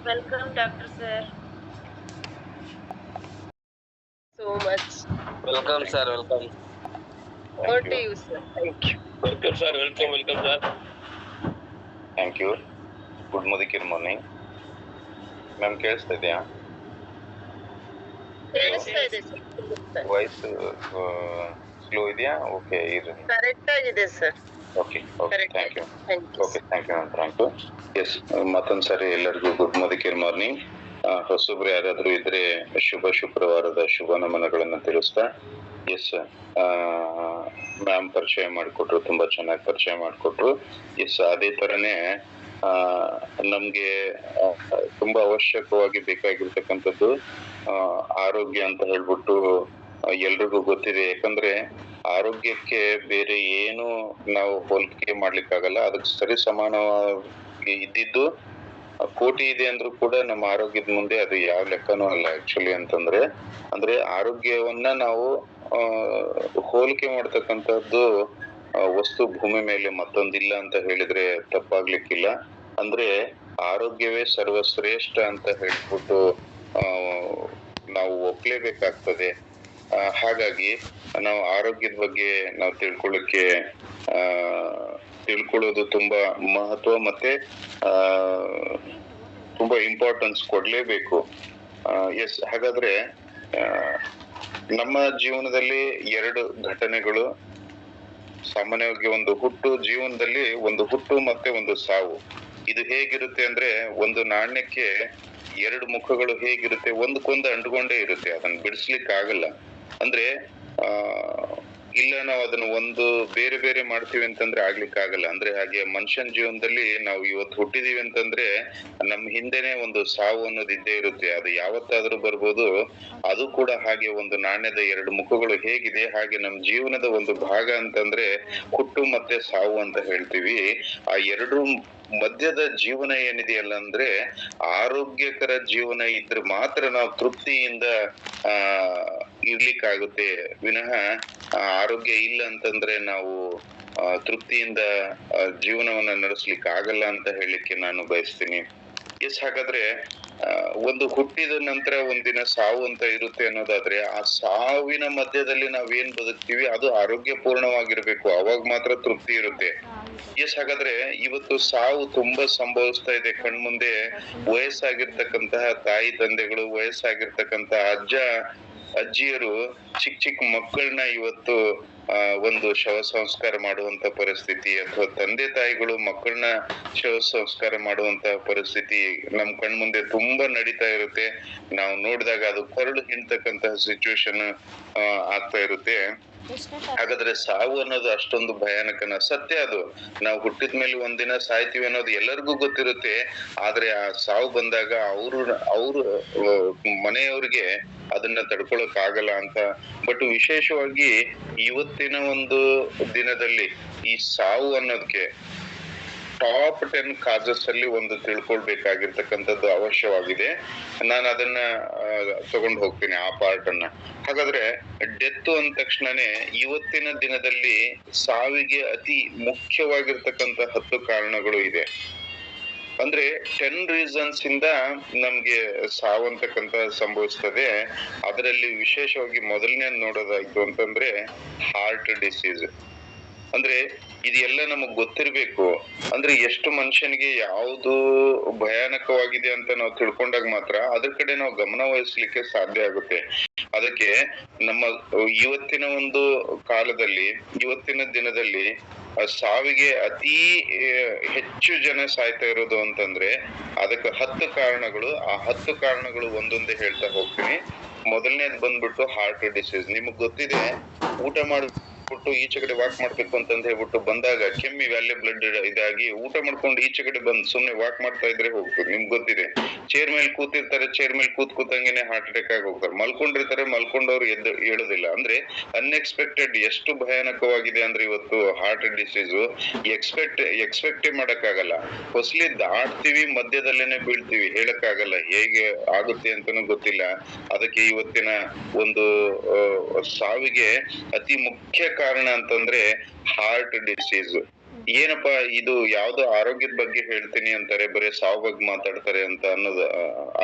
Welcome, Dr. Sir. So much. Welcome, sir. Welcome. Over to you, sir. Thank you. Welcome, sir. Welcome, sir. Thank you. Good morning ma'am, ಕೇಳಿಸ್ತಾ ಇದೆಯಾ? ಕೇಳಿಸ್ತಾ ಇದೆ sir. Voice slow ಇದೆಯಾ? Okay, correct ಆಗಿದೆ sir. Okay thank you. Okay, thank you ma'am, thank you. Yes, ಮತ್ತೊಂದು ಸಾರಿ ಎಲ್ಲರಿಗೂ good morning. ಹೊಸಬ್ರು ಯಾರಾದ್ರೂ ಇದ್ರೆ ಶುಭ ಶುಕ್ರವಾರದ ಶುಭ ನಮನಗಳನ್ನ ತಿಳಿಸ್ತಾ, ಎಸ್, ಮ್ಯಾಮ್ ಪರಿಚಯ ಮಾಡಿಕೊಟ್ರು, ತುಂಬಾ ಚೆನ್ನಾಗಿ ಪರಿಚಯ ಮಾಡಿಕೊಟ್ರು. ಎಸ್, ಅದೇ ತರನೇ ನಮ್ಗೆ ತುಂಬಾ ಅವಶ್ಯಕವಾಗಿ ಬೇಕಾಗಿರ್ತಕ್ಕಂಥದ್ದು ಆರೋಗ್ಯ ಅಂತ ಹೇಳ್ಬಿಟ್ಟು ಎಲ್ರಿಗೂ ಗೊತ್ತಿದೆ. ಯಾಕಂದ್ರೆ ಆರೋಗ್ಯಕ್ಕೆ ಬೇರೆ ಏನು ನಾವು ಹೋಲಿಕೆ ಮಾಡ್ಲಿಕ್ಕಾಗಲ್ಲ. ಅದಕ್ಕೆ ಸರಿ ಸಮಾನವಾಗಿ ಇದ್ದಿದ್ದು ಕೋಟಿ ಇದೆ ಅಂದ್ರೂ ಕೂಡ ನಮ್ಮ ಆರೋಗ್ಯದ ಮುಂದೆ ಅದು ಯಾವ ಲೆಕ್ಕನೂ ಅಲ್ಲ. ಆಕ್ಚುಲಿ ಅಂದ್ರೆ ಆರೋಗ್ಯವನ್ನ ನಾವು ಹೋಲಿಕೆ ಮಾಡ್ತಕ್ಕಂಥದ್ದು ವಸ್ತು ಭೂಮಿ ಮೇಲೆ ಮತ್ತೊಂದಿಲ್ಲ ಅಂತ ಹೇಳಿದ್ರೆ ತಪ್ಪಾಗ್ಲಿಕ್ಕಿಲ್ಲ. ಅಂದ್ರೆ ಆರೋಗ್ಯವೇ ಸರ್ವಶ್ರೇಷ್ಠ ಅಂತ ಹೇಳ್ಬಿಟ್ಟು ನಾವು ಒಪ್ಲೇಬೇಕಾಗ್ತದೆ. ಹಾಗಾಗಿ ನಾವು ಆರೋಗ್ಯದ ಬಗ್ಗೆ ನಾವು ತಿಳ್ಕೊಳ್ಳೋದು ತುಂಬಾ ಮಹತ್ವ, ಮತ್ತೆ ತುಂಬಾ ಇಂಪಾರ್ಟೆನ್ಸ್ ಕೊಡ್ಲೇಬೇಕು. ಎಸ್, ಹಾಗಾದ್ರೆ ನಮ್ಮ ಜೀವನದಲ್ಲಿ ಎರಡು ಘಟನೆಗಳು ಸಾಮಾನ್ಯವಾಗಿ, ಜೀವನದಲ್ಲಿ ಒಂದು ಹುಟ್ಟು ಮತ್ತೆ ಒಂದು ಸಾವು. ಇದು ಹೇಗಿರುತ್ತೆ ಅಂದ್ರೆ, ಒಂದು ನಾಣ್ಯಕ್ಕೆ ಎರಡು ಮುಖಗಳು ಹೇಗಿರುತ್ತೆ, ಒಂದಕ್ಕೊಂದು ಅಂಟ್ಕೊಂಡೇ ಇರುತ್ತೆ, ಅದನ್ನ ಬಿಡಿಸ್ಲಿಕ್ಕೆ ಆಗಲ್ಲ. ಅಂದ್ರೆ ಇಲ್ಲ, ನಾವು ಅದನ್ನ ಒಂದು ಬೇರೆ ಬೇರೆ ಮಾಡ್ತೀವಿ ಅಂತಂದ್ರೆ ಆಗ್ಲಿಕ್ಕೆ ಆಗಲ್ಲ. ಅಂದ್ರೆ ಹಾಗೆ ಮನುಷ್ಯನ ಜೀವನದಲ್ಲಿ ನಾವು ಇವತ್ತು ಹುಟ್ಟಿದೀವಿ ಅಂತಂದ್ರೆ ನಮ್ ಹಿಂದೆನೆ ಒಂದು ಸಾವು ಅನ್ನೋದು ಇದ್ದೇ ಇರುತ್ತೆ. ಅದು ಯಾವತ್ತಾದ್ರೂ ಬರ್ಬೋದು. ಅದು ಕೂಡ ಹಾಗೆ ಒಂದು ನಾಣ್ಯದ ಎರಡು ಮುಖಗಳು ಹೇಗಿದೆ, ಹಾಗೆ ನಮ್ ಜೀವನದ ಒಂದು ಭಾಗ ಅಂತಂದ್ರೆ ಹುಟ್ಟು ಮತ್ತೆ ಸಾವು ಅಂತ ಹೇಳ್ತೀವಿ. ಆ ಎರಡು ಮಧ್ಯದ ಜೀವನ ಏನಿದೆಯಲ್ಲ, ಅಂದ್ರೆ ಆರೋಗ್ಯಕರ ಜೀವನ ಇದ್ರೆ ಮಾತ್ರ ನಾವು ತೃಪ್ತಿಯಿಂದ ಇರ್ಲಿಕ್ಕಾಗುತ್ತೆ ವಿನಃ ಆರೋಗ್ಯ ಇಲ್ಲ ಅಂತಂದ್ರೆ ನಾವು ತೃಪ್ತಿಯಿಂದ ಜೀವನವನ್ನ ನಡೆಸ್ಲಿಕ್ಕೆ ಆಗಲ್ಲ ಅಂತ ಹೇಳಿಕ್ಕೆ ನಾನು ಬಯಸ್ತೀನಿ. ಎಸ್, ಹಾಗಾದ್ರೆ ಒಂದು ಹುಟ್ಟಿದ ನಂತರ ಒಂದಿನ ಸಾವು ಅಂತ ಇರುತ್ತೆ ಅನ್ನೋದಾದ್ರೆ, ಆ ಸಾವಿನ ಮಧ್ಯದಲ್ಲಿ ನಾವೇನ್ ಬದುಕ್ತೀವಿ ಅದು ಆರೋಗ್ಯಪೂರ್ಣವಾಗಿರ್ಬೇಕು, ಅವಾಗ ಮಾತ್ರ ತೃಪ್ತಿ ಇರುತ್ತೆ. ಎಸ್, ಹಾಗಾದ್ರೆ ಇವತ್ತು ಸಾವು ತುಂಬಾ ಸಂಭವಿಸ್ತಾ ಇದೆ ಕಣ್ಮುಂದೆ. ವಯಸ್ಸಾಗಿರ್ತಕ್ಕಂತಹ ತಾಯಿ ತಂದೆಗಳು, ವಯಸ್ಸಾಗಿರ್ತಕ್ಕಂತಹ ಅಜ್ಜಿಯರು ಚಿಕ್ಕ ಮಕ್ಕಳನ್ನ ಇವತ್ತು ಒಂದು ಶವ ಸಂಸ್ಕಾರ ಮಾಡುವಂತ ಪರಿಸ್ಥಿತಿ, ಅಥವಾ ತಂದೆ ತಾಯಿಗಳು ಮಕ್ಕಳನ್ನ ಶವ ಸಂಸ್ಕಾರ ಮಾಡುವಂತ ಪರಿಸ್ಥಿತಿ ನಮ್ ಕಣ್ಮುಂದೆ ತುಂಬಾ ನಡೀತಾ ಇರುತ್ತೆ. ನಾವು ನೋಡಿದಾಗ ಅದು ಕೊರಳು ಹಿಂಡ್ತಕ್ಕಂತಹ ಸಿಚುವೇಶನ್ ಆಗ್ತಾ ಇರುತ್ತೆ. ಹಾಗಾದ್ರೆ ಸಾವು ಅನ್ನೋದು ಅಷ್ಟೊಂದು ಭಯಾನಕನ? ಸತ್ಯ ಅದು. ನಾವು ಹುಟ್ಟಿದ್ಮೇಲೆ ಒಂದಿನ ಸಾಯ್ತೀವಿ ಅನ್ನೋದು ಎಲ್ಲರಿಗೂ ಗೊತ್ತಿರುತ್ತೆ. ಆದ್ರೆ ಆ ಸಾವು ಬಂದಾಗ ಅವ್ರು ಮನೆಯವ್ರಿಗೆ ಅದನ್ನ ತಡ್ಕೊಳಕ್ ಆಗಲ್ಲ ಅಂತ. ಬಟ್ ವಿಶೇಷವಾಗಿ ಇವತ್ತಿನ ಒಂದು ದಿನದಲ್ಲಿ ಈ ಸಾವು ಅನ್ನೋದಕ್ಕೆ ಟಾಪ್ 10 ಕಾಸಸ್ ಅಲ್ಲಿ ಒಂದು ತಿಳ್ಕೊಳ್ಬೇಕಾಗಿರ್ತಕ್ಕಂಥದ್ದು ಅವಶ್ಯವಾಗಿದೆ. ನಾನು ಅದನ್ನ ತಗೊಂಡು ಹೋಗ್ತೀನಿ, ಆ ಪಾರ್ಟ್ ಅನ್ನ. ಹಾಗಾದ್ರೆ ಡೆತ್ ಅಂದ ತಕ್ಷಣನೇ ಇವತ್ತಿನ ದಿನದಲ್ಲಿ ಸಾವಿಗೆ ಅತಿ ಮುಖ್ಯವಾಗಿರ್ತಕ್ಕಂಥ 10 ಕಾರಣಗಳು ಇದೆ. ಅಂದ್ರೆ 10 ರೀಸನ್ಸ್ ಇಂದ ನಮ್ಗೆ ಸಾವಂತಕ್ಕಂತ ಸಂಭವಿಸ್ತದೆ. ಅದರಲ್ಲಿ ವಿಶೇಷವಾಗಿ ಮೊದಲನೇ ನೋಡೋದಾಯ್ತು ಅಂತಂದ್ರೆ ಹಾರ್ಟ್ ಡಿಸೀಸ್. ಅಂದ್ರೆ ಇದೆಲ್ಲ ನಮಗ್ ಗೊತ್ತಿರ್ಬೇಕು. ಅಂದ್ರೆ ಎಷ್ಟು ಮನುಷ್ಯನಿಗೆ ಯಾವುದು ಭಯಾನಕವಾಗಿದೆ ಅಂತ ನಾವು ತಿಳ್ಕೊಂಡಾಗ ಮಾತ್ರ ಅದ್ರ ಕಡೆ ನಾವು ಗಮನ ವಹಿಸ್ಲಿಕ್ಕೆ ಸಾಧ್ಯ ಆಗುತ್ತೆ. ಅದಕ್ಕೆ ನಮ್ಮ ಇವತ್ತಿನ ಒಂದು ಕಾಲದಲ್ಲಿ, ಇವತ್ತಿನ ದಿನದಲ್ಲಿ ಸಾವಿಗೆ ಅತಿ ಹೆಚ್ಚು ಜನ ಸಾಯ್ತಾ ಇರೋದು ಅಂತಂದ್ರೆ ಅದಕ್ಕೆ 10 ಕಾರಣಗಳು. ಆ 10 ಕಾರಣಗಳು ಒಂದೊಂದೇ ಹೇಳ್ತಾ ಹೋಗ್ತೀನಿ. ಮೊದಲನೇದು ಬಂದ್ಬಿಟ್ಟು ಹಾರ್ಟ್ ಡಿಸೀಸ್. ನಿಮಗ್ ಗೊತ್ತಿದೆ, ಊಟ ಮಾಡ್ಬಿಟ್ಟು ಈಚೆ ಕಡೆ ವಾಕ್ ಮಾಡ್ಬೇಕು ಅಂತಂದ ಹೇಳ್ಬಿಟ್ಟು ಬಂದಾಗ ಕೆಮ್ಮಿಗೆ ಅಲ್ಲೇ ಬ್ಲಡ್ ಇದಾಗಿ ಊಟ ಮಾಡ್ಕೊಂಡು ಈಚೆ ಕಡೆ ಬಂದ್ ಸುಮ್ನೆ ವಾಕ್ ಮಾಡ್ತಾ ಇದ್ರೆ ಹೋಗ್ತದೆ. ನಿಮ್ಗೆ ಗೊತ್ತಿದೆ, ಚೇರ್ ಮೇಲೆ ಕೂತಿರ್ತಾರೆ, ಚೇರ್ ಮೇಲೆ ಕೂತಂಗೆನೆ ಹಾರ್ಟ್ ಅಟ್ಯಾಕ್ ಆಗಿ ಹೋಗ್ತಾರೆ. ಮಲ್ಕೊಂಡಿರ್ತಾರೆ, ಮಲ್ಕೊಂಡವ್ರು ಹೇಳೋದಿಲ್ಲ. ಅಂದ್ರೆ ಅನ್ಎಕ್ಸ್ಪೆಕ್ಟೆಡ್ ಎಷ್ಟು ಭಯಾನಕವಾಗಿದೆ ಅಂದ್ರೆ ಇವತ್ತು ಹಾರ್ಟ್ ಡಿಸೀಸು. ಎಕ್ಸ್ಪೆಕ್ಟೇ ಮಾಡಕ್ಕಾಗಲ್ಲ. ಹೊಸ್ಲಿ ದಾಟ್ತೀವಿ, ಮಧ್ಯದಲ್ಲೇನೆ ಬೀಳ್ತೀವಿ, ಹೇಳಕ್ಕಾಗಲ್ಲ ಹೇಗೆ ಆಗುತ್ತೆ ಅಂತಾನು ಗೊತ್ತಿಲ್ಲ. ಅದಕ್ಕೆ ಇವತ್ತಿನ ಒಂದು ಸಾವಿಗೆ ಅತಿ ಮುಖ್ಯ ಕಾರಣ ಅಂತಂದ್ರೆ ಹಾರ್ಟ್ ಡಿಸೀಸ್. ಏನಪ್ಪಾ ಇದು ಯಾವ್ದೋ ಆರೋಗ್ಯದ ಬಗ್ಗೆ ಹೇಳ್ತೀನಿ ಅಂತಾರೆ, ಬರೀ ಸಾವು ಬಗ್ಗೆ ಮಾತಾಡ್ತಾರೆ ಅಂತ ಅನ್ನೋದು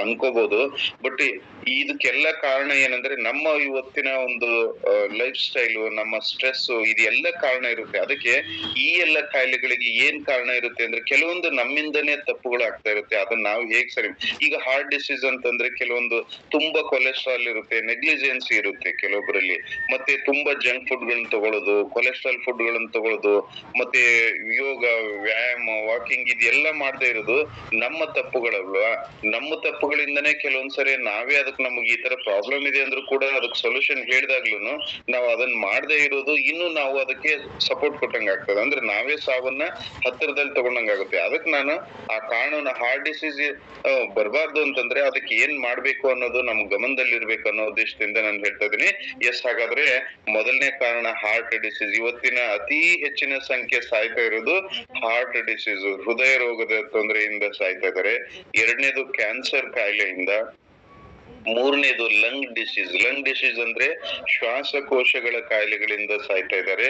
ಅನ್ಕೋಬಹುದು. ಬಟ್ ಇದಕ್ಕೆಲ್ಲ ಕಾರಣ ಏನಂದ್ರೆ ನಮ್ಮ ಇವತ್ತಿನ ಒಂದು ಲೈಫ್ ಸ್ಟೈಲು, ನಮ್ಮ ಸ್ಟ್ರೆಸ್, ಇದೆಲ್ಲ ಕಾರಣ ಇರುತ್ತೆ. ಅದಕ್ಕೆ ಈ ಎಲ್ಲ ಕಾಯಿಲೆಗಳಿಗೆ ಏನ್ ಕಾರಣ ಇರುತ್ತೆ ಅಂದ್ರೆ ಕೆಲವೊಂದು ನಮ್ಮಿಂದನೇ ತಪ್ಪುಗಳು ಆಗ್ತಾ ಇರುತ್ತೆ. ಅದನ್ನ ನಾವು ಹೇಗ್ ಸರಿ, ಈಗ ಹಾರ್ಟ್ ಡಿಸೀಸ್ ಅಂತಂದ್ರೆ ಕೆಲವೊಂದು ತುಂಬಾ ಕೊಲೆಸ್ಟ್ರಾಲ್ ಇರುತ್ತೆ, ನೆಗ್ಲಿಜೆನ್ಸಿ ಇರುತ್ತೆ ಕೆಲವೊಬ್ಬರಲ್ಲಿ, ಮತ್ತೆ ತುಂಬಾ ಜಂಕ್ ಫುಡ್ ಗಳನ್ನ ತಗೊಳ್ಳೋದು, ಕೊಲೆಸ್ಟ್ರಾಲ್ ಫುಡ್ ಗಳನ್ನ ತಗೊಳ್ಳೋದು, ಮತ್ತೆ ಯೋಗ, ವ್ಯಾಯಾಮ, ವಾಕಿಂಗ್ ಇದೆಲ್ಲ ಮಾಡದೇ ಇರೋದು ನಮ್ಮ ತಪ್ಪುಗಳಲ್ವಾ. ನಮ್ಮ ತಪ್ಪುಗಳಿಂದನೇ ಕೆಲವೊಂದ್ಸರಿ ನಾವೇ ಅದಕ್ಕೆ ನಮ್ಗೆ ಈ ತರ ಪ್ರಾಬ್ಲಮ್ ಇದೆ ಅಂದ್ರೂ ಕೂಡ ಅದಕ್ಕೆ ಸೊಲ್ಯೂಷನ್ ಹೇಳಿದಾಗ್ಲೂ ನಾವು ಅದನ್ನ ಮಾಡದೇ ಇರೋದು ಇನ್ನು ನಾವು ಅದಕ್ಕೆ ಸಪೋರ್ಟ್ ಕೊಟ್ಟಂಗ ಆಗ್ತದೆ. ಅಂದ್ರೆ ನಾವೇ ಸಾವನ್ನ ಹತ್ತಿರದಲ್ಲಿ ತಗೊಂಡಂಗಾಗುತ್ತೆ. ಅದಕ್ಕೆ ನಾನು ಆ ಕಾರಣನ ಹಾರ್ಟ್ ಡಿಸೀಸ್ ಬರಬಾರ್ದು ಅಂತಂದ್ರೆ ಅದಕ್ಕೆ ಏನ್ ಮಾಡ್ಬೇಕು ಅನ್ನೋದು ನಮ್ ಗಮನದಲ್ಲಿ ಇರ್ಬೇಕು ಅನ್ನೋ ಉದ್ದೇಶದಿಂದ ನಾನು ಹೇಳ್ತಾ ಇದೀನಿ. ಎಸ್, ಹಾಗಾದ್ರೆ ಮೊದಲನೇ ಕಾರಣ ಹಾರ್ಟ್ ಡಿಸೀಸ್. ಇವತ್ತಿನ ಅತಿ ಹೆಚ್ಚಿನ ಸಂಖ್ಯೆ ಸಾಯ್ತಾ ಇರೋದು ಹಾರ್ಟ್ ಡಿಸೀಸ್, ಹೃದಯ ರೋಗದ ತೊಂದರೆಯಿಂದ ಸಾಯ್ತಾ ಇದ್ದಾರೆ. ಎರಡನೇದು ಕ್ಯಾನ್ಸರ್ ಕಾಯಿಲೆಯಿಂದ. ಮೂರನೇದು ಲಂಗ್ ಡಿಸೀಸ್ ಅಂದ್ರೆ ಶ್ವಾಸಕೋಶಗಳ ಕಾಯಿಲೆಗಳಿಂದ ಸಾಯ್ತಾ ಇದ್ದಾರೆ.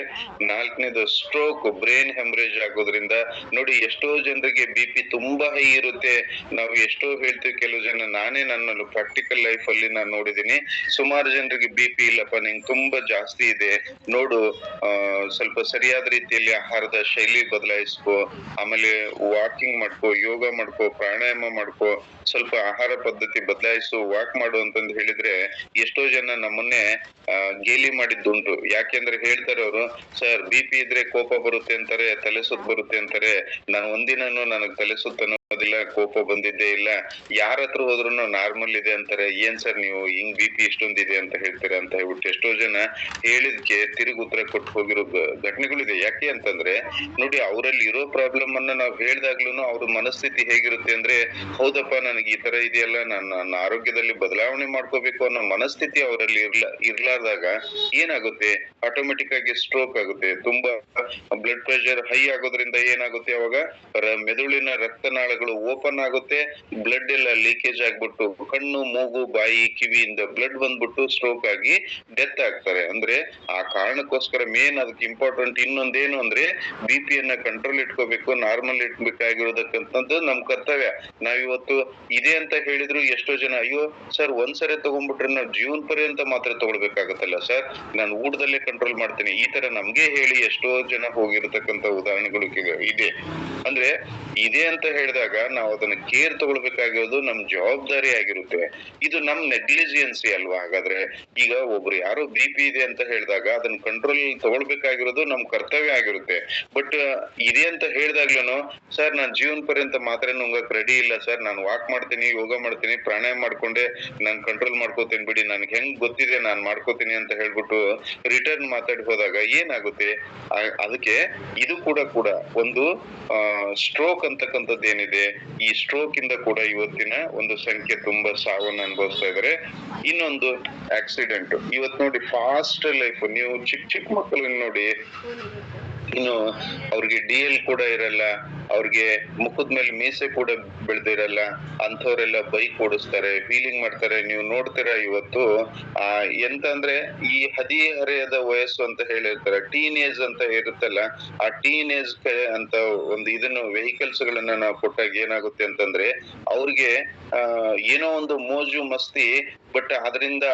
ನಾಲ್ಕನೇದು ಸ್ಟ್ರೋಕ್, ಬ್ರೈನ್ ಹೆಮರೇಜ್ ಆಗೋದ್ರಿಂದ. ನೋಡಿ, ಎಷ್ಟೋ ಜನರಿಗೆ BP ತುಂಬಾ ಹೈ ಇರುತ್ತೆ. ನಾವು ಎಷ್ಟೋ ಹೇಳ್ತೀವಿ, ಕೆಲವು ಜನ, ನಾನೇ ನನ್ನ ಪ್ರಾಕ್ಟಿಕಲ್ ಲೈಫ್ ಅಲ್ಲಿ ನಾನು ನೋಡಿದೀನಿ, ಸುಮಾರು ಜನರಿಗೆ BP ಇಲ್ಲಪ್ಪ, ನಿಂಗೆ ತುಂಬಾ ಜಾಸ್ತಿ ಇದೆ ನೋಡು, ಸ್ವಲ್ಪ ಸರಿಯಾದ ರೀತಿಯಲ್ಲಿ ಆಹಾರದ ಶೈಲಿ ಬದಲಾಯಿಸ್ಕೋ, ಆಮೇಲೆ ವಾಕಿಂಗ್ ಮಾಡ್ಕೋ, ಯೋಗ ಮಾಡ್ಕೋ, ಪ್ರಾಣಾಯಾಮ ಮಾಡ್ಕೋ, ಸ್ವಲ್ಪ ಆಹಾರ ಪದ್ಧತಿ ಬದಲಾಯಿಸು, ವಾಕ್ ಮಾಡು ಅಂತಂದು ಹೇಳಿದ್ರೆ ಎಷ್ಟೋ ಜನ ನಮ್ಮನ್ನೇ ಗೇಲಿ ಮಾಡಿದ್ದುಂಟು. ಯಾಕೆಂದ್ರೆ ಹೇಳ್ತಾರೆ ಅವರು, ಸರ್ BP ಇದ್ರೆ ಕೋಪ ಬರುತ್ತೆ ಅಂತಾರೆ, ತಲೆ ಸುತ್ತ ಬರುತ್ತೆ ಅಂತಾರೆ. ನಾನು ಒಂದಿನನು ನನಗ್ ತಲೆ ಸುತ್ತ ಅನ್ನೋದಿಲ್ಲ, ಕೋಪ ಬಂದಿದ್ದೇ ಇಲ್ಲ. ಯಾರ ಹತ್ರ ಹೋದ್ರು ನಾರ್ಮಲ್ ಇದೆ ಅಂತಾರೆ. ಏನ್ ಸರ್ ನೀವು ಹಿಂಗ್ BP ಇಷ್ಟೊಂದಿದೆ ಅಂತ ಹೇಳ್ತೀರಾ ಅಂತ ಹೇಳ್ಬಿಟ್ಟು ಎಷ್ಟೋ ಜನ ಹೇಳಿದ್ಕೆ ತಿರುಗಿ ಉತ್ತರ ಕೊಟ್ಟು ಹೋಗಿರೋ ಘಟನೆಗಳಿದೆ. ಯಾಕೆ ಅಂತಂದ್ರೆ ನೋಡಿ, ಅವರಲ್ಲಿ ಇರೋ ಪ್ರಾಬ್ಲಮ್ ಅನ್ನ ನಾವು ಹೇಳ್ದಾಗ್ಲೂ ಅವ್ರ ಮನಸ್ಥಿತಿ ಹೇಗಿರುತ್ತೆ ಅಂದ್ರೆ, ಹೌದಪ್ಪ ನನಗೆ ಈ ತರ ಇದೆಯಲ್ಲ, ನನ್ನ ಆರೋಗ್ಯದಲ್ಲಿ ಬದಲಾವಣೆ ಮಾಡ್ಕೋಬೇಕು ಅನ್ನೋ ಮನಸ್ಥಿತಿ ಅವರಲ್ಲಿ ಇರ್ಲಾರ್ದಾಗ ಏನಾಗುತ್ತೆ, ಆಟೋಮೆಟಿಕ್ ಆಗಿ ಸ್ಟ್ರೋಕ್ ಆಗುತ್ತೆ. ತುಂಬಾ ಬ್ಲಡ್ ಪ್ರೆಷರ್ ಹೈ ಆಗೋದ್ರಿಂದ ಏನಾಗುತ್ತೆ, ಅವಾಗ ಮೆದುಳಿನ ರಕ್ತನಾಳಗಳು ಓಪನ್ ಆಗುತ್ತೆ, ಬ್ಲಡ್ ಎಲ್ಲ ಲೀಕೇಜ್ ಆಗ್ಬಿಟ್ಟು ಕಣ್ಣು, ಮೂಗು, ಬಾಯಿ, ಕಿವಿಯಿಂದ ಬ್ಲಡ್ ಬಂದ್ಬಿಟ್ಟು ಸ್ಟ್ರೋಕ್ ಆಗಿ ಡೆತ್ ಆಗ್ತಾರೆ. ಅಂದ್ರೆ ಆ ಕಾರಣಕ್ಕೋಸ್ಕರ ಮೇನ್ ಅದಕ್ಕೆ ಇಂಪಾರ್ಟೆಂಟ್ ಇನ್ನೊಂದೇನು ಅಂದ್ರೆ BP ಕಂಟ್ರೋಲ್ ಇಟ್ಕೋಬೇಕು, ನಾರ್ಮಲ್ ಇಟ್ಬೇಕಾಗಿರೋದಕ್ಕಂತದ್ದು ನಮ್ ಕರ್ತವ್ಯ. ನಾವಿವತ್ತು ಇದೆ ಅಂತ ಹೇಳಿದ್ರು ಎಷ್ಟೋ ಜನ, ಅಯ್ಯೋ ಸರ್ ಒಂದ್ಸರಿ ತಗೊಂಡ್ಬಿಟ್ರೆ ನಾವು ಜೀವನ ಪರ್ಯಂತ ಮಾತ್ರ ತಗೊಳ್ಬೇಕಾಗತ್ತಲ್ಲ ಸರ್, ನಾನು ಊಟದಲ್ಲೇ ಕಂಟ್ರೋಲ್ ಮಾಡ್ತೀನಿ, ಈ ತರ ನಮ್ಗೆ ಹೇಳಿ ಎಷ್ಟೋ ಜನ ಹೋಗಿರತಕ್ಕಂತ ಉದಾಹರಣೆಗಳು ಇದೆ. ಅಂದ್ರೆ ಇದೆ ಅಂತ ಹೇಳಿದಾಗ ನಾವು ಅದನ್ನ ಕೇರ್ ತಗೊಳ್ಬೇಕಾಗಿರೋದು ನಮ್ ಜವಾಬ್ದಾರಿ ಆಗಿರುತ್ತೆ. ಇದು ನಮ್ ನೆಗ್ಲಿಜಿಯನ್ಸಿ ಅಲ್ವಾ? ಹಾಗಾದ್ರೆ ಈಗ ಒಬ್ರು ಯಾರೋ BP ಇದೆ ಅಂತ ಹೇಳಿದಾಗ ಅದನ್ನ ಕಂಟ್ರೋಲ್ ತಗೊಳ್ಬೇಕಾಗಿರೋದು ನಮ್ ಕರ್ತವ್ಯ ಆಗಿರುತ್ತೆ. ಬಟ್ ಇದೆ ಅಂತ ಹೇಳಿದಾಗ್ಲೂ, ಸರ್ ನಾನ್ ಜೀವನ ಪರ್ಯಂತ ಮಾತ್ರ ನುಂಗಕ್ ರೆಡಿ ಇಲ್ಲ ಸರ್, ನಾನು ವಾಕ್ ಮಾಡ್ತೀನಿ, ಯೋಗ ಮಾಡ್ತೀನಿ, ಪ್ರಾಣಾಯಾಮ ಮಾಡ್ಕೊಂಡೆ ನಾನ್ ಕಂಟ್ರೋಲ್ ಮಾಡ್ಕೋತೀನಿ ಬಿಡಿ, ನನ್ಗೆ ಹೆಂಗ್ ಗೊತ್ತಿದೆ ನಾನ್ ಮಾಡ್ಕೋತೀನಿ ಅಂತ ಹೇಳ್ಬಿಟ್ಟು ರಿಟರ್ನ್ ಮಾತಾಡಿ ಹೋದಾಗ ಏನಾಗುತ್ತೆ? ಅದಕ್ಕೆ ಇದು ಕೂಡ ಒಂದು ಸ್ಟ್ರೋಕ್ ಅಂತಕ್ಕಂಥದ್ದು ಏನಿದೆ, ಈ ಸ್ಟ್ರೋಕ್ ಇಂದ ಕೂಡ ಇವತ್ತಿನ ಒಂದು ಸಂಖ್ಯೆ ತುಂಬಾ ಸಾವನ್ನ ಅನುಭವಿಸ್ತಾ ಇದಾರೆ. ಇನ್ನೊಂದು ಆಕ್ಸಿಡೆಂಟ್. ಇವತ್ ನೋಡಿ ಫಾಸ್ಟ್ ಲೈಫ್, ನೀವು ಚಿಕ್ಕ ಮಕ್ಕಳನ್ನ ನೋಡಿ, ಇನ್ನು ಅವ್ರಿಗೆ DL ಕೂಡ ಇರಲ್ಲ, ಅವ್ರಿಗೆ ಮುಖದ ಮೇಲೆ ಮೀಸೆ ಕೂಡ ಬೆಳ್ದಿರಲ್ಲ, ಅಂಥವ್ರೆಲ್ಲ ಬೈಕ್ ಓಡಿಸ್ತಾರೆ, ಫೀಲಿಂಗ್ ಮಾಡ್ತಾರೆ. ನೀವು ನೋಡ್ತೀರಾ ಇವತ್ತು ಎಂತ ಅಂದ್ರೆ ಈ ಹದಿಹರೆಯದ ವಯಸ್ಸು ಅಂತ ಹೇಳಿರ್ತಾರೆ, ಟೀನ್ ಏಜ್ ಅಂತ ಇರುತ್ತಲ್ಲ, ಆ ಟೀನ್ ಏಜ್ ಅಂತ ಒಂದು ಇದನ್ನು ವೆಹಿಕಲ್ಸ್ ಗಳನ್ನ ನಾವು ಕೊಟ್ಟಾಗ ಏನಾಗುತ್ತೆ ಅಂತಂದ್ರೆ ಅವ್ರಿಗೆ ಏನೋ ಒಂದು ಮೋಜು ಮಸ್ತಿ, ಬಟ್ ಅದರಿಂದ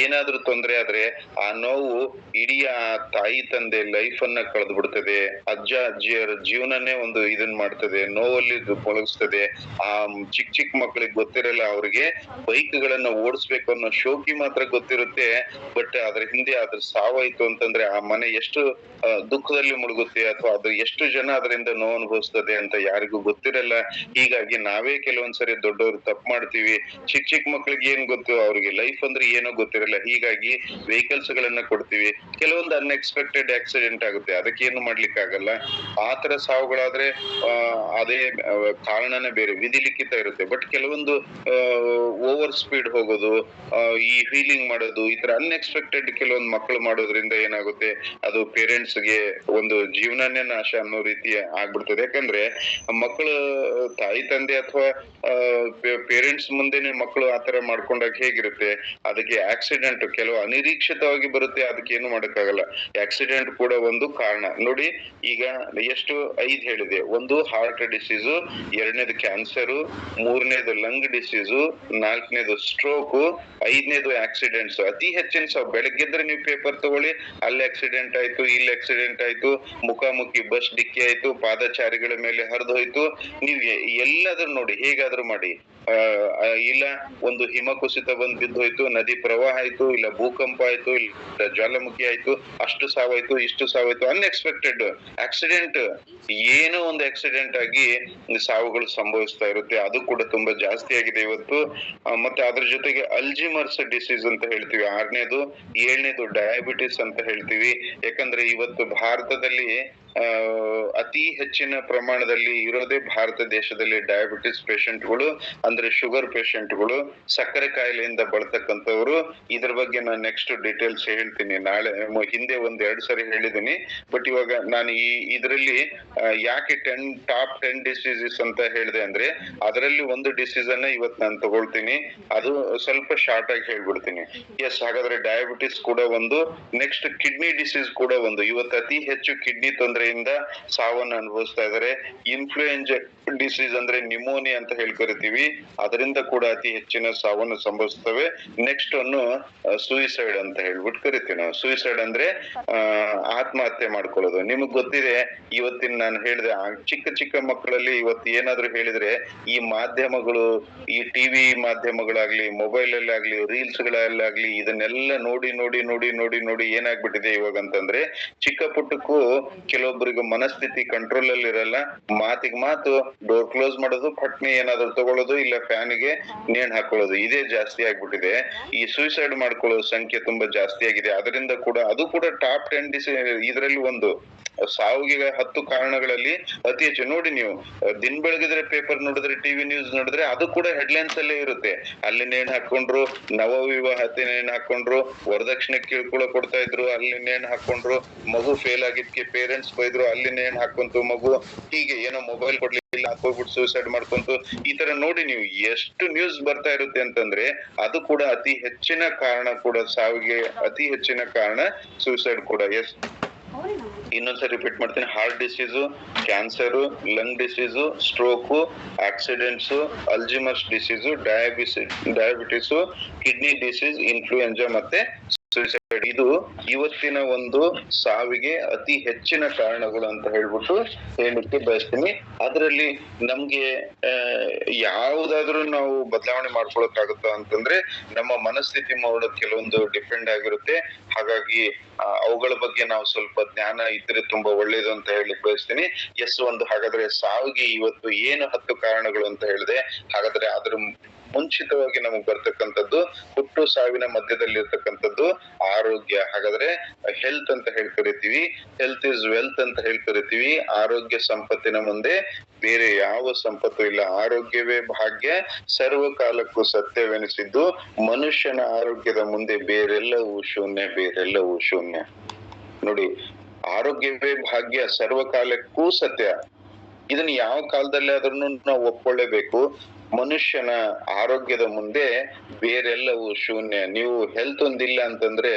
ಏನಾದ್ರೂ ತೊಂದ್ರೆ ಆದ್ರೆ ಆ ನೋವು ಇಡೀ ಆ ತಾಯಿ ತಂದೆ ಲೈಫ್ ಅನ್ನ ಕಳೆದು ಬಿಡ್ತದೆ. ಅಜ್ಜ ಅಜ್ಜಿಯರ ಜೀವನನೇ ಒಂದು ಇದನ್ ಮಾಡ್ತದೆ, ನೋವಲ್ಲಿ ಮೊಳಗಿಸ್ತದೆ. ಆ ಚಿಕ್ಕ ಮಕ್ಳಿಗೆ ಗೊತ್ತಿರಲ್ಲ, ಅವ್ರಿಗೆ ಬೈಕ್ ಗಳನ್ನ ಓಡಿಸ್ಬೇಕು ಅನ್ನೋ ಶೋಕಿ ಮಾತ್ರ ಗೊತ್ತಿರುತ್ತೆ. ಬಟ್ ಅದ್ರ ಹಿಂದೆ ಅದ್ರ ಸಾವಾಯ್ತು ಅಂತಂದ್ರೆ ಆ ಮನೆ ಎಷ್ಟು ದುಃಖದಲ್ಲಿ ಮುಳುಗುತ್ತೆ, ಅಥವಾ ಅದು ಎಷ್ಟು ಜನ ಅದರಿಂದ ನೋವು ಅನುಭವಿಸ್ತದೆ ಅಂತ ಯಾರಿಗೂ ಗೊತ್ತಿರಲ್ಲ. ಹೀಗಾಗಿ ನಾವೇ ಕೆಲವೊಂದ್ಸರಿ ದೊಡ್ಡವರು ತಪ್ಪು ಮಾಡ್ತೀವಿ. ಚಿಕ್ಕ ಮಕ್ಳಿಗೆ ಏನ್ ಗೊತ್ತು, ಅವ್ರಿಗೆ ಲೈಫ್ ಅಂದ್ರೆ ಏನೋ ಗೊತ್ತಿರಲ್ಲ. ಹೀಗಾಗಿ ವೆಹಿಕಲ್ಸ್ ಗಳನ್ನ ಕೊಡ್ತೀವಿ, ಕೆಲವೊಂದು ಅನ್ಎಕ್ಸ್ಪೆಕ್ಟೆಡ್ ಆಕ್ಸಿಡೆಂಟ್ ಆಗುತ್ತೆ, ಅದಕ್ಕೇನು ಮಾಡ್ಲಿಕ್ಕೆ ಆಗಲ್ಲ. ಆತರ ಸಾವುಗಳಾದ್ರೆ ಅದೇ ಕಾರಣನೇ ಬೇರೆ, ವಿಧಿಲಿಖಿತ ಇರುತ್ತೆ. ಬಟ್ ಕೆಲವೊಂದು ಓವರ್ ಸ್ಪೀಡ್ ಹೋಗೋದು, ಈ ಫೀಲಿಂಗ್ ಮಾಡೋದು, ಈ ತರ ಅನ್ಎಕ್ಸ್ಪೆಕ್ಟೆಡ್ ಕೆಲವೊಂದು ಮಕ್ಕಳು ಮಾಡೋದ್ರಿಂದ ಏನಾಗುತ್ತೆ, ಅದು ಪೇರೆಂಟ್ಸ್ ಗೆ ಒಂದು ಜೀವನನೇ ನಾಶ ಅನ್ನೋ ರೀತಿ ಆಗ್ಬಿಡ್ತದೆ. ಯಾಕಂದ್ರೆ ಮಕ್ಕಳು ತಾಯಿ ತಂದೆ ಅಥವಾ ಪೇರೆಂಟ್ಸ್ ಮುಂದೆನೆ ಮಕ್ಕಳು ಆತರ ಮಾಡ್ಕೊಂಡಾಗ ಹೇಗೆ ಹೇಗಿರುತ್ತೆ, ಅದಕ್ಕೆ ಆಕ್ಸಿಡೆಂಟ್ ಕೆಲವು ಅನಿರೀಕ್ಷಿತವಾಗಿ ಬರುತ್ತೆ, ಅದಕ್ಕೆ ಏನು ಮಾಡಕ್ಕಾಗಲ್ಲ. ಆಕ್ಸಿಡೆಂಟ್ ಕೂಡ ಒಂದು ಕಾರಣ. ನೋಡಿ ಈಗ ಎಷ್ಟು 5 ಹೇಳಿದೆ. ಒಂದು ಹಾರ್ಟ್ ಡಿಸೀಸು, 2ನೇದು ಕ್ಯಾನ್ಸರು, 3ನೇದು ಲಂಗ್ ಡಿಸೀಸು, 4ನೇದು ಸ್ಟ್ರೋಕು, 5ನೇದು ಆಕ್ಸಿಡೆಂಟ್ಸ್. ಅತಿ ಹೆಚ್ಚಿನ ಬೆಳಗ್ಗೆದ್ರೆ ನೀವು ಪೇಪರ್ ತಗೊಳ್ಳಿ, ಅಲ್ಲಿ ಆಕ್ಸಿಡೆಂಟ್ ಆಯ್ತು, ಇಲ್ಲಿ ಆಕ್ಸಿಡೆಂಟ್ ಆಯ್ತು, ಮುಖಾಮುಖಿ ಬಸ್ ಡಿಕ್ಕಿ ಆಯ್ತು, ಪಾದಚಾರಿಗಳ ಮೇಲೆ ಹರಿದು ಹೋಯ್ತು. ನೀವು ಎಲ್ಲಾದ್ರೂ ನೋಡಿ, ಹೇಗಾದ್ರೂ ಮಾಡಿ, ಇಲ್ಲ ಒಂದು ಹಿಮ ಕುಸಿತ ಬಂದ್ ಬಿದ್ದೋಯ್ತು, ನದಿ ಪ್ರವಾಹ ಆಯ್ತು, ಇಲ್ಲ ಭೂಕಂಪ ಆಯ್ತು, ಇಲ್ಲ ಜ್ವಾಲಾಮುಖಿ ಆಯ್ತು, ಅಷ್ಟು ಸಾವಾಯ್ತು, ಇಷ್ಟು ಸಾವಾಯ್ತು. ಅನ್ಎಕ್ಸ್ಪೆಕ್ಟೆಡ್ ಆಕ್ಸಿಡೆಂಟ್, ಏನೋ ಒಂದು ಆಕ್ಸಿಡೆಂಟ್ ಆಗಿ ಸಾವುಗಳು ಸಂಭವಿಸ್ತಾ ಇರುತ್ತೆ. ಅದು ಕೂಡ ತುಂಬಾ ಜಾಸ್ತಿ ಆಗಿದೆ ಇವತ್ತು. ಮತ್ತೆ ಅದ್ರ ಜೊತೆಗೆ ಅಲ್ಜಿಮರ್ಸ್ ಡಿಸೀಸ್ ಅಂತ ಹೇಳ್ತೀವಿ, 6ನೇದು. 7ನೇದು ಡಯಾಬಿಟಿಸ್ ಅಂತ ಹೇಳ್ತೀವಿ. ಯಾಕಂದ್ರೆ ಇವತ್ತು ಭಾರತದಲ್ಲಿ ಅತಿ ಹೆಚ್ಚಿನ ಪ್ರಮಾಣದಲ್ಲಿ ಇರೋದೇ ಭಾರತ ದೇಶದಲ್ಲಿ ಡಯಾಬಿಟಿಸ್ ಪೇಷಂಟ್ಗಳು, ಅಂದ್ರೆ ಶುಗರ್ ಪೇಷಂಟ್ಗಳು, ಸಕ್ಕರೆ ಕಾಯಿಲೆಯಿಂದ ಬಳತಕ್ಕಂಥವ್ರು. ಇದ್ರ ಬಗ್ಗೆ ನಾನು ನೆಕ್ಸ್ಟ್ ಡೀಟೇಲ್ಸ್ ಹೇಳ್ತೀನಿ ನಾಳೆ. ಹಿಂದೆ 1-2 ಸರಿ ಹೇಳಿದ್ದೀನಿ, ಬಟ್ ಇವಾಗ ನಾನು ಇದರಲ್ಲಿ ಯಾಕೆ ಟಾಪ್ 10 ಡಿಸೀಸಸ್ ಅಂತ ಹೇಳಿದೆ ಅಂದ್ರೆ, ಅದರಲ್ಲಿ ಒಂದು ಡಿಸೀಸ್ ಅನ್ನ ಇವತ್ತು ನಾನು ತಗೊಳ್ತೀನಿ. ಅದು ಸ್ವಲ್ಪ ಶಾರ್ಟ್ ಆಗಿ ಹೇಳ್ಬಿಡ್ತೀನಿ. ಎಸ್, ಹಾಗಾದ್ರೆ ಡಯಾಬಿಟಿಸ್ ಕೂಡ ಒಂದು. ನೆಕ್ಸ್ಟ್ ಕಿಡ್ನಿ ಡಿಸೀಸ್ ಕೂಡ ಒಂದು. ಇವತ್ತು ಅತಿ ಹೆಚ್ಚು ಕಿಡ್ನಿ ತೊಂದರೆಯಿಂದ ಸಾವನ್ನು ಅನುಭವಿಸ್ತಾ ಇದ್ದಾರೆ. ಇನ್ಫ್ಲೂಯೆಂಜಾ ಡಿಸೀಸ್ ಅಂದ್ರೆ ನಿಮೋನಿಯಾ ಅಂತ ಹೇಳ್ಕರಿತೀವಿ, ಅದರಿಂದ ಕೂಡ ಅತಿ ಹೆಚ್ಚಿನ ಸಾವನ್ನು ಸಂಭವಿಸ್ತವೆ. ನೆಕ್ಸ್ಟ್ ಅನ್ನು ಸೂಯಿಸೈಡ್ ಅಂತ ಹೇಳ್ಬಿಟ್ಟು ಕರಿತೀವಿ ನಾವು. ಸೂಯಿಸೈಡ್ ಅಂದ್ರೆ ಆತ್ಮಹತ್ಯೆ ಮಾಡ್ಕೊಳ್ಳೋದು. ನಿಮಗ್ ಗೊತ್ತಿದೆ, ಇವತ್ತಿನ ನಾನು ಹೇಳಿದೆ, ಚಿಕ್ಕ ಚಿಕ್ಕ ಮಕ್ಕಳಲ್ಲಿ ಇವತ್ತು ಏನಾದ್ರು ಹೇಳಿದ್ರೆ ಈ ಮಾಧ್ಯಮಗಳು, ಈ ಟಿವಿ ಮಾಧ್ಯಮಗಳಾಗ್ಲಿ, ಮೊಬೈಲ್ ಅಲ್ಲಾಗ್ಲಿ, ರೀಲ್ಸ್ ಗಳಲ್ಲಾಗ್ಲಿ, ಇದನ್ನೆಲ್ಲ ನೋಡಿ ನೋಡಿ ನೋಡಿ ನೋಡಿ ನೋಡಿ ಏನಾಗ್ಬಿಟ್ಟಿದೆ ಇವಾಗ ಅಂತಂದ್ರೆ, ಚಿಕ್ಕ ಪುಟ್ಟಕ್ಕೂ ಕೆಲವೊಬ್ಬರಿಗೆ ಮನಸ್ಥಿತಿ ಕಂಟ್ರೋಲ್ ಅಲ್ಲಿ ಇರಲ್ಲ. ಮಾತಿಗೆ ಮಾತು ಡೋರ್ ಕ್ಲೋಸ್ ಮಾಡೋದು, ಪಟ್ನಿ ಏನಾದ್ರು ತಗೊಳ್ಳೋದು, ಇಲ್ಲ ಫ್ಯಾನಿಗೆ ನೇಣ್ ಹಾಕೊಳ್ಳೋದು, ಇದೇ ಜಾಸ್ತಿ ಆಗ್ಬಿಟ್ಟಿದೆ. ಈ ಸೂಸೈಡ್ ಮಾಡ್ಕೊಳ್ಳೋ ಸಂಖ್ಯೆ ತುಂಬಾ ಜಾಸ್ತಿ ಆಗಿದೆ. ಅದರಿಂದ ಕೂಡ ಅದು ಕೂಡ ಟಾಪ್ 10 ಇದರಲ್ಲಿ ಒಂದು. ಸಾವಿಗೆ 10 ಕಾರಣಗಳಲ್ಲಿ ಅತಿ ಹೆಚ್ಚು. ನೋಡಿ ನೀವು ದಿನ ಬೆಳಗಿದ್ರೆ ಪೇಪರ್ ನೋಡಿದ್ರೆ, ಟಿವಿ ನ್ಯೂಸ್ ನೋಡಿದ್ರೆ, ಅದು ಕೂಡ ಹೆಡ್ಲೈನ್ಸ್ ಅಲ್ಲೇ ಇರುತ್ತೆ. ಅಲ್ಲಿ ನೇಣ್ ಹಾಕೊಂಡ್ರು, ನವ ವಿವಾಹತೆ ನೇಣ್ ಹಾಕೊಂಡ್ರು, ವರದಕ್ಷಿಣೆ ಕಿರುಕುಳ ಕೊಡ್ತಾ ಇದ್ರು, ಅಲ್ಲಿ ನೇಣ್ ಹಾಕೊಂಡ್ರು, ಮಗು ಫೇಲ್ ಆಗಿದ್ಕೆ ಪೇರೆಂಟ್ಸ್ ಬೈದ್ರು, ಅಲ್ಲಿ ನೇಣ್ ಹಾಕೊಂತು ಮಗು, ಹೀಗೆ ಏನೋ ಮೊಬೈಲ್ ಕೊಡ್ಲಿಲ್ಲ ಹಾಕೋಗ್ಬಿಟ್ಟು ಸೂಸೈಡ್ ಮಾಡ್ಕೊಂತು. ಈ ತರ ನೋಡಿ ನೀವು ಎಷ್ಟು ನ್ಯೂಸ್ ಬರ್ತಾ ಇರುತ್ತೆ ಅಂತಂದ್ರೆ, ಅದು ಕೂಡ ಅತಿ ಹೆಚ್ಚಿನ ಕಾರಣ ಕೂಡ ಸಾವಿಗೆ, ಅತಿ ಹೆಚ್ಚಿನ ಕಾರಣ ಸೂಸೈಡ್ ಕೂಡ. ಎಸ್, ಇನ್ನೊಂದ್ಸರಿ ರಿಪೀಟ್ ಮಾಡ್ತೀನಿ. Heart disease, cancer, lung disease, stroke, accidents, Alzheimer's disease, diabetes, kidney disease, influenza ಮತ್ತೆ ಸೂಸೈಡ್. ಇದು ಇವತ್ತಿನ ಒಂದು ಸಾವಿಗೆ ಅತಿ ಹೆಚ್ಚಿನ ಕಾರಣಗಳು ಅಂತ ಹೇಳ್ಬಿಟ್ಟು ಹೇಳಲಿಕ್ಕೆ ಬಯಸ್ತೀನಿ. ಅದರಲ್ಲಿ ನಮ್ಗೆ ಯಾವ್ದಾದ್ರು ನಾವು ಬದಲಾವಣೆ ಮಾಡ್ಕೊಳಕ್ಕಾಗುತ್ತಾ ಅಂತಂದ್ರೆ, ನಮ್ಮ ಮನಸ್ಥಿತಿ ಮಾಡೋದು ಕೆಲವೊಂದು ಡಿಪೆಂಡ್ ಆಗಿರುತ್ತೆ. ಹಾಗಾಗಿ ಅವುಗಳ ಬಗ್ಗೆ ನಾವು ಸ್ವಲ್ಪ ಜ್ಞಾನ ಇದ್ರೆ ತುಂಬಾ ಒಳ್ಳೇದು ಅಂತ ಹೇಳಲಿಕ್ಕೆ ಬಯಸ್ತೀನಿ. ಎಸ್, ಒಂದು ಹಾಗಾದ್ರೆ ಸಾವಿಗೆ ಇವತ್ತು ಏನು 10 ಕಾರಣಗಳು ಅಂತ ಹೇಳಿದೆ. ಹಾಗಾದ್ರೆ ಅದ್ರ ಮುಂಚಿತವಾಗಿ ನಮಗ್ ಬರ್ತಕ್ಕಂಥದ್ದು, ಹುಟ್ಟು ಸಾವಿನ ಮಧ್ಯದಲ್ಲಿ ಇರ್ತಕ್ಕಂಥದ್ದು ಆರೋಗ್ಯ. ಹಾಗಾದ್ರೆ ಹೆಲ್ತ್ ಅಂತ ಹೇಳ್ಕರಿತೀವಿ. ಹೆಲ್ತ್ ಇಸ್ ವೆಲ್ತ್ ಅಂತ ಹೇಳ್ಕರಿತೀವಿ. ಆರೋಗ್ಯ ಸಂಪತ್ತಿನ ಮುಂದೆ ಬೇರೆ ಯಾವ ಸಂಪತ್ತು ಇಲ್ಲ. ಆರೋಗ್ಯವೇ ಭಾಗ್ಯ, ಸರ್ವಕಾಲಕ್ಕೂ ಸತ್ಯವೆನಿಸಿದ್ದು, ಮನುಷ್ಯನ ಆರೋಗ್ಯದ ಮುಂದೆ ಬೇರೆಲ್ಲವೂ ಶೂನ್ಯ, ಬೇರೆಲ್ಲವೂ ಶೂನ್ಯ. ನೋಡಿ, ಆರೋಗ್ಯವೇ ಭಾಗ್ಯ, ಸರ್ವಕಾಲಕ್ಕೂ ಸತ್ಯ. ಇದನ್ನ ಯಾವ ಕಾಲದಲ್ಲಿ ಆದ್ರೂ ನಾವು ಒಪ್ಕೊಳ್ಳೇಬೇಕು. ಮನುಷ್ಯನ ಆರೋಗ್ಯದ ಮುಂದೆ ಬೇರೆಲ್ಲವೂ ಶೂನ್ಯ. ನೀವು ಹೆಲ್ತ್ ಒಂದಿಲ್ಲ ಅಂತಂದ್ರೆ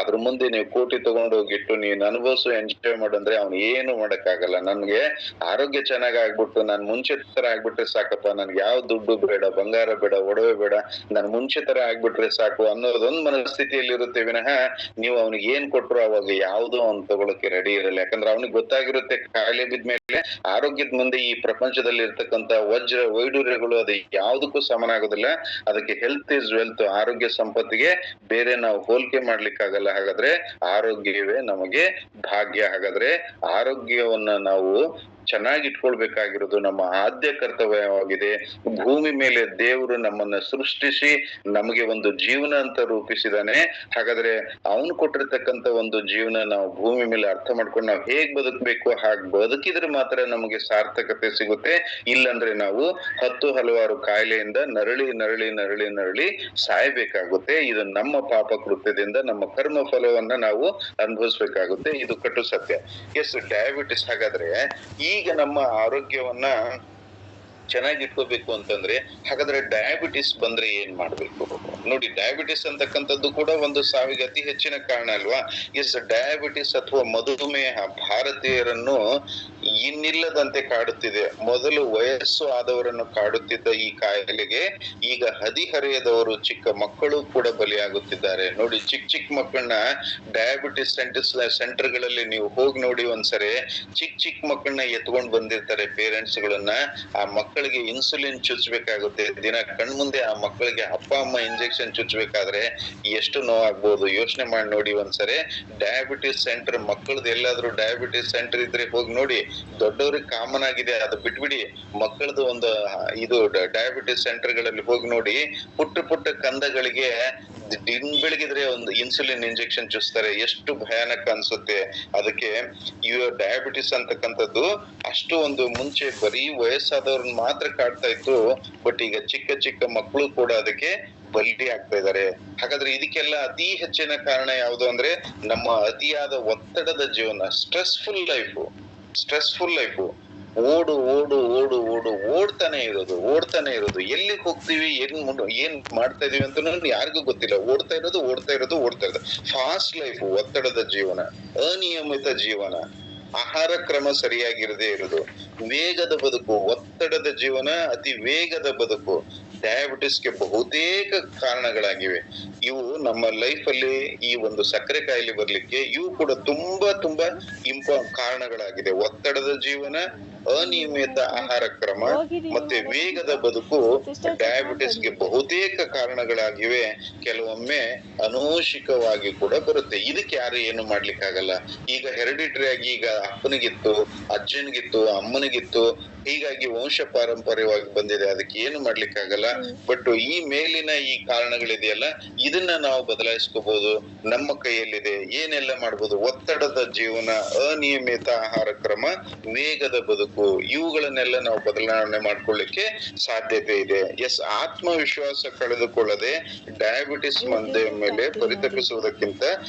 ಅದ್ರ ಮುಂದೆ ನೀವು ಕೋಟಿ ತಗೊಂಡೋಗಿಟ್ಟು ನೀನ್ ಅನುಭವಿಸು, ಎಂಜಾಯ್ ಮಾಡಂದ್ರೆ ಅವ್ನು ಏನು ಮಾಡಕ್ಕಾಗಲ್ಲ. ನನ್ಗೆ ಆರೋಗ್ಯ ಚೆನ್ನಾಗ್ ಆಗ್ಬಿಟ್ಟು ನಾನ್ ಮುಂಚೆ ತರ ಆಗ್ಬಿಟ್ರೆ ಸಾಕಪ್ಪ, ನನ್ಗೆ ಯಾವ ದುಡ್ಡು ಬೇಡ, ಬಂಗಾರ ಬೇಡ, ಒಡವೆ ಬೇಡ, ನಾನ್ ಮುಂಚೆ ತರ ಆಗ್ಬಿಟ್ರೆ ಸಾಕು ಅನ್ನೋದೊಂದ್ ಮನಸ್ಥಿತಿಯಲ್ಲಿ ಇರುತ್ತೆ ವಿನಃ, ನೀವು ಅವ್ನಿಗೆ ಏನ್ ಕೊಟ್ರು ಅವಾಗ ಯಾವ್ದು ಅವ್ನು ತಗೊಳಕ್ಕೆ ರೆಡಿ ಇರಲ್ಲ. ಯಾಕಂದ್ರೆ ಅವ್ನಿಗೆ ಗೊತ್ತಾಗಿರುತ್ತೆ ಕಾಯಿಲೆ ಬಿದ್ಮೇಲೆ ಆರೋಗ್ಯದ ಮುಂದೆ ಈ ಪ್ರಪಂಚದಲ್ಲಿ ಇರ್ತಕ್ಕಂತ ವಜ್ರ ವೈಡೂರ್ಯಗಳು ಅದು ಯಾವ್ದಕ್ಕೂ ಸಮನ ಆಗೋದಿಲ್ಲ. ಅದಕ್ಕೆ ಹೆಲ್ತ್ ಇಸ್ ವೆಲ್ತ್, ಆರೋಗ್ಯ ಸಂಪತ್ತಿಗೆ ಬೇರೆ ನಾವು ಹೋಲಿಕೆ ಮಾಡ್ಲಿಕ್ಕಾಗಲ್ಲ. ಹಾಗಾದ್ರೆ ಆರೋಗ್ಯವೇ ನಮಗೆ ಭಾಗ್ಯ. ಹಾಗಾದ್ರೆ ಆರೋಗ್ಯವನ್ನ ನಾವು ಚೆನ್ನಾಗಿ ಇಟ್ಕೊಳ್ಬೇಕಾಗಿರೋದು ನಮ್ಮ ಆದ್ಯ ಕರ್ತವ್ಯವಾಗಿದೆ. ಭೂಮಿ ಮೇಲೆ ದೇವರು ನಮ್ಮನ್ನ ಸೃಷ್ಟಿಸಿ ನಮಗೆ ಒಂದು ಜೀವನ ಅಂತ ರೂಪಿಸಿದಾನೆ. ಹಾಗಾದ್ರೆ ಅವನು ಕೊಟ್ಟಿರ್ತಕ್ಕಂಥ ಒಂದು ಜೀವನ ನಾವು ಭೂಮಿ ಮೇಲೆ ಅರ್ಥ ಮಾಡ್ಕೊಂಡು ನಾವು ಹೇಗ್ ಬದುಕ್ಬೇಕು, ಹಾಗೆ ಬದುಕಿದ್ರೆ ಮಾತ್ರ ನಮಗೆ ಸಾರ್ಥಕತೆ ಸಿಗುತ್ತೆ. ಇಲ್ಲಂದ್ರೆ ನಾವು ಹಲವಾರು ಕಾಯಿಲೆಯಿಂದ ನರಳಿ ನರಳಿ ನರಳಿ ನರಳಿ ಸಾಯ್ಬೇಕಾಗುತ್ತೆ. ಇದು ನಮ್ಮ ಪಾಪ ಕೃತ್ಯದಿಂದ ನಮ್ಮ ಕರ್ಮ ಫಲವನ್ನ ನಾವು ಅನುಭವಿಸ್ಬೇಕಾಗುತ್ತೆ. ಇದು ಕಟು ಸತ್ಯ. Yes, diabetes. ಹಾಗಾದ್ರೆ ಈಗ ನಮ್ಮ ಆರೋಗ್ಯವನ್ನ ಚೆನ್ನಾಗಿ ಇಟ್ಕೋಬೇಕು ಅಂತಂದ್ರೆ ಹಾಗಾದ್ರೆ ಡಯಾಬಿಟಿಸ್ ಬಂದ್ರೆ ಏನ್ ಮಾಡ್ಬೇಕು? ನೋಡಿ, ಡಯಾಬಿಟಿಸ್ ಅಂತಕ್ಕಂಥದ್ದು ಕೂಡ ಒಂದು ಸಾವಿಗೆ ಅತಿ ಹೆಚ್ಚಿನ ಕಾರಣ ಅಲ್ವಾ? ಎಸ್, ಡಯಾಬಿಟಿಸ್ ಅಥವಾ ಮಧುಮೇಹ ಭಾರತೀಯರನ್ನು ಇನ್ನಿಲ್ಲದಂತೆ ಕಾಡುತ್ತಿದೆ. ಮೊದಲು ವಯಸ್ಸು ಆದವರನ್ನು ಕಾಡುತ್ತಿದ್ದ ಈ ಕಾಯಿಲೆಗೆ ಈಗ ಹದಿಹರೆಯದವರು, ಚಿಕ್ಕ ಮಕ್ಕಳು ಕೂಡ ಬಲಿಯಾಗುತ್ತಿದ್ದಾರೆ. ನೋಡಿ, ಚಿಕ್ಕ ಚಿಕ್ಕ ಮಕ್ಕಳನ್ನ ಡಯಾಬಿಟಿಸ್ ಸೆಂಟರ್ಗಳಲ್ಲಿ ನೀವು ಹೋಗಿ ನೋಡಿ ಒಂದ್ಸರಿ. ಚಿಕ್ಕ ಮಕ್ಕಳನ್ನ ಎತ್ಕೊಂಡ್ ಬಂದಿರ್ತಾರೆ ಪೇರೆಂಟ್ಸ್ ಗಳನ್ನ. ಆ ಮಕ್ಕಳಿಗೆ ಇನ್ಸುಲಿನ್ ಚುಚ್ಚಬೇಕಾಗುತ್ತೆ ದಿನ ಕಣ್ಮುಂದೆ. ಆ ಮಕ್ಕಳಿಗೆ ಅಪ್ಪ ಅಮ್ಮ ಇಂಜೆಕ್ಷನ್ ಚುಚ್ಚಬೇಕಾದ್ರೆ ಎಷ್ಟು ನೋವಾಗ್ಬೋದು ಯೋಚನೆ ಮಾಡಿ ನೋಡಿ ಒಂದ್ಸರಿ. ಡಯಾಬಿಟಿಸ್ ಸೆಂಟರ್, ಮಕ್ಕಳದ್ದು ಎಲ್ಲಾದ್ರೂ ಡಯಾಬಿಟಿಸ್ ಸೆಂಟರ್ ಇದ್ರೆ ಹೋಗಿ ನೋಡಿ. ದೊಡ್ಡವ್ರಿಗೆ ಕಾಮನ್ ಆಗಿದೆ, ಅದು ಬಿಟ್ಬಿಡಿ. ಮಕ್ಕಳದು ಒಂದು ಇದು ಡಯಾಬಿಟಿಸ್ ಸೆಂಟರ್ ಗಳಲ್ಲಿ ಹೋಗಿ ನೋಡಿ. ಪುಟ್ಟ ಕಂದಗಳಿಗೆ ಬೆಳಗಿದ್ರೆ ಒಂದು ಇನ್ಸುಲಿನ್ ಇಂಜೆಕ್ಷನ್ ಚುಚ್ತಾರೆ. ಎಷ್ಟು ಭಯಾನಕ ಅನ್ಸುತ್ತೆ. ಅದಕ್ಕೆ ಇವ ಡಯಾಬಿಟಿಸ್ ಅಂತಕ್ಕಂಥದ್ದು ಅಷ್ಟು ಒಂದು ಮುಂಚೆ ಬರೀ ವಯಸ್ಸಾದವ್ರನ್ನ ಮಾತ್ರ ಕಾಡ್ತಾ ಇತ್ತು, ಬಟ್ ಈಗ ಚಿಕ್ಕ ಮಕ್ಕಳು ಕೂಡ ಅದಕ್ಕೆ ಬಲಿ ಆಗ್ತಾ ಇದ್ದಾರೆ. ಹಾಗಾದ್ರೆ ಇದಕ್ಕೆಲ್ಲ ಅತಿ ಹೆಚ್ಚಿನ ಕಾರಣ ಯಾವುದು ಅಂದ್ರೆ ನಮ್ಮ ಅತಿಯಾದ ಒತ್ತಡದ ಜೀವನ, ಸ್ಟ್ರೆಸ್ಫುಲ್ ಲೈಫು. ಓಡ್ತಾನೆ ಇರೋದು. ಎಲ್ಲಿಗೆ ಹೋಗ್ತೀವಿ, ಏನ್ ಮಾಡ್ತಾ ಇದೀವಿ ಅಂತ ಯಾರಿಗೂ ಗೊತ್ತಿಲ್ಲ. ಓಡ್ತಾ ಇರೋದು. ಫಾಸ್ಟ್ ಲೈಫ್, ಒತ್ತಡದ ಜೀವನ, ಅನಿಯಮಿತ ಜೀವನ, ಆಹಾರ ಕ್ರಮ ಸರಿಯಾಗಿರದೇ ಇರೋದು, ವೇಗದ ಬದುಕು, ಒತ್ತಡದ ಜೀವನ, ಅತಿ ವೇಗದ ಬದುಕು ಡಯಾಬಿಟಿಸ್ಗೆ ಬಹುತೇಕ ಕಾರಣಗಳಾಗಿವೆ. ಇವು ನಮ್ಮ ಲೈಫ್ ಅಲ್ಲಿ ಈ ಒಂದು ಸಕ್ಕರೆ ಕಾಯಿಲೆ ಬರ್ಲಿಕ್ಕೆ ಇವು ಕೂಡ ತುಂಬಾ ಕಾರಣಗಳಾಗಿದೆ. ಒತ್ತಡದ ಜೀವನ, ಅನಿಯಮಿತ ಆಹಾರ ಕ್ರಮ ಮತ್ತೆ ವೇಗದ ಬದುಕು ಡಯಾಬಿಟಿಸ್ಗೆ ಬಹುತೇಕ ಕಾರಣಗಳಾಗಿವೆ. ಕೆಲವೊಮ್ಮೆ ಅನುವಂಶಿಕವಾಗಿ ಕೂಡ ಬರುತ್ತೆ. ಇದಕ್ಕೆ ಯಾರು ಏನು ಮಾಡ್ಲಿಕ್ಕಾಗಲ್ಲ. ಈಗ ಹೆರಿಡಿಟರಿ ಆಗಿ ಈಗ ಅಪ್ಪನಿಗಿತ್ತು, ಅಜ್ಜನಿಗಿತ್ತು, ಅಮ್ಮನಿಗಿತ್ತು, ಹೀಗಾಗಿ ವಂಶ ಪಾರಂಪರ್ಯವಾಗಿ ಬಂದಿದೆ. ಅದಕ್ಕೆ ಏನು ಮಾಡ್ಲಿಕ್ಕಾಗಲ್ಲ. ಬಟ್ ಈ ಮೇಲಿನ ಈ ಕಾರಣಗಳಿದೆಯಲ್ಲ, ಇದನ್ನ ನಾವು ಬದಲಾಯಿಸ್ಕೋಬಹುದು. ನಮ್ಮ ಕೈಯಲ್ಲಿದೆ. ಏನೆಲ್ಲ ಮಾಡ್ಬೋದು? ಒತ್ತಡದ ಜೀವನ, ಅನಿಯಮಿತ ಆಹಾರ ಕ್ರಮ, ವೇಗದ ಬದುಕು, ಇವುಗಳನ್ನೆಲ್ಲ ನಾವು ಬದಲಾವಣೆ ಮಾಡ್ಕೊಳ್ಳಿಕ್ಕೆ ಸಾಧ್ಯತೆ ಇದೆ. ಎಸ್, ಆತ್ಮವಿಶ್ವಾಸ ಕಳೆದುಕೊಳ್ಳದೆ ಡಯಾಬಿಟಿಸ್ ಮೇಲೆ ಪರಿತಪಿಸುವುದಕ್ಕಿಂತ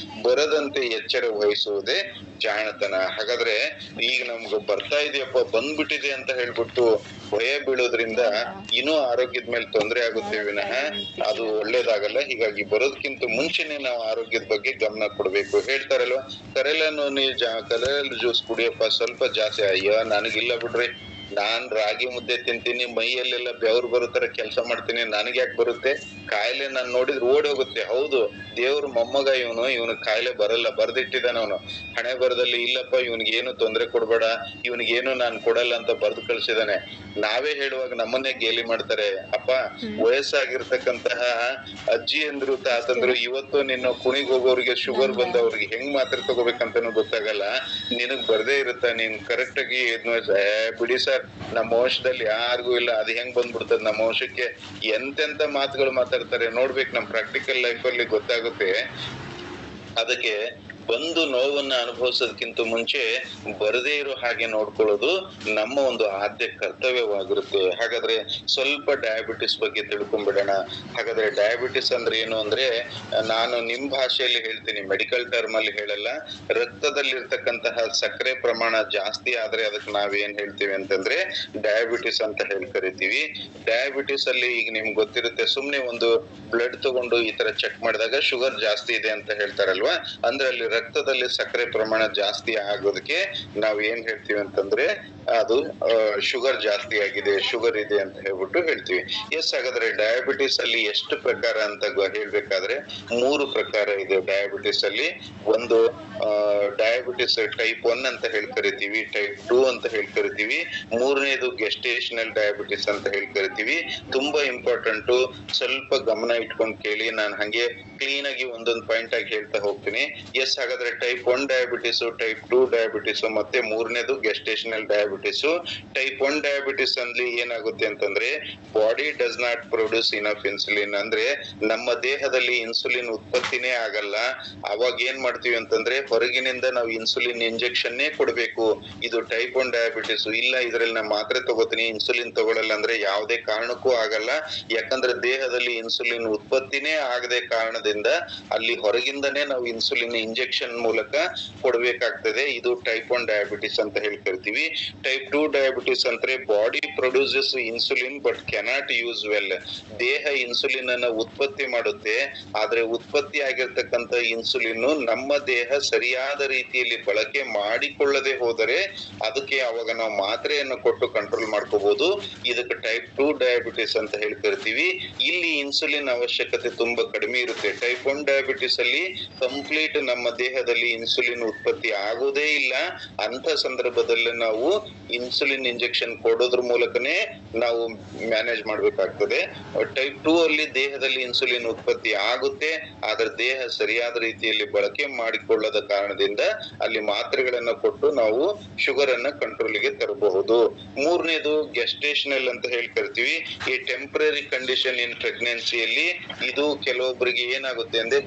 ಬರದಂತೆ ಎಚ್ಚರ ವಹಿಸುವುದೇ ಜಾಣತನ. ಹಾಗಾದ್ರೆ ಈಗ ನಮ್ಗೆ ಬರ್ತಾ ಇದೆಯಪ್ಪ, ಬಂದ್ಬಿಟ್ಟಿದೆ ಅಂತ ಹೇಳ್ಬಿಟ್ಟು ಭಯ ಬೀಳೋದ್ರಿಂದ ಇನ್ನೂ ಆರೋಗ್ಯದ ಮೇಲೆ ತೊಂದರೆ ಆಗುತ್ತೆ ವಿನಃ ಅದು ಒಳ್ಳೇದಾಗಲ್ಲ. ಹೀಗಾಗಿ ಬರೋದಕ್ಕಿಂತ ಮುಂಚೆನೆ ನಾವು ಆರೋಗ್ಯದ ಬಗ್ಗೆ ಗಮನ ಕೊಡ್ಬೇಕು. ಹೇಳ್ತಾರಲ್ವಾ, ಕರೆಯಲ್ಲಿ ಜ್ಯೂಸ್ ಕುಡಿಯಪ್ಪ ಸ್ವಲ್ಪ ಜಾಸ್ತಿ. ಅಯ್ಯೋ ನನಗಿಲ್ಲ ಬಿಡ್ರಿ, ನಾನ್ ರಾಗಿ ಮುದ್ದೆ ತಿಂತೀನಿ, ಮೈಯಲ್ಲೆಲ್ಲ ಬೆವರು ಬರುತ್ತರ ಕೆಲಸ ಮಾಡ್ತೀನಿ, ನನಗೆ ಯಾಕೆ ಬರುತ್ತೆ ಕಾಯಿಲೆ? ನಾನ್ ನೋಡಿದ್ರೆ ಓಡಿ ಹೋಗುತ್ತೆ. ಹೌದು, ದೇವ್ರ ಮೊಮ್ಮಗ ಇವನು ಕಾಯಿಲೆ ಬರಲ್ಲ, ಬರ್ದಿಟ್ಟಿದ್ದಾನ ಅವನು ಹಣೆ ಬರದಲ್ಲಿ. ಇಲ್ಲಪ್ಪ, ಇವನಿಗೇನು ತೊಂದರೆ ಕೊಡ್ಬೇಡ, ಇವನಿಗೇನು ನಾನ್ ಕೊಡಲ್ಲ ಅಂತ ಬರ್ದು ಕಳ್ಸಿದಾನೆ. ನಾವೇ ಹೇಳುವಾಗ ನಮ್ಮನ್ನೇ ಗೇಲಿ ಮಾಡ್ತಾರೆ. ಅಪ್ಪ, ವಯಸ್ಸಾಗಿರ್ತಕ್ಕಂತಹ ಅಜ್ಜಿ ಅಂದ್ರು, ತಾತಂದ್ರು ಇವತ್ತು ನಿನ್ನ ಕುಣಿಗ್ ಹೋಗೋರಿಗೆ, ಶುಗರ್ ಬಂದವ್ರಿಗೆ ಹೆಂಗ್ ಮಾತ್ರೆ ತಗೋಬೇಕಂತಾನು ಗೊತ್ತಾಗಲ್ಲ. ನಿನಗ್ ಬರ್ದೇ ಇರುತ್ತ, ನೀನ್ ಕರೆಕ್ಟ್ ಆಗಿ ಬಿಡಿ ಸರ್, ನಮ್ಮ ವಂಶದಲ್ಲಿ ಯಾರಿಗೂ ಇಲ್ಲ, ಅದು ಹೆಂಗ್ ಬಂದ್ಬಿಡ್ತದ ನಮ್ಮ ವಂಶಕ್ಕೆ? ಎಂತೆಂತ ಮಾತುಗಳು ಮಾತಾಡ್ತಾರೆ ನೋಡ್ಬೇಕು. ನಮ್ ಪ್ರಾಕ್ಟಿಕಲ್ ಲೈಫ್ ಅಲ್ಲಿ ಗೊತ್ತಾಗುತ್ತೆ. ಅದಕ್ಕೆ ಬಂದು ನೋವನ್ನ ಅನುಭವಿಸೋದಕ್ಕಿಂತ ಮುಂಚೆ ಬರದೇ ಇರೋ ಹಾಗೆ ನೋಡ್ಕೊಳ್ಳೋದು ನಮ್ಮ ಒಂದು ಆದ್ಯ ಕರ್ತವ್ಯವಾಗಿರುತ್ತೆ. ಹಾಗಾದ್ರೆ ಸ್ವಲ್ಪ ಡಯಾಬಿಟಿಸ್ ಬಗ್ಗೆ ತಿಳ್ಕೊಂಡ್ಬಿಡೋಣ. ಹಾಗಾದ್ರೆ ಡಯಾಬಿಟಿಸ್ ಅಂದ್ರೆ ಏನು ಅಂದ್ರೆ, ನಾನು ನಿಮ್ ಭಾಷೆಯಲ್ಲಿ ಹೇಳ್ತೀನಿ, ಮೆಡಿಕಲ್ ಟರ್ಮ್ ಅಲ್ಲಿ ಹೇಳಲ್ಲ. ರಕ್ತದಲ್ಲಿರ್ತಕ್ಕಂತಹ ಸಕ್ಕರೆ ಪ್ರಮಾಣ ಜಾಸ್ತಿ ಆದ್ರೆ ಅದಕ್ಕೆ ನಾವೇನ್ ಹೇಳ್ತೀವಿ ಅಂತಂದ್ರೆ ಡಯಾಬಿಟಿಸ್ ಅಂತ ಹೇಳಿ ಕರಿತೀವಿ. ಡಯಾಬಿಟಿಸ್ ಅಲ್ಲಿ ಈಗ ನಿಮ್ಗೆ ಗೊತ್ತಿರುತ್ತೆ, ಸುಮ್ನೆ ಒಂದು ಬ್ಲಡ್ ತಗೊಂಡು ಈ ತರ ಚೆಕ್ ಮಾಡಿದಾಗ ಶುಗರ್ ಜಾಸ್ತಿ ಇದೆ ಅಂತ ಹೇಳ್ತಾರಲ್ವಾ, ಅಂದ್ರೆ ಅಲ್ಲಿ ರಕ್ತದಲ್ಲಿ ಸಕ್ಕರೆ ಪ್ರಮಾಣ ಜಾಸ್ತಿ ಆಗೋದಕ್ಕೆ ನಾವ್ ಏನ್ ಹೇಳ್ತೀವಿ ಅಂತಂದ್ರೆ ಅದು ಶುಗರ್ ಜಾಸ್ತಿ ಆಗಿದೆ, ಶುಗರ್ ಇದೆ ಅಂತ ಹೇಳ್ಬಿಟ್ಟು ಹೇಳ್ತೀವಿ. ಎಸ್, ಹಾಗಾದ್ರೆ ಡಯಾಬಿಟಿಸ್ ಅಲ್ಲಿ ಎಷ್ಟು ಪ್ರಕಾರ ಅಂತ ಹೇಳ್ಬೇಕಾದ್ರೆ 3 ಪ್ರಕಾರ ಇದೆ ಡಯಾಬಿಟಿಸ್ ಅಲ್ಲಿ. ಒಂದು ಡಯಾಬಿಟಿಸ್ ಟೈಪ್ 1 ಅಂತ ಹೇಳಿ ಕರಿತೀವಿ, ಟೈಪ್ 2 ಅಂತ ಹೇಳಿ ಕರಿತೀವಿ, 3ನೇದು ಗೆಸ್ಟೇಷನಲ್ ಡಯಾಬಿಟಿಸ್ ಅಂತ ಹೇಳಿ ಕರಿತೀವಿ. ತುಂಬಾ ಇಂಪಾರ್ಟೆಂಟ್, ಸ್ವಲ್ಪ ಗಮನ ಇಟ್ಕೊಂಡು ಕೇಳಿ. ನಾನು ಹಂಗೆ ಕ್ಲೀನ್ ಆಗಿ ಒಂದೊಂದು ಪಾಯಿಂಟ್ ಆಗಿ ಹೇಳ್ತಾ ಹೋಗ್ತೀನಿ. ಎಸ್, ಹಾಗಾದ್ರೆ ಟೈಪ್ 1 ಡಯಾಬಿಟಿಸ್, ಟೈಪ್ 2 ಡಯಾಬಿಟಿಸ್ ಮತ್ತೆ 3ನೇದು ಗೆಸ್ಟೇಷನಲ್ ಡಯಾಬಿಟಿಸ್. ಟೈಪ್ 1 ಡಯಾಬಿಟಿಸ್ ಅಲ್ಲಿ ಏನಾಗುತ್ತೆ ಅಂತಂದ್ರೆ, body does not produce enough insulin, ಅಂದ್ರೆ ನಮ್ಮ ದೇಹದಲ್ಲಿ ಇನ್ಸುಲಿನ್ ಉತ್ಪತ್ತಿನೇ ಆಗಲ್ಲ. ಅವಾಗ ಏನ್ ಮಾಡ್ತೀವಿ ಅಂತಂದ್ರೆ ಹೊರಗಿನಿಂದ ನಾವು ಇನ್ಸುಲಿನ್ ಇಂಜೆಕ್ಷನ್ನೇ ಕೊಡ್ಬೇಕು. ಇದು ಟೈಪ್ 1 ಡಯಾಬಿಟಿಸ್. ಇಲ್ಲ, ಇದ್ರಲ್ಲಿ ನಾನು ಮಾತ್ರೆ ತಗೋತೀನಿ, ಇನ್ಸುಲಿನ್ ತಗೊಳ್ಳಲ್ಲ ಅಂದ್ರೆ ಯಾವುದೇ ಕಾರಣಕ್ಕೂ ಆಗಲ್ಲ. ಯಾಕಂದ್ರೆ ದೇಹದಲ್ಲಿ ಇನ್ಸುಲಿನ್ ಉತ್ಪತ್ತಿನೇ ಆಗದೆ ಕಾರಣದಿಂದ ಅಲ್ಲಿ ಹೊರಗಿಂದನೇ ನಾವು ಇನ್ಸುಲಿನ್ ಇಂಜೆಕ್ಟ್ ಇಂಜೆಕ್ಷನ್ ಮೂಲಕ ಕೊಡಬೇಕಾಗ್ತದೆ. ಇದು ಟೈಪ್ 1 ಡಯಾಬಿಟಿಸ್ ಅಂತ ಹೇಳಿ ಕರಿತೀವಿ. ಟೈಪ್ 2 ಡಯಾಬಿಟಿಸ್ ಅಂದ್ರೆ body produces insulin but cannot use well. ದೇಹ ಇನ್ಸುಲಿನ್ ಅನ್ನ ಉತ್ಪತ್ತಿ ಮಾಡುತ್ತೆ, ಆದ್ರೆ ಉತ್ಪತ್ತಿ ಆಗಿರ್ತಕ್ಕಂಥ ಇನ್ಸುಲಿನ್ ನಮ್ಮ ದೇಹ ಸರಿಯಾದ ರೀತಿಯಲ್ಲಿ ಬಳಕೆ ಮಾಡಿಕೊಳ್ಳದೆ ಹೋದರೆ ಅದಕ್ಕೆ ಅವಾಗ ನಾವು ಮಾತ್ರೆಯನ್ನು ಕೊಟ್ಟು ಕಂಟ್ರೋಲ್ ಮಾಡ್ಕೋಬಹುದು. ಇದಕ್ಕೆ ಟೈಪ್ 2 ಡಯಾಬಿಟಿಸ್ ಅಂತ ಹೇಳಿ ಕರಿತೀವಿ. ಇಲ್ಲಿ ಇನ್ಸುಲಿನ್ ಅವಶ್ಯಕತೆ ತುಂಬಾ ಕಡಿಮೆ ಇರುತ್ತೆ. ಟೈಪ್ 1 ಡಯಾಬಿಟಿಸ್ ಅಲ್ಲಿ ಕಂಪ್ಲೀಟ್ ನಮ್ಮ ದೇಹದಲ್ಲಿ ಇನ್ಸುಲಿನ್ ಉತ್ಪತ್ತಿ ಆಗೋದೇ ಇಲ್ಲ. ಅಂತ ಸಂದರ್ಭದಲ್ಲಿ ನಾವು ಇನ್ಸುಲಿನ್ ಇಂಜೆಕ್ಷನ್ ಕೊಡೋದ್ರ ಮೂಲಕನೇ ನಾವು ಮ್ಯಾನೇಜ್ ಮಾಡ್ಬೇಕಾಗ್ತದೆ. ಟೈಪ್ 2 ಅಲ್ಲಿ ದೇಹದಲ್ಲಿ ಇನ್ಸುಲಿನ್ ಉತ್ಪತ್ತಿ ಆಗುತ್ತೆ, ಆದ್ರೆ ದೇಹ ಸರಿಯಾದ ರೀತಿಯಲ್ಲಿ ಬಳಕೆ ಮಾಡಿಕೊಳ್ಳದ ಕಾರಣದಿಂದ ಅಲ್ಲಿ ಮಾತ್ರೆಗಳನ್ನ ಕೊಟ್ಟು ನಾವು ಶುಗರ್ ಅನ್ನ ಕಂಟ್ರೋಲ್ಗೆ ತರಬಹುದು. ಮೂರನೇದು ಗೆಸ್ಟೇಷನಲ್ ಅಂತ ಹೇಳಿ ಕರಿತೀವಿ. ಈ ಟೆಂಪರರಿ ಕಂಡೀಷನ್ ಇನ್ ಪ್ರೆಗ್ನೆನ್ಸಿಯಲ್ಲಿ ಇದು ಕೆಲವೊಬ್ಬರಿಗೆ ಏನಾಗುತ್ತೆ ಅಂದ್ರೆ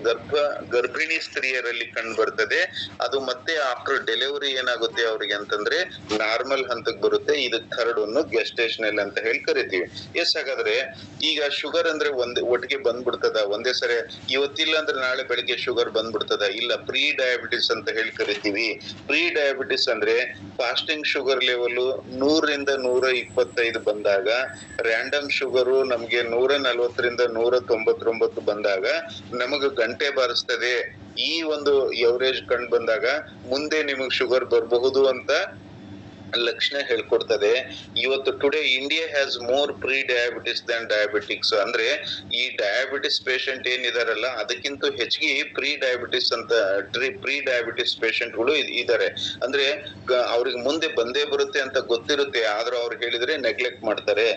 ಗರ್ಭಿಣಿ ಸ್ತ್ರೀಯರಲ್ಲಿ ಕಂಡು ಬರ್ತದೆ. ಅದು ಮತ್ತೆ ಆಫ್ಟರ್ ಡೆಲಿವರಿ ಏನಾಗುತ್ತೆ ಅವ್ರಿಗೆ ಅಂತಂದ್ರೆ ನಾರ್ಮಲ್ ಹಂತಕ್ಕೆ ಬರುತ್ತೆ. ಇದು ಥರ್ಡ್ ಒಂದು ಗೆಸ್ಟೇಷನಲ್ ಅಂತ ಹೇಳಿ ಕರಿತೀವಿ. ಹಾಗಾದ್ರೆ ಈಗ ಶುಗರ್ ಅಂದ್ರೆ ಒಟ್ಟಿಗೆ ಬಂದ್ಬಿಡ್ತದ ಒಂದೇ ಸರಿ, ಇವತ್ತಿಲ್ಲ ಅಂದ್ರೆ ನಾಳೆ ಬೆಳಿಗ್ಗೆ ಶುಗರ್ ಬಂದ್ಬಿಡ್ತದ? ಇಲ್ಲ, ಪ್ರೀ ಡಯಾಬಿಟಿಸ್ ಅಂತ ಹೇಳಿ ಕರಿತೀವಿ. ಪ್ರೀ ಡಯಾಬಿಟಿಸ್ ಅಂದ್ರೆ ಫಾಸ್ಟಿಂಗ್ ಶುಗರ್ ಲೆವೆಲ್ 100ರಿಂದ 125 ಬಂದಾಗ, ರ್ಯಾಂಡಮ್ ಶುಗರು ನಮ್ಗೆ 140ರಿಂದ 199 ಬಂದಾಗ ನಮಗ ಗಂಟೆ ಬಾರಿಸ್ತದೆ. ಈ ಒಂದು ಎವರೇಜ್ ಕಂಡು ಬಂದಾಗ ಮುಂದೆ ನಿಮಗ್ ಶುಗರ್ ಬರಬಹುದು ಅಂತ ಲಕ್ಷಣ ಹೇಳ್ಕೊಡ್ತದೆ. ಇವತ್ತು today India has more pre diabetes than diabetics. ಅಂದ್ರೆ ಈ ಡಯಾಬಿಟಿಸ್ ಪೇಷಂಟ್ ಏನಿದಾರಲ್ಲ ಅದಕ್ಕಿಂತ ಹೆಚ್ಚಿಗೆ ಪ್ರೀ ಡಯಾಬಿಟಿಸ್ ಪೇಷಂಟ್ಗಳು ಇದಾರೆ. ಅಂದ್ರೆ ಅವ್ರಿಗೆ ಮುಂದೆ ಬಂದೇ ಬರುತ್ತೆ ಅಂತ ಗೊತ್ತಿರುತ್ತೆ, ಆದ್ರೂ ಅವ್ರು ಹೇಳಿದ್ರೆ ನೆಗ್ಲೆಕ್ಟ್ ಮಾಡ್ತಾರೆ.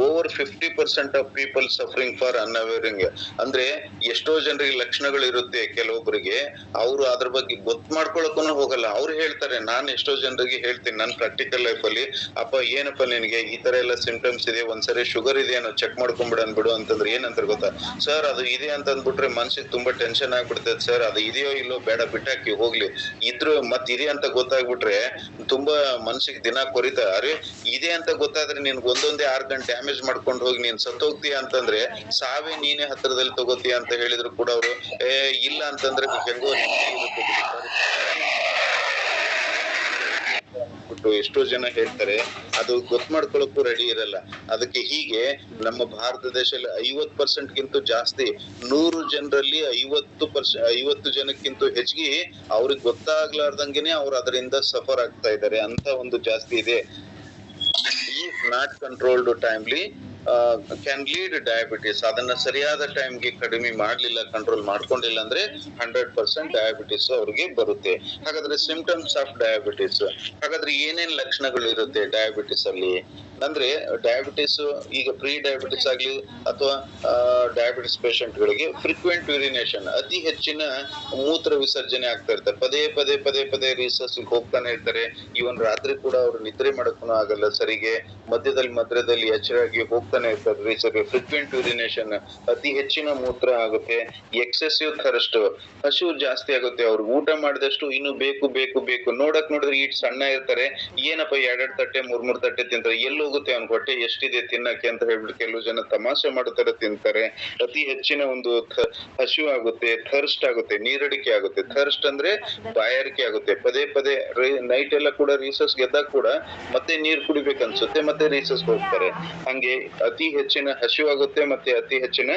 Over 50% of people suffering for unawaring. ಅಂದ್ರೆ ಎಷ್ಟೋ ಜನರಿಗೆ ಲಕ್ಷಣಗಳು ಇರುತ್ತೆ, ಕೆಲವೊಬ್ಬರಿಗೆ ಅವರು ಅದ್ರ ಬಗ್ಗೆ ಗೊತ್ತು ಮಾಡ್ಕೊಳಕ್ಕೂ ಹೋಗಲ್ಲ. ಅವ್ರು ಹೇಳ್ತಾರೆ, ನಾನ್ ಎಷ್ಟೋ ಜನರಿಗೆ ಹೇಳ್ತೀನಿ ನನ್ನ ಪ್ರಾಕ್ಟಿಕಲ್ ಲೈಫ್ ಅಲ್ಲಿ, ಅಪ್ಪ ಏನಪ್ಪ ನಿನ್ಗೆ ಈ ತರ ಎಲ್ಲ ಸಿಂಪ್ಟಮ್ಸ್ ಇದೆ, ಒಂದ್ಸರಿ ಶುಗರ್ ಇದೆ ಅನ್ನೋ ಚೆಕ್ ಮಾಡ್ಕೊಂಡ್ಬಿಡ ಅನ್ಬಿಡು ಅಂತಂದ್ರೆ ಏನಂತಾರೆ ಗೊತ್ತಾ? ಸರ್ ಅದು ಇದೆ ಅಂತ ಅಂದ್ಬಿಟ್ರೆ ಮನ್ಸಿಗೆ ತುಂಬಾ ಟೆನ್ಷನ್ ಆಗ್ಬಿಡ್ತದೆ ಸರ್, ಅದು ಇದೆಯೋ ಇಲ್ಲೋ ಬೇಡ ಬಿಟ್ಟಾಕಿ ಹೋಗ್ಲಿ, ಇದ್ರು ಮತ್ ಇದೆ ಅಂತ ಗೊತ್ತಾಗ್ಬಿಟ್ರೆ ತುಂಬಾ ಮನ್ಸಿಗೆ ದಿನ ಕೊರಿತ. ಅರೆ ಇದೆ ಅಂತ ಗೊತ್ತಾದ್ರೆ ನಿನ್ಗೆ ಒಂದೊಂದೇ ಆರ್ಗನ್ ಡ್ಯಾಮೇಜ್ ಮಾಡ್ಕೊಂಡು ಹೋಗಿ ನೀನ್ ಸತ್ತೋಗ್ತೀಯ ಅಂತಂದ್ರೆ ಸಾವೇ ನೀನೇ ಹತ್ರದಲ್ಲಿ ತಗೋತೀಯ ಅಂತ ಹೇಳಿದ್ರು ಕೂಡ ಅವರು ಇಲ್ಲ ಅಂತಂದ್ರೆ ಹೆಂಗೋ ಎಷ್ಟೋ ಜನ ಹೇಳ್ತಾರೆ, ಅದು ಗೊತ್ತು ಮಾಡ್ಕೊಳಕ್ಕೂ ರೆಡಿ ಇರಲ್ಲ. ಅದಕ್ಕೆ ಹೀಗೆ ನಮ್ಮ ಭಾರತ ದೇಶದಲ್ಲಿ 50% ಗಿಂತ ಜಾಸ್ತಿ, 100 ಜನರಲ್ಲಿ 50 ಜನಕ್ಕಿಂತ ಹೆಚ್ಚಿಗೆ ಅವ್ರಿಗೆ ಗೊತ್ತಾಗ್ಲಾರ್ದಂಗೆನೆ ಅವ್ರು ಅದರಿಂದ ಸಫರ್ ಆಗ್ತಾ ಇದ್ದಾರೆ ಅಂತ ಒಂದು ಜಾಸ್ತಿ ಇದೆ. If not controlled timely can lead diabetes. ಅದನ್ನ ಸರಿಯಾದ ಟೈಮ್ಗೆ ಕಡಿಮೆ ಮಾಡ್ಲಿಲ್ಲ, ಕಂಟ್ರೋಲ್ ಮಾಡ್ಕೊಂಡಿಲ್ಲ ಅಂದ್ರೆ 100% ಡಯಾಬಿಟಿಸ್ ಅವ್ರಿಗೆ ಬರುತ್ತೆ. ಹಾಗಾದ್ರೆ ಸಿಂಪ್ಟಮ್ಸ್ ಆಫ್ ಡಯಾಬಿಟಿಸ್, ಹಾಗಾದ್ರೆ ಏನೇನ್ ಲಕ್ಷಣಗಳು ಇರುತ್ತೆ ಡಯಾಬಿಟಿಸ್ ಅಲ್ಲಿ ಅಂದ್ರೆ, ಡಯಾಬಿಟಿಸ್ ಈಗ ಪ್ರೀ ಡಯಾಬಿಟಿಸ್ ಆಗ್ಲಿ ಅಥವಾ ಡಯಾಬಿಟಿಸ್ ಪೇಷಂಟ್ ಗಳಿಗೆ ಫ್ರೀಕ್ವೆಂಟ್ ಯೂರಿನೇಷನ್, ಅತಿ ಹೆಚ್ಚಿನ ಮೂತ್ರ ವಿಸರ್ಜನೆ ಆಗ್ತಾ ಇರ್ತಾರೆ. ಪದೇ ರಿಸರ್ಚ್ ಹೋಗ್ತಾನೆ ಇರ್ತಾರೆ. ಇವನ್ ರಾತ್ರಿ ಕೂಡ ಅವ್ರು ನಿದ್ರೆ ಮಾಡಕ್ಕೂ ಆಗಲ್ಲ ಸರಿಗೆ, ಮಧ್ಯದಲ್ಲಿ ಎಚ್ಚರಾಗಿ ಹೋಗ್ತಾನೆ ಇರ್ತಾರೆ ರಿಸರ್ಚ್. ಫ್ರೀಕ್ವೆಂಟ್ ಯೂರಿನೇಷನ್, ಅತಿ ಹೆಚ್ಚಿನ ಮೂತ್ರ ಆಗುತ್ತೆ. ಎಕ್ಸೆಸಿವ್ ಥರ್ಸ್ಟ್, ಹಸಿವು ಜಾಸ್ತಿ ಆಗುತ್ತೆ. ಅವ್ರು ಊಟ ಮಾಡಿದಷ್ಟು ಇನ್ನು ಬೇಕು. ನೋಡಿದ್ರೆ ಈಟ್ ಸಣ್ಣ ಇರ್ತಾರೆ, ಏನಪ್ಪ 2 ತಟ್ಟೆ 3 ತಟ್ಟೆ ತಿಂತಾರೆ, ಎಲ್ಲಿ ಹೋಗುತ್ತೆ ಅವ್ನ ಹೊಟ್ಟೆ ಎಷ್ಟಿದೆ ತಿನ್ನಕ್ಕೆ ಅಂತ ಹೇಳ್ಬಿಟ್ಟು ಕೆಲವು ಜನ ತಮಾಷೆ ಮಾಡ್ತಾರೆ, ತಿಂತಾರೆ. ಅತಿ ಹೆಚ್ಚಿನ ಒಂದು ಹಸಿವು ಆಗುತ್ತೆ. ಥರ್ಸ್ಟ್ ಆಗುತ್ತೆ, ನೀರಡಿಕೆ ಆಗುತ್ತೆ. ಥರ್ಸ್ಟ್ ಅಂದ್ರೆ ಬಾಯಾರಿಕೆ ಆಗುತ್ತೆ. ಪದೇ ನೈಟ್ ಎಲ್ಲ ಕೂಡ ರೀಸಸ್ ಗೆದ್ದಾಗ ಕೂಡ ಮತ್ತೆ ನೀರ್ ಕುಡಿಬೇಕು ಅನ್ಸುತ್ತೆ, ಮತ್ತೆ ರೀಸಸ್ ಹೋಗ್ತಾರೆ. ಹಂಗೆ ಅತಿ ಹೆಚ್ಚಿನ ಹಸಿವು ಆಗುತ್ತೆ, ಮತ್ತೆ ಅತಿ ಹೆಚ್ಚಿನ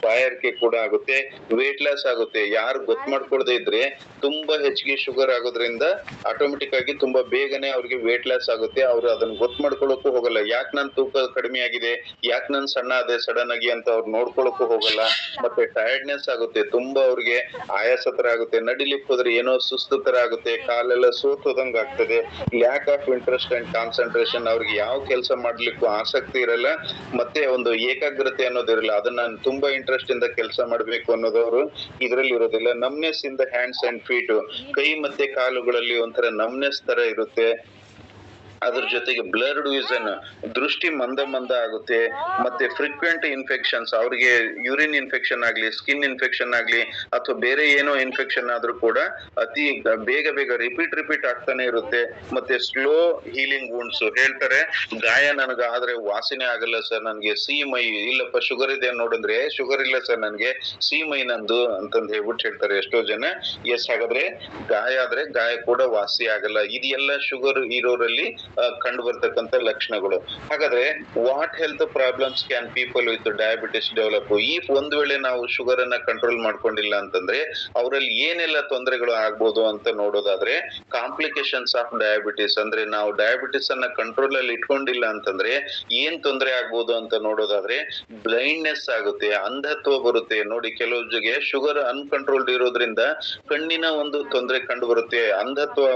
ಬಾಯಾರಿಕೆ ಕೂಡ ಆಗುತ್ತೆ. ವೇಟ್ ಲಾಸ್ ಆಗುತ್ತೆ. ಯಾರು ಗೊತ್ತು ಮಾಡ್ಕೊಳ್ದೆ ಇದ್ರೆ ತುಂಬಾ ಹೆಚ್ಚಿಗೆ ಶುಗರ್ ಆಗೋದ್ರಿಂದ ಆಟೋಮೆಟಿಕ್ ಆಗಿ ತುಂಬಾ ಬೇಗನೆ ಅವ್ರಿಗೆ ವೇಟ್ ಲಾಸ್ ಆಗುತ್ತೆ. ಅವ್ರು ಅದನ್ನ ಗೊತ್ತು ಮಾಡ್ಕೊಳಕ್ಕೂ ಹೋಗಲ್ಲ. ಯಾಕೆ ನನ್ ತೂಕ ಕಡಿಮೆ ಆಗಿದೆ, ಯಾಕೆ ನನ್ ಸಣ್ಣ ಅದೇ ಸಡನ್ ಆಗಿ ಅಂತ ಅವ್ರು ನೋಡ್ಕೊಳಕ್ಕೂ ಹೋಗಲ್ಲ. ಮತ್ತೆ ಟೈರ್ಡ್ನೆಸ್ ಆಗುತ್ತೆ, ತುಂಬಾ ಅವ್ರಿಗೆ ಆಯಾಸ ತರ ಆಗುತ್ತೆ. ನಡಿಲಿಕ್ಕೆ ಹೋದ್ರೆ ಏನೋ ಸುಸ್ತು ತರ ಆಗುತ್ತೆ, ಕಾಲೆಲ್ಲ ಸೋತೋದಂಗ ಆಗ್ತದೆ. Lack of interest and concentration, ಅವ್ರಿಗೆ ಯಾವ ಕೆಲಸ ಮಾಡ್ಲಿಕ್ಕೂ ಆಸಕ್ತಿ ಇರಲ್ಲ, ಮತ್ತೆ ಒಂದು ಏಕಾಗ್ರತೆ ಅನ್ನೋದಿರಲ್ಲ. ಅದನ್ನ ನಾನು ತುಂಬಾ ಇಂಟ್ರೆಸ್ಟ್ ಇಂದ ಕೆಲಸ ಮಾಡ್ಬೇಕು ಅನ್ನೋದವ್ರು ಇದ್ರಲ್ಲಿ ಇರೋದಿಲ್ಲ. Numbness in the hands and feet, ಕೈ ಮತ್ತೆ ಕಾಲುಗಳಲ್ಲಿ ಒಂಥರ ನಮ್ನೆಸ್ ತರ ಇರುತ್ತೆ. ಅದ್ರ ಜೊತೆಗೆ ಬ್ಲರ್ಡ್ ವಿಷನ್, ದೃಷ್ಟಿ ಮಂದ ಆಗುತ್ತೆ, ಮತ್ತೆ ಫ್ರೀಕ್ವೆಂಟ್ ಇನ್ಫೆಕ್ಷನ್ಸ್, ಅವ್ರಿಗೆ ಯೂರಿನ್ ಇನ್ಫೆಕ್ಷನ್ ಆಗ್ಲಿ, ಸ್ಕಿನ್ ಇನ್ಫೆಕ್ಷನ್ ಆಗ್ಲಿ, ಅಥವಾ ಬೇರೆ ಏನೋ ಇನ್ಫೆಕ್ಷನ್ ಆದ್ರೂ ಕೂಡ ಅತಿ ಬೇಗ ರಿಪೀಟ್ ಆಗ್ತಾನೆ ಇರುತ್ತೆ. ಮತ್ತೆ ಸ್ಲೋ ಹೀಲಿಂಗ್ ವೂಂಡ್ಸ್. ಹೇಳ್ತಾರೆ ಗಾಯ ನನಗಾದ್ರೆ ವಾಸನೆ ಆಗಲ್ಲ ಸರ್, ನನ್ಗೆ ಸಿಹಿ ಮೈ, ಇಲ್ಲಪ್ಪ ಶುಗರ್ ಇದೆ ನೋಡಿದ್ರೆ ಶುಗರ್ ಇಲ್ಲ ಸರ್ ನನ್ಗೆ ಸಿಹಿ ಮೈ ನಂದು ಅಂತಂದ್ ಹೇಳ್ಬಿಟ್ಟು ಹೇಳ್ತಾರೆ ಎಷ್ಟೋ ಜನ. ಎಸ್, ಹಾಗಾದ್ರೆ ಗಾಯ ಆದ್ರೆ ಗಾಯ ಕೂಡ ವಾಸಿ ಆಗಲ್ಲ. ಇದೆಲ್ಲ ಶುಗರ್ ಇರೋರಲ್ಲಿ ಕಂಡು ಬರ್ತಕ್ಕಂತ ಲಕ್ಷಣಗಳು. ಹಾಗಾದ್ರೆ what health problems can people with diabetes develop? ಈ ಒಂದ್ ವೇಳೆ ನಾವು ಶುಗರ್ ಅನ್ನ ಕಂಟ್ರೋಲ್ ಮಾಡ್ಕೊಂಡಿಲ್ಲ ಅಂತಂದ್ರೆ ಅವರಲ್ಲಿ ಏನೆಲ್ಲ ತೊಂದರೆಗಳು ಆಗ್ಬೋದು ಅಂತ ನೋಡೋದಾದ್ರೆ, ಕಾಂಪ್ಲಿಕೇಶನ್ಸ್ ಆಫ್ ಡಯಾಬಿಟಿಸ್, ಅಂದ್ರೆ ನಾವು ಡಯಾಬಿಟಿಸ್ ಅನ್ನ ಕಂಟ್ರೋಲ್ ಅಲ್ಲಿ ಇಟ್ಕೊಂಡಿಲ್ಲ ಅಂತಂದ್ರೆ ಏನ್ ತೊಂದರೆ ಆಗ್ಬೋದು ಅಂತ ನೋಡೋದಾದ್ರೆ, ಬ್ಲೈಂಡ್ನೆಸ್ ಆಗುತ್ತೆ, ಅಂಧತ್ವ ಬರುತ್ತೆ. ನೋಡಿ, ಕೆಲವೊಬ್ಬರಿಗೆ ಶುಗರ್ ಅನ್ಕಂಟ್ರೋಲ್ಡ್ ಇರೋದ್ರಿಂದ ಕಣ್ಣಿನ ಒಂದು ತೊಂದರೆ ಕಂಡು ಬರುತ್ತೆ, ಅಂಧತ್ವ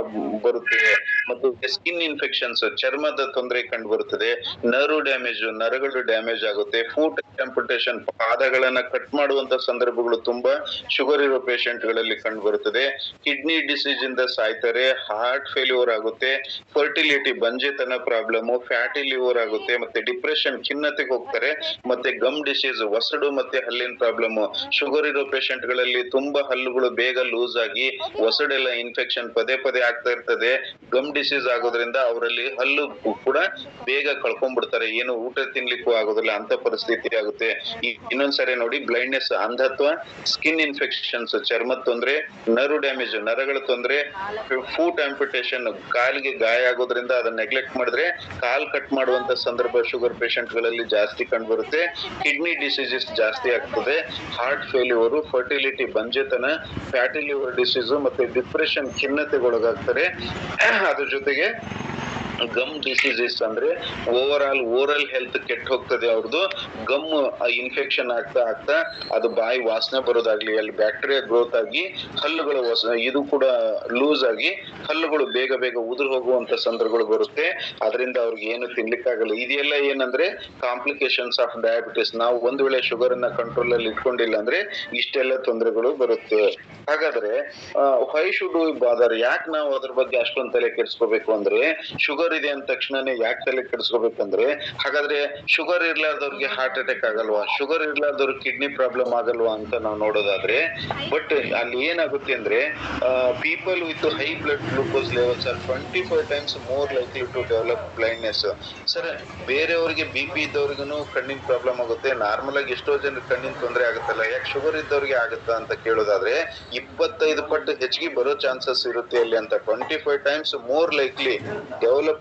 ಬರುತ್ತೆ, ಮತ್ತು ಸ್ಕಿನ್ ಇನ್ಫೆಕ್ಷನ್ಸ್, ಚರ್ಮದ ತೊಂದರೆ ಕಂಡು ಬರುತ್ತದೆ, ನರ್ವ್ ಡ್ಯಾಮೇಜ್, ನರಗಳು ಡ್ಯಾಮೇಜ್ ಆಗುತ್ತೆ, ಫುಟ್ ಆಂಪುಟೇಷನ್, ಪಾದಗಳನ್ನ ಕಟ್ ಮಾಡುವಂತ ಸಂದರ್ಭಗಳು ತುಂಬಾ ಶುಗರ್ ಇರೋ ಪೇಷಂಟ್ ಗಳಲ್ಲಿ ಕಂಡು ಬರುತ್ತದೆ. ಕಿಡ್ನಿ ಡಿಸೀಸ್ ಇಂದ ಸಾಯ್ತಾರೆ, ಹಾರ್ಟ್ ಫೇಲ್ಯೂರ್ ಆಗುತ್ತೆ, ಫರ್ಟಿಲಿಟಿ ಬಂಜೆತನ ಪ್ರಾಬ್ಲಮ್, ಫ್ಯಾಟಿ ಲಿವರ್ ಆಗುತ್ತೆ, ಮತ್ತೆ ಡಿಪ್ರೆಷನ್, ಖಿನ್ನತೆಗೆ ಹೋಗ್ತಾರೆ, ಮತ್ತೆ ಗಮ್ ಡಿಸೀಸ್, ವಸಡು ಮತ್ತೆ ಹಲ್ಲಿನ ಪ್ರಾಬ್ಲಮ್. ಶುಗರ್ ಇರೋ ಪೇಷಂಟ್ ಗಳಲ್ಲಿ ತುಂಬಾ ಹಲ್ಲುಗಳು ಬೇಗ ಲೂಸ್ ಆಗಿ ವಸಡೆಲ್ಲ ಇನ್ಫೆಕ್ಷನ್ ಪದೇ ಆಗ್ತಾ ಇರ್ತದೆ. ಗಮ್ ಡಿಸೀಸ್ ಆಗೋದ್ರಿಂದ ಅವರಲ್ಲಿ ಹಲ್ಲು ಕೂಡ ಬೇಗ ಕಳ್ಕೊಂಡ್ಬಿಡ್ತಾರೆ, ಏನು ಊಟ ತಿನ್ಲಿಕ್ಕೂ ಆಗೋದಿಲ್ಲ ಅಂತ ಪರಿಸ್ಥಿತಿ ಆಗುತ್ತೆ. ಇನ್ನೊಂದ್ಸರಿ ನೋಡಿ, ಬ್ಲೈಂಡ್ನೆಸ್, ಅಂಧತ್ವ, ಸ್ಕಿನ್ ಇನ್ಫೆಕ್ಷನ್ಸ್, ಚರ್ಮದ ತೊಂದ್ರೆ, ನರ್ವ್ ಡ್ಯಾಮೇಜ್, ನರಗಳ ತೊಂದ್ರೆ, ಫೂಟ್ ಆಂಪುಟೇಷನ್, ಕಾಲಿಗೆ ಗಾಯ ಆಗೋದ್ರಿಂದ ಅದನ್ನ ನೆಗ್ಲೆಕ್ಟ್ ಮಾಡಿದ್ರೆ ಕಾಲ್ ಕಟ್ ಮಾಡುವಂತ ಸಂದರ್ಭ ಶುಗರ್ ಪೇಷಂಟ್ ಗಳಲ್ಲಿ ಜಾಸ್ತಿ ಕಂಡು ಬರುತ್ತೆ. ಕಿಡ್ನಿ ಡಿಸೀಸಸ್ ಜಾಸ್ತಿ ಆಗ್ತದೆ, ಹಾರ್ಟ್ ಫೇಲ್ಯೂರ್, ಫರ್ಟಿಲಿಟಿ ಬಂಜೆತನ, ಫ್ಯಾಟಿ ಲಿವರ್ ಡಿಸೀಸ್, ಮತ್ತೆ ಡಿಪ್ರೆಷನ್, ಖಿನ್ನತೆಗೊಳಗಾಗ್ತಾರೆ. ಅದ್ರ ಜೊತೆಗೆ ಗಮ್ ಡಿಸೀಸಸ್ ಅಂದ್ರೆ ಓವರ್ ಹೆಲ್ತ್ ಕೆಟ್ಟ ಹೋಗ್ತದೆ ಅವ್ರದ್ದು. ಗಮ್ ಇನ್ಫೆಕ್ಷನ್ ಆಗ್ತಾ ಅದು ಬಾಯಿ ವಾಸನೆ ಬರೋದಾಗ್ಲಿ, ಅಲ್ಲಿ ಬ್ಯಾಕ್ಟೀರಿಯಾ ಗ್ರೋತ್ ಆಗಿ ಹಲ್ಲುಗಳು ಇದು ಕೂಡ ಲೂಸ್ ಆಗಿ ಹಲ್ಲುಗಳು ಬೇಗ ಉದುರು ಹೋಗುವಂತ ಸಂದರ್ಭಗಳು ಬರುತ್ತೆ. ಅದರಿಂದ ಅವ್ರಿಗೆ ಏನು ತಿನ್ಲಿಕ್ಕಾಗಲ್ಲ. ಇದೆಲ್ಲ ಏನಂದ್ರೆ ಕಾಂಪ್ಲಿಕೇಶನ್ಸ್ ಆಫ್ ಡಯಾಬಿಟಿಸ್. ನಾವು ಒಂದ್ ವೇಳೆ ಶುಗರ್ ಅನ್ನ ಕಂಟ್ರೋಲ್ ಅಲ್ಲಿ ಇಟ್ಕೊಂಡಿಲ್ಲ ಅಂದ್ರೆ ಇಷ್ಟೆಲ್ಲ ತೊಂದರೆಗಳು ಬರುತ್ತೆ. ಹಾಗಾದ್ರೆ ವೈ ಶುಡ್ ವಿ ಬಾದರ್? ಯಾಕೆ ನಾವು ಅದ್ರ ಬಗ್ಗೆ ಅಷ್ಟೊಂದು ತಲೆ ಕೆಡಿಸ್ಕೋಬೇಕು ಅಂದ್ರೆ, ಶುಗರ್ ಇದೆ ಅಂದ ತಕ್ಷಣನೇ ಯಾಕೆ ತಲೆ ಕೆಡಿಸ್ಕೋಬೇಕಂದ್ರೆ, ಹಾಗಾದ್ರೆ ಶುಗರ್ ಇರ್ಲಾರ್ದವ್ರಿಗೆ ಹಾರ್ಟ್ ಅಟ್ಯಾಕ್ ಆಗಲ್ವಾ, ಶುಗರ್ ಇರ್ಲಾರ್ದವ್ರಿಗೆ ಕಿಡ್ನಿ ಪ್ರಾಬ್ಲಮ್ ಆಗಲ್ವಾ ಅಂತ ನಾವು ನೋಡೋದಾದ್ರೆ, ಬಟ್ ಅಲ್ಲಿ ಏನಾಗುತ್ತೆ ಅಂದ್ರೆ, people with high blood glucose levels are 25 times more likely to develop blindness. Sir, ಬೇರೆಯವರಿಗೆ BP ಇದ್ದವ್ರಿಗೂ ಕಣ್ಣಿನ ಪ್ರಾಬ್ಲಮ್ ಆಗುತ್ತೆ, ನಾರ್ಮಲ್ ಆಗಿ ಎಷ್ಟೋ ಜನ ಕಣ್ಣಿನ ತೊಂದರೆ ಆಗುತ್ತಲ್ಲ, ಯಾಕೆ ಶುಗರ್ ಇದ್ದವ್ರಿಗೆ ಆಗುತ್ತಾ ಅಂತ ಕೇಳೋದಾದ್ರೆ 25 ಪಟ್ಟು ಹೆಚ್ಚಿಗೆ ಬರೋ ಚಾನ್ಸಸ್ ಇರುತ್ತೆ ಅಲ್ಲಿ ಅಂತ. 25 times more likely develop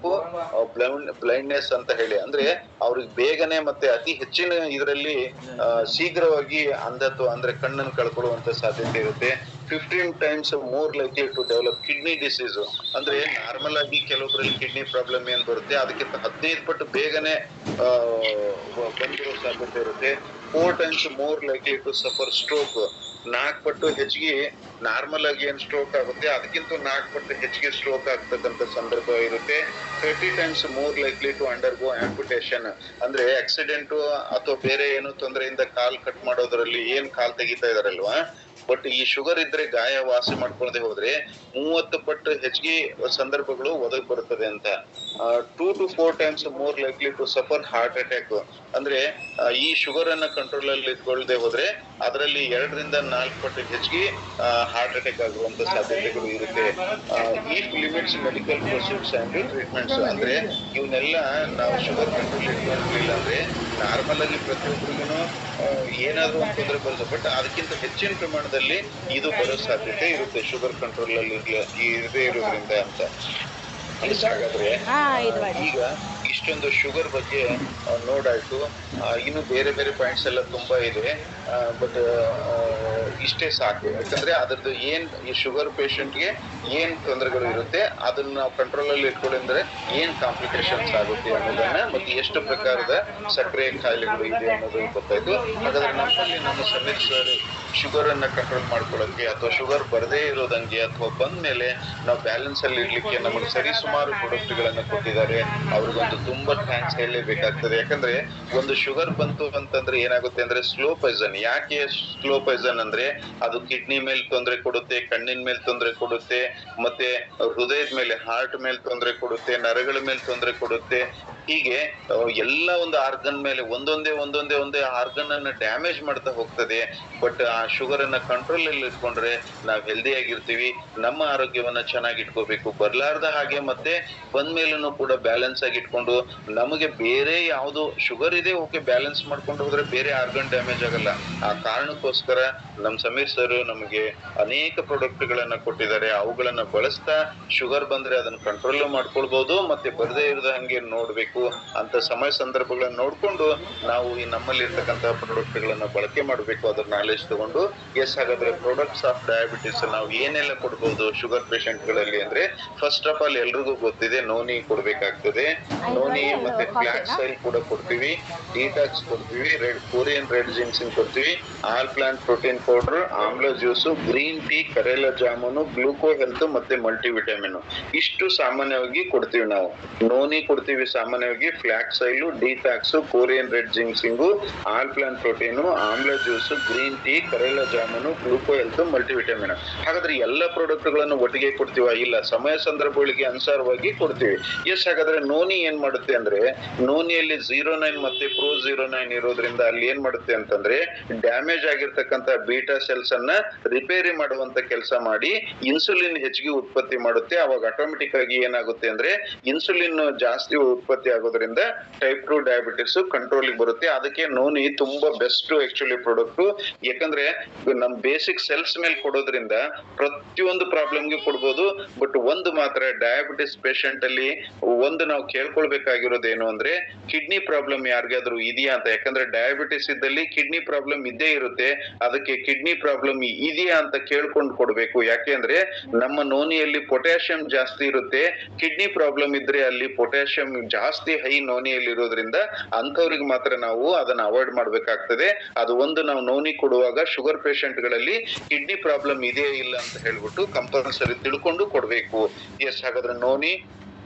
blindness ಅಂತ ಹೇಳಿ, ಅಂದ್ರೆ ಅವ್ರಿಗೆ ಬೇಗನೆ ಮತ್ತೆ ಅತಿ ಹೆಚ್ಚಿನ ಇದರಲ್ಲಿ ಶೀಘ್ರವಾಗಿ ಅಂಧತ್ವ ಅಂದ್ರೆ ಕಣ್ಣನ್ನು ಕಳ್ಕೊಳ್ಳುವಂತ ಸಾಧ್ಯತೆ ಇರುತ್ತೆ. 15 times more likely to develop kidney disease. ಅಂದ್ರೆ ನಾರ್ಮಲ್ ಆಗಿ ಕೆಲವೊಬ್ಬರಲ್ಲಿ ಕಿಡ್ನಿ ಪ್ರಾಬ್ಲಮ್ ಏನ್ ಬರುತ್ತೆ ಅದಕ್ಕಿಂತ 15 ಪಟ್ಟು ಬೇಗನೆ ಬಂದಿರೋ ಸಾಧ್ಯತೆ ಇರುತ್ತೆ. 4 times more likely to suffer stroke. 4 ಪಟ್ಟು ಹೆಚ್ಚಿಗೆ ನಾರ್ಮಲ್ ಆಗಿ ಏನ್ ಸ್ಟ್ರೋಕ್ ಆಗುತ್ತೆ ಅದಕ್ಕಿಂತ 4 ಪಟ್ಟು ಹೆಚ್ಚಿಗೆ ಸ್ಟ್ರೋಕ್ ಆಗ್ತಕ್ಕಂಥ ಸಂದರ್ಭ ಇರುತ್ತೆ. 30 times more likely to undergo amputation. ಅಂದ್ರೆ ಆಕ್ಸಿಡೆಂಟ್ ಅಥವಾ ಬೇರೆ ಏನೋ ತೊಂದರೆಯಿಂದ ಕಾಲ್ ಕಟ್ ಮಾಡೋದ್ರಲ್ಲಿ ಏನ್ ಕಾಲ್ ತೆಗಿತಾ ಇದಾರಲ್ವಾ, ಬಟ್ ಈ ಶುಗರ್ ಇದ್ರೆ ಗಾಯ ವಾಸಿ ಮಾಡ್ಕೊಳ್ಳದೆ ಹೋದ್ರೆ 30 ಪಟ್ಟು ಹೆಚ್ಚಿಗೆ ಸಂದರ್ಭಗಳು ಒದಗಿ ಬರುತ್ತದೆ ಅಂತ. 2 to 4 times more likely to suffer heart attack. ಅಂದ್ರೆ ಈ ಶುಗರ್ ಅನ್ನ ಕಂಟ್ರೋಲ್ ಅಲ್ಲಿ ಇಟ್ಕೊಳ್ಳದೆ ಹೋದ್ರೆ ಅದರಲ್ಲಿ 2 ರಿಂದ 4 ಪಟ್ಟು ಹೆಚ್ಚಿಗೆ ಹಾರ್ಟ್ ಅಟ್ಯಾಕ್ ಆಗುವಂತ ಸಾಧ್ಯತೆಗಳು ಇರುತ್ತೆ. If limits medical proceeds and treatments. ಅಂದ್ರೆ ಇವನ್ನೆಲ್ಲ ನಾವು ಶುಗರ್ ಕಂಟ್ರೋಲ್ ಇಟ್ಕೊಂಡಿಲ್ಲ ಅಂದ್ರೆ ನಾರ್ಮಲ್ ಆಗಿ ಪ್ರತಿಯೊಬ್ಬರಿಗೂ ಏನಾದ್ರೂ ಒಂದು ತೊಂದರೆ ಬರುತ್ತೆ, ಬಟ್ ಅದಕ್ಕಿಂತ ಹೆಚ್ಚಿನ ಪ್ರಮಾಣದಲ್ಲಿ ಇದು ಬರೋ ಸಾಧ್ಯತೆ ಇರುತ್ತೆ ಶುಗರ್ ಕಂಟ್ರೋಲ್ ಅಲ್ಲಿ ಇರದೇ ಇರೋದ್ರಿಂದ ಅಂತ. ಹಾಗಾದ್ರೆ ಈಗ ಇಷ್ಟೊಂದು ಶುಗರ್ ಬಗ್ಗೆ ನೋಡಾಯ್ತು. ಇನ್ನು ಬೇರೆ ಪಾಯಿಂಟ್ಸ್ ಎಲ್ಲ ತುಂಬಾ ಇದೆ, ಬಟ್ ಇಷ್ಟೇ ಸಾಕು. ಯಾಕಂದ್ರೆ ಅದ್ರದ್ದು ಏನ್ ಈ ಶುಗರ್ ಪೇಷಂಟ್ಗೆ ಏನ್ ತೊಂದರೆಗಳು ಇರುತ್ತೆ ಅದನ್ನ ನಾವು ಕಂಟ್ರೋಲ್ ಅಲ್ಲಿ ಇಟ್ಕೊಂಡ್ರೆ ಏನ್ ಕಾಂಪ್ಲಿಕೇಶನ್ಸ್ ಆಗುತ್ತೆ ಅನ್ನೋದನ್ನ, ಮತ್ತೆ ಎಷ್ಟು ಪ್ರಕಾರದ ಸಕ್ಕರೆ ಕಾಯಿಲೆಗಳು ಇದೆ ಅನ್ನೋದು ಗೊತ್ತಾಯ್ತು. ಹಾಗಾದ್ರೆ ನಮ್ಮಲ್ಲಿ ನಮ್ಮ ಸಮೀರ್ ಸರ್ ಶುಗರ್ ಅನ್ನ ಕಂಟ್ರೋಲ್ ಮಾಡ್ಕೊಳ್ಳೋಕೆ ಅಥವಾ ಶುಗರ್ ಬರದೇ ಇರೋದಂಗೆ ಅಥವಾ ಬಂದ ಮೇಲೆ ನಾವು ಬ್ಯಾಲೆನ್ಸ್ ಅಲ್ಲಿ ಇರ್ಲಿಕ್ಕೆ ನಮಗೆ ಸರಿ ಸುಮಾರು ಪ್ರಾಡಕ್ಟ್ ಗಳನ್ನ ಕೊಟ್ಟಿದ್ದಾರೆ. ಅವ್ರಿಗೊಂದು ತುಂಬಾ ಥ್ಯಾಂಕ್ಸ್ ಹೇಳಲೇಬೇಕಾಗ್ತದೆ. ಯಾಕಂದ್ರೆ ಒಂದು ಶುಗರ್ ಬಂತು ಅಂತಂದ್ರೆ ಏನಾಗುತ್ತೆ ಅಂದ್ರೆ ಸ್ಲೋ ಪಾಯ್ಸನ್. ಯಾಕೆ ಸ್ಲೋ ಪಾಯ್ಸನ್ ಅಂದ್ರೆ ಅದು ಕಿಡ್ನಿ ಮೇಲೆ ತೊಂದರೆ ಕೊಡುತ್ತೆ, ಕಣ್ಣಿನ ಮೇಲೆ ತೊಂದರೆ ಕೊಡುತ್ತೆ, ಮತ್ತೆ ಹೃದಯದ ಮೇಲೆ ಹಾರ್ಟ್ ಮೇಲೆ ತೊಂದರೆ ಕೊಡುತ್ತೆ, ನರಗಳ ಮೇಲೆ ತೊಂದರೆ ಕೊಡುತ್ತೆ. ಹೀಗೆ ಎಲ್ಲ ಒಂದು ಆರ್ಗನ್ ಮೇಲೆ ಒಂದೊಂದೇ ಆರ್ಗನ್ ಅನ್ನ ಡ್ಯಾಮೇಜ್ ಮಾಡ್ತಾ ಹೋಗ್ತದೆ. ಬಟ್ ಆ ಶುಗರ್ ಅನ್ನ ಕಂಟ್ರೋಲ್ ಅಲ್ಲಿ ಇಟ್ಕೊಂಡ್ರೆ ನಾವ್ ಹೆಲ್ದಿ ಆಗಿರ್ತೀವಿ, ನಮ್ಮ ಆರೋಗ್ಯವನ್ನ ಚೆನ್ನಾಗಿ ಇಟ್ಕೋಬೇಕು. ಬರ್ಲಾರ್ದ ಹಾಗೆ ಮತ್ತೆ ಬಂದ್ಮೇಲೂ ಕೂಡ ಬ್ಯಾಲೆನ್ಸ್ ಆಗಿ ಇಟ್ಕೊಂಡು ನಮಗೆ ಬೇರೆ ಯಾವ್ದು ಶುಗರ್ ಇದೆ ಓಕೆ ಬ್ಯಾಲೆನ್ಸ್ ಮಾಡ್ಕೊಂಡು ಹೋದ್ರೆ ಬೇರೆ ಆರ್ಗನ್ ಡ್ಯಾಮೇಜ್ ಆಗಲ್ಲ. ಆ ಕಾರಣಕ್ಕೋಸ್ಕರ ನಮ್ ಸಮೀರ್ ಸರ್ ನಮಗೆ ಅನೇಕ ಪ್ರಾಡಕ್ಟ್ ಗಳನ್ನ ಕೊಟ್ಟಿದ್ದಾರೆ. ಅವುಗಳನ್ನ ಬಳಸ್ತಾ ಶುಗರ್ ಬಂದ್ರೆ ಅದನ್ನ ಕಂಟ್ರೋಲ್ ಮಾಡ್ಕೊಳ್ಬಹುದು, ಮತ್ತೆ ಬರದೇ ಇರದ ಹಂಗೆ ನೋಡ್ಬೇಕು ಅಂತ ಸಮಯ ಸಂದರ್ಭಗಳನ್ನ ನೋಡ್ಕೊಂಡು ನಾವು ಈ ನಮ್ಮಲ್ಲಿ ಇರ್ತಕ್ಕಂತಹ ಪ್ರಾಡಕ್ಟ್ ಗಳನ್ನ ಬಳಕೆ ಮಾಡ್ಬೇಕು, ಅದ್ರ ನಾಲೆಜ್ ತಗೊಂಡು. ಎಸ್, ಹಾಗಾದ್ರೆ ಪ್ರಾಡಕ್ಟ್ಸ್ ಆಫ್ ಡಯಾಬಿಟಿಸ್ ನಾವು ಏನೆಲ್ಲ ಕೊಡ್ಬೋದು ಶುಗರ್ ಪೇಷಂಟ್ ಗಳಲ್ಲಿ ಅಂದ್ರೆ, ಫಸ್ಟ್ ಆಫ್ ಆಲ್ ಎಲ್ರಿಗೂ ಗೊತ್ತಿದೆ ನೋನಿ ಕೊಡ್ಬೇಕಾಗ್ತದೆ. ನೋನಿ ಮತ್ತೆ ಫ್ಲಾಕ್ಸ್ ಆಯಿಲ್ ಕೂಡ ಕೊಡ್ತೀವಿ, ಡಿಟಾಕ್ಸ್ ಕೊಡ್ತೀವಿ, ಕೊರಿಯನ್ ರೆಡ್ ಜಿನ್ಸಿಂಗ್ ಕೊಡ್ತೀವಿ, all plant protein powder, amla juice, green tea, karela jamun, gluco health ಮತ್ತೆ ಮಲ್ಟಿ ವಿಟಮಿನ್. ಇಷ್ಟು ಸಾಮಾನ್ಯವಾಗಿ ಕೊಡ್ತೀವಿ ನಾವು. ನೋನಿ ಕೊಡ್ತೀವಿ ಸಾಮಾನ್ಯವಾಗಿ, flax oil, detox, Korean red ginseng, all plant protein, amla juice, green tea, karela jamun, gluco health, multi vitamin. ಹಾಗಾದ್ರೆ ಎಲ್ಲ ಪ್ರಾಡಕ್ಟ್ ಗಳನ್ನು ಒಟ್ಟಿಗೆ ಕೊಡ್ತೀವ? ಇಲ್ಲ, ಸಮಯ ಸಂದರ್ಭಗಳಿಗೆ ಅನುಸಾರವಾಗಿ ಕೊಡ್ತೀವಿ. ಎಸ್, ಹಾಗಾದ್ರೆ ನೋನಿ ಏನ್ ಮಾಡುತ್ತೆ ಅಂದ್ರೆ, ನೋನಿಯಲ್ಲಿ 09 ಮತ್ತೆ ಪ್ರೋ 09 ಇರೋದ್ರಿಂದ ಅಲ್ಲಿ ಏನ್ ಮಾಡುತ್ತೆ ಅಂತಂದ್ರೆ ಡ್ಯಾಮೇಜ್ ಆಗಿರ್ತಕ್ಕಂಥ ಬೀಟಾ ಸೆಲ್ಸ್ ಅನ್ನ ರಿಪೇರಿ ಮಾಡುವಂತ ಕೆಲಸ ಮಾಡಿ ಇನ್ಸುಲಿನ್ ಹೆಚ್ಚಿಗೆ ಉತ್ಪತ್ತಿ ಮಾಡುತ್ತೆ. ಅವಾಗ ಆಟೋಮೆಟಿಕ್ ಆಗಿ ಏನಾಗುತ್ತೆ ಅಂದ್ರೆ ಇನ್ಸುಲಿನ್ ಜಾಸ್ತಿ ಉತ್ಪತ್ತಿ ಆಗೋದ್ರಿಂದ ಟೈಪ್ 2 ಡಯಾಬಿಟಿಸ್ ಕಂಟ್ರೋಲ್ ಬರುತ್ತೆ. ಅದಕ್ಕೆ ನೋನಿ ತುಂಬಾ ಬೆಸ್ಟ್ ಆಕ್ಚುಲಿ ಪ್ರಾಡಕ್ಟ್. ಯಾಕಂದ್ರೆ ನಮ್ ಬೇಸಿಕ್ ಸೆಲ್ಸ್ ಮೇಲೆ ಕೊಡೋದ್ರಿಂದ ಪ್ರತಿಯೊಂದು ಪ್ರಾಬ್ಲಮ್ಗೆ ಕೊಡ್ಬೋದು. ಬಟ್ ಒಂದು ಮಾತ್ರ ಡಯಾಬಿಟಿಸ್ ಪೇಷಂಟ್ ಅಲ್ಲಿ ಒಂದು ನಾವು ಕೇಳ್ಕೊಳ್ಬೇಕಾಗಿರೋದೇನು ಅಂದ್ರೆ ಕಿಡ್ನಿ ಪ್ರಾಬ್ಲಮ್ ಯಾರಿಗಾದ್ರೂ ಇದೆಯಾ ಅಂತ. ಯಾಕಂದ್ರೆ ಡಯಾಬಿಟಿಸ್ ಇದ್ದಲ್ಲಿ ಕಿಡ್ನಿ ಪ್ರಾಬ್ಲಮ್ ಇದ್ದೇ ಇರುತ್ತೆ. ಅದಕ್ಕೆ ಕಿಡ್ನಿ ಪ್ರಾಬ್ಲಮ್ ಇದೆಯಾ ಅಂತ ಕೇಳ್ಕೊಂಡು ಕೊಡ್ಬೇಕು. ಯಾಕೆ ಅಂದ್ರೆ ನಮ್ಮ ನೋನಿಯಲ್ಲಿ ಪೊಟ್ಯಾಷಿಯಂ ಜಾಸ್ತಿ ಇರುತ್ತೆ. ಕಿಡ್ನಿ ಪ್ರಾಬ್ಲಮ್ ಇದ್ರೆ ಅಲ್ಲಿ ಪೊಟ್ಯಾಷಿಯಂ ಜಾಸ್ತಿ ಹೈ ನೋನಿಯಲ್ಲಿ ಇರೋದ್ರಿಂದ ಅಂಥವ್ರಿಗೆ ಮಾತ್ರ ನಾವು ಅದನ್ನ ಅವಾಯ್ಡ್ ಮಾಡ್ಬೇಕಾಗ್ತದೆ. ಅದು ಒಂದು ನಾವು ನೋನಿ ಕೊಡುವಾಗ ಶುಗರ್ ಪೇಷಂಟ್ ಗಳಲ್ಲಿ ಕಿಡ್ನಿ ಪ್ರಾಬ್ಲಮ್ ಇದೆಯಾ ಇಲ್ಲ ಅಂತ ಹೇಳ್ಬಿಟ್ಟು ಕಂಪಲ್ಸರಿ ತಿಳ್ಕೊಂಡು ಕೊಡ್ಬೇಕು. ಎಸ್, ಹಾಗಾದ್ರೆ ನೋನಿ.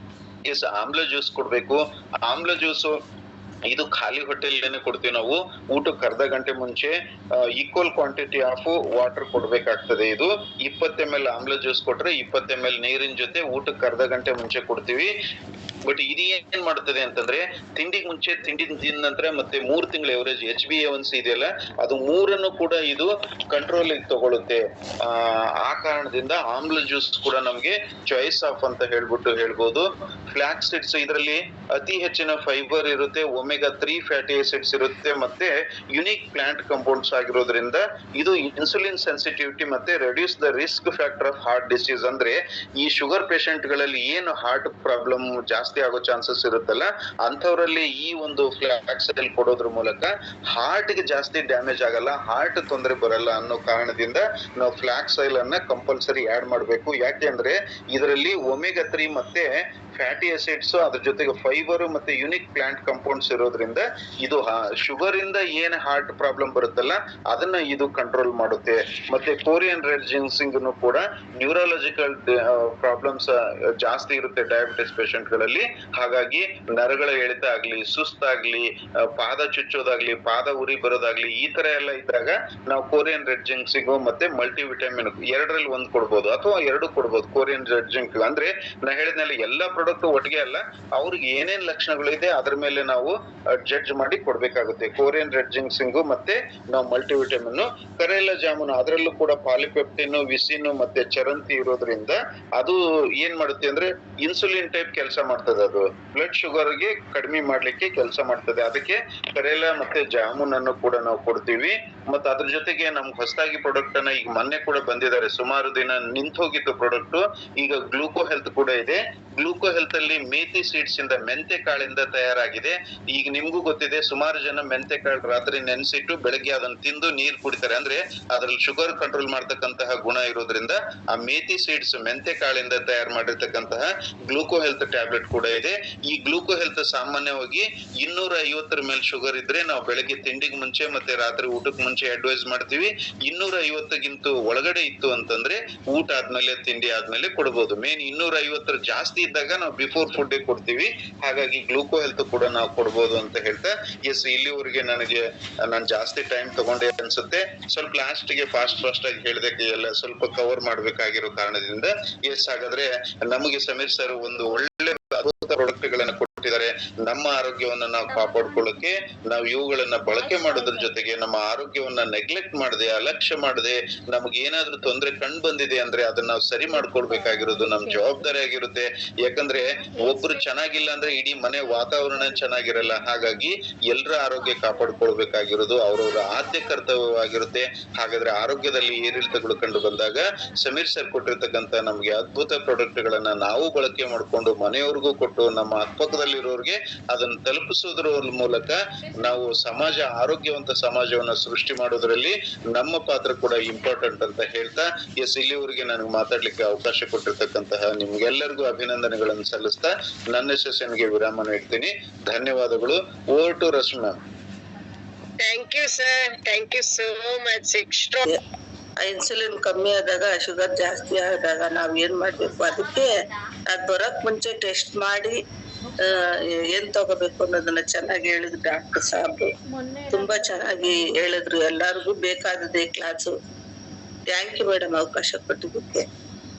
ಎಸ್, ಆಮ್ಲ ಜ್ಯೂಸ್ ಕೊಡ್ಬೇಕು. ಆಮ್ಲ ಜ್ಯೂಸು ಇದು ಖಾಲಿ ಹೊಟ್ಟೆಲ್ಲೇನೆ ಕೊಡ್ತೀವಿ ನಾವು. ಊಟಕ್ಕೆ ಅರ್ಧ ಗಂಟೆ ಮುಂಚೆ ಈಕ್ವಲ್ ಕ್ವಾಂಟಿಟಿ ಆಫ್ ವಾಟರ್ ಕೊಡ್ಬೇಕಾಗ್ತದೆ. ಇದು 20 ml ಆಮ್ಲ ಜ್ಯೂಸ್ ಕೊಟ್ರೆ 20 ml ನೀರಿನ ಜೊತೆ ಊಟಕ್ಕೆ ಅರ್ಧ ಗಂಟೆ ಮುಂಚೆ ಕೊಡ್ತೀವಿ. ಬಟ್ ಇದು ಏನ್ ಮಾಡ್ತದೆ ಅಂತಂದ್ರೆ ತಿಂಡಿಗೆ ಮುಂಚೆ, ತಿಂಡಿ ತಿಂದ ನಂತರ ಮತ್ತೆ 3 ತಿಂಗಳ ಎವರೇಜ್ HbA1c ಇದೆಯಲ್ಲ ಅದು 3 ಕೂಡ ಇದು ಕಂಟ್ರೋಲ್ ತಗೊಳುತ್ತೆ. ಆ ಕಾರಣದಿಂದ ಆಮ್ಲ ಜ್ಯೂಸ್ ಕೂಡ ನಮ್ಗೆ ಚಾಯ್ಸ್ ಆಫ್ ಅಂತ ಹೇಳ್ಬೋದು. ಫ್ಲಾಕ್ಸ್ ಸೀಡ್ಸ್ ಇದರಲ್ಲಿ ಅತಿ ಹೆಚ್ಚಿನ ಫೈಬರ್ ಇರುತ್ತೆ, ಒಮೆಗಾ 3 ಫ್ಯಾಟಿ ಆಸಿಡ್ಸ್ ಇರುತ್ತೆ, ಮತ್ತೆ ಯುನಿಕ್ ಪ್ಲಾಂಟ್ ಕಂಪೌಂಡ್ಸ್ ಆಗಿರೋದ್ರಿಂದ ಇದು ಇನ್ಸುಲಿನ್ ಸೆನ್ಸಿಟಿವಿಟಿ ಮತ್ತೆ reduce the risk factor of heart disease. ಅಂದ್ರೆ ಈ ಶುಗರ್ ಪೇಷಂಟ್ ಗಳಲ್ಲಿ ಏನು ಹಾರ್ಟ್ ಪ್ರಾಬ್ಲಮ್ ಜಾಸ್ತಿ ಆಗೋ ಚಾನ್ಸಸ್ ಇರುತ್ತಲ್ಲ ಅಂಥವ್ರಲ್ಲಿ ಈ ಒಂದು ಫ್ಲಾಕ್ಸ್ ಆಯಿಲ್ ಕೊಡೋದ್ರ ಮೂಲಕ ಹಾರ್ಟ್ ಗೆ ಜಾಸ್ತಿ ಡ್ಯಾಮೇಜ್ ಆಗಲ್ಲ, ಹಾರ್ಟ್ ತೊಂದರೆ ಬರಲ್ಲ ಅನ್ನೋ ಕಾರಣದಿಂದ ನಾವು ಫ್ಲಾಕ್ಸ್ ಆಯಿಲ್ ಅನ್ನ ಕಂಪಲ್ಸರಿ ಆಡ್ ಮಾಡ್ಬೇಕು. ಯಾಕೆ ಅಂದ್ರೆ ಇದರಲ್ಲಿ ಒಮೆಗಾ 3 ಮತ್ತೆ ಫ್ಯಾಟಿ ಆಸಿಡ್ಸ್, ಅದ್ರ ಜೊತೆಗೆ ಫೈಬರ್ ಮತ್ತೆ ಯುನಿಕ್ ಪ್ಲಾಂಟ್ ಕಂಪೌಂಡ್ಸ್ ಇರೋದ್ರಿಂದ ಇದು ಶುಗರ್ ಇಂದ ಏನ್ ಹಾರ್ಟ್ ಪ್ರಾಬ್ಲಮ್ ಬರುತ್ತಲ್ಲ ಅದನ್ನ ಇದು ಕಂಟ್ರೋಲ್ ಮಾಡುತ್ತೆ. ಮತ್ತೆ ಕೊರಿಯನ್ ರೆಡ್ ಜಿನ್ಸಿಂಗ್ ಕೂಡ ನ್ಯೂರಾಲಜಿಕಲ್ ಪ್ರಾಬ್ಲಮ್ಸ್ ಜಾಸ್ತಿ ಇರುತ್ತೆ ಡಯಾಬಿಟಿಸ್ ಪೇಷಂಟ್ ಗಳಲ್ಲಿ. ಹಾಗಾಗಿ ನರಗಳ ಎಳೆತ ಆಗ್ಲಿ, ಸುಸ್ತಾಗ್ಲಿ, ಪಾದ ಚುಚ್ಚೋದಾಗ್ಲಿ, ಪಾದ ಉರಿ ಬರೋದಾಗ್ಲಿ, ಈ ತರ ಎಲ್ಲ ಇದ್ದಾಗ ನಾವು ಕೊರಿಯನ್ ರೆಡ್ ಜಿನ್ಸಿಂಗ್ ಮತ್ತೆ ಮಲ್ಟಿ ವಿಟಮಿನ್ 2ರಲ್ಲಿ 1 ಕೊಡ್ಬೋದು ಅಥವಾ 2 ಕೊಡ್ಬೋದು. ಕೊರಿಯನ್ ರೆಡ್ ಜಿಂಕ್ ಅಂದ್ರೆ ನಾ ಹೇಳಿದ್ನಲ್ಲಿ ಎಲ್ಲಾ ಪ್ರಾಡಕ್ಟ್ ಒಟ್ಟಿಗೆ ಅಲ್ಲ, ಅವ್ರಿಗೆ ಏನೇನ್ ಲಕ್ಷಣಗಳಿದೆ ಅದ್ರ ಮೇಲೆ ನಾವು ಜಡ್ಜ್ ಮಾಡಿ ಕೊಡ್ಬೇಕಾಗುತ್ತೆ. ಕೊರಿಯನ್ ರೆಡ್ ಜಿನ್ಸಿಂಗ್ ಮತ್ತೆ ನಾವು ಮಲ್ಟಿ ವಿಟಮಿನ್. ಕರೇಲಾ ಜಾಮೂನು ಅದರಲ್ಲೂ ಕೂಡ ಪಾಲಿಪೆಪ್ಟಿನ್, ವಿಸಿನ್ ಮತ್ತೆ ಚರಂತಿ ಇರೋದ್ರಿಂದ ಅದು ಏನ್ ಮಾಡುತ್ತೆ ಅಂದ್ರೆ ಇನ್ಸುಲಿನ್ ಟೈಪ್ ಕೆಲಸ ಮಾಡ್ತದೆ. ಅದು ಬ್ಲಡ್ ಶುಗರ್ ಗೆ ಕಡಿಮೆ ಮಾಡ್ಲಿಕ್ಕೆ ಕೆಲಸ ಮಾಡ್ತದೆ. ಅದಕ್ಕೆ ಕರೇಲಾ ಮತ್ತೆ ಜಾಮೂನ್ ಅನ್ನು ಕೂಡ ನಾವು ಕೊಡ್ತೀವಿ. ಮತ್ತೆ ಅದ್ರ ಜೊತೆಗೆ ನಮ್ಗೆ ಹೊಸದಾಗಿ ಪ್ರಾಡಕ್ಟ್ ಅನ್ನ ಈಗ ಮೊನ್ನೆ ಕೂಡ ಬಂದಿದ್ದಾರೆ, ಸುಮಾರು ದಿನ ನಿಂತು ಹೋಗಿತ್ತು ಪ್ರಾಡಕ್ಟ್, ಈಗ ಗ್ಲೂಕೋ ಹೆಲ್ತ್ ಕೂಡ ಇದೆ. ಗ್ಲೂಕೋ ಹೆಲ್ತ್ ಅಲ್ಲಿ ಮೇಥಿ ಸೀಡ್ಸ್ ಇಂದ, ಮೆಂತೆ ಕಾಳಿಂದ ತಯಾರಾಗಿದೆ. ಈಗ ನಿಮ್ಗೂ ಗೊತ್ತಿದೆ, ಸುಮಾರು ಜನ ಮೆಂತೆ ಕಾಳು ರಾತ್ರಿ ನೆನೆಸಿಟ್ಟು ಬೆಳಗ್ಗೆ ಅದನ್ನ ತಿಂದು ನೀರ್ ಕುಡಿತಾರೆ. ಅಂದ್ರೆ ಅದ್ರಲ್ಲಿ ಶುಗರ್ ಕಂಟ್ರೋಲ್ ಮಾಡ್ತಕ್ಕಂತಹ ಗುಣ ಇರೋದ್ರಿಂದ ಆ ಮೇಥಿ ಸೀಡ್ಸ್, ಮೆಂತೆ ಕಾಳಿಂದ ತಯಾರು ಮಾಡಿರ್ತಕ್ಕಂತಹ ಗ್ಲೂಕೋ ಹೆಲ್ತ್ ಟ್ಯಾಬ್ಲೆಟ್ ಕೂಡ ಇದೆ. ಈ ಗ್ಲೂಕೋ ಹೆಲ್ತ್ ಸಾಮಾನ್ಯವಾಗಿ 250 ಮೇಲೆ ಶುಗರ್ ಇದ್ರೆ ನಾವು ಬೆಳಗ್ಗೆ ತಿಂಡಿಗೆ ಮುಂಚೆ ಮತ್ತೆ ರಾತ್ರಿ ಊಟಕ್ಕೆ ಮುಂಚೆ ಅಡ್ವೈಸ್ ಮಾಡ್ತೀವಿ. 250ಗಿಂತ ಒಳಗಡೆ ಇತ್ತು ಅಂತಂದ್ರೆ ಊಟ ಆದ್ಮೇಲೆ, ತಿಂಡಿ ಆದ್ಮೇಲೆ ಕೊಡ್ಬೋದು. ಮೇನ್ 250 ಜಾಸ್ತಿ ಇದ್ದಾಗ ನಾವು ಬಿಫೋರ್ ಫುಡ್ ಕೊಡ್ತೀವಿ. ಹಾಗಾಗಿ ಗ್ಲೂಕೋ ಹೆಲ್ತ್ ಕೂಡ ನಾವು ಕೊಡ್ಬೋದು ಅಂತ ಹೇಳ್ತಾ ಎಸ್ ಇಲ್ಲಿವರೆಗೆ ನಾನು ಜಾಸ್ತಿ ಟೈಮ್ ತಗೊಂಡೆ ಅನ್ಸುತ್ತೆ. ಸ್ವಲ್ಪ ಲಾಸ್ಟ್ ಗೆ ಫಾಸ್ಟ್ ಆಗಿ ಹೇಳ್ದಕ್ಕೆ ಎಲ್ಲ ಸ್ವಲ್ಪ ಕವರ್ ಮಾಡ್ಬೇಕಾಗಿರೋ ಕಾರಣದಿಂದ ಎಸ್ ಹಾಗಾದ್ರೆ ನಮಗೆ ಸಮೀರ್ ಸರ್ ಒಂದು ಒಳ್ಳೆ ಅದ್ಭುತ ಪ್ರಾಡಕ್ಟ್ ಗಳನ್ನ ಕೊಟ್ಟಿದ್ದಾರೆ. ನಮ್ಮ ಆರೋಗ್ಯವನ್ನ ನಾವು ಕಾಪಾಡ್ಕೊಳ್ಳಕ್ಕೆ ನಾವು ಇವುಗಳನ್ನ ಬಳಕೆ ಮಾಡೋದ್ರ ಜೊತೆಗೆ ನಮ್ಮ ಆರೋಗ್ಯವನ್ನ ನೆಗ್ಲೆಕ್ಟ್ ಮಾಡದೆ ಅಲಕ್ಷ್ಯ ಮಾಡದೆ ನಮ್ಗೆ ಏನಾದ್ರೂ ತೊಂದ್ರೆ ಕಂಡು ಬಂದಿದೆ ಅಂದ್ರೆ ಅದನ್ನ ನಾವು ಸರಿ ಮಾಡ್ಕೊಳ್ಬೇಕಾಗಿರೋದು ನಮ್ ಜವಾಬ್ದಾರಿ ಆಗಿರುತ್ತೆ. ಯಾಕಂದ್ರೆ ಒಬ್ರು ಚೆನ್ನಾಗಿಲ್ಲ ಅಂದ್ರೆ ಇಡೀ ಮನೆ ವಾತಾವರಣ ಚೆನ್ನಾಗಿರಲ್ಲ. ಹಾಗಾಗಿ ಎಲ್ಲರ ಆರೋಗ್ಯ ಕಾಪಾಡ್ಕೊಳ್ಬೇಕಾಗಿರೋದು ಅವ್ರವ್ರ ಆದ್ಯ ಕರ್ತವ್ಯವಾಗಿರುತ್ತೆ. ಹಾಗಾದ್ರೆ ಆರೋಗ್ಯದಲ್ಲಿ ಏರಿಳಿತಗಳು ಕಂಡು ಬಂದಾಗ ಸಮೀರ್ ಸರ್ ಕೊಟ್ಟಿರ್ತಕ್ಕಂತ ನಮ್ಗೆ ಅದ್ಭುತ ಪ್ರಾಡಕ್ಟ್ ಗಳನ್ನ ನಾವು ಬಳಕೆ ಮಾಡ್ಕೊಂಡು ಮನೆಯವ್ರಿಗೂ ಕೊಟ್ಟು ನಮ್ಮ ಅಕ್ಕಪಕ್ಕದಲ್ಲಿರೋರ್ಗೆ ಅದನ್ನ ತಲುಪಿಸೋದ್ರ ಮೂಲಕ ನಾವು ಆರೋಗ್ಯವಂತ ಸಮಾಜವನ್ನ ಸೃಷ್ಟಿ ಮಾಡೋದ್ರಲ್ಲಿ ನಮ್ಮ ಪಾತ್ರ ಕೂಡ ಇಂಪಾರ್ಟೆಂಟ್ ಅಂತ ಹೇಳ್ತಾ ಎಸ್ ಇಲ್ಲಿವರೆಗೆ ನನಗೆ ಮಾತಾಡ್ಲಿಕ್ಕೆ ಅವಕಾಶ ಕೊಟ್ಟಿರ್ತಕ್ಕಂತಹ ನಿಮ್ಗೆಲ್ಲರಿಗೂ ಅಭಿನಂದನೆಗಳನ್ನು ಸಲ್ಲಿಸ್ತಾ ನನ್ನ ಸೆಷನ್ಗೆ ವಿರಾಮ ನೀಡ್ತೀನಿ. ಧನ್ಯವಾದಗಳು. Over to Rashmi ma'am. Thank you sir, thank you so much. Extra insulin ಕಮ್ಮಿ ಆದಾಗ ಶುಗರ್ ಜಾಸ್ತಿ ಆದಾಗ ನಾವ್ ಏನ್ ಮಾಡ್ಬೇಕು, ಅದಕ್ಕೆ ಅದ್ ಬರಕ್ ಮುಂಚೆ ಟೆಸ್ಟ್ ಮಾಡಿ ಏನ್ ತಗೋಬೇಕು ಅನ್ನೋದನ್ನ ಚೆನ್ನಾಗಿ ಹೇಳಿದ್ರು ಡಾಕ್ಟರ್ ಸಾಹೇಬ್ರು. ತುಂಬಾ ಚೆನ್ನಾಗಿ ಹೇಳಿದ್ರು. ಎಲ್ಲಾರ್ಗು ಬೇಕಾದದೇ ಕ್ಲಾಸು. ಥ್ಯಾಂಕ್ ಯು ಮೇಡಮ್ ಅವಕಾಶ ಕೊಟ್ಟಿದ್ದಕ್ಕೆ.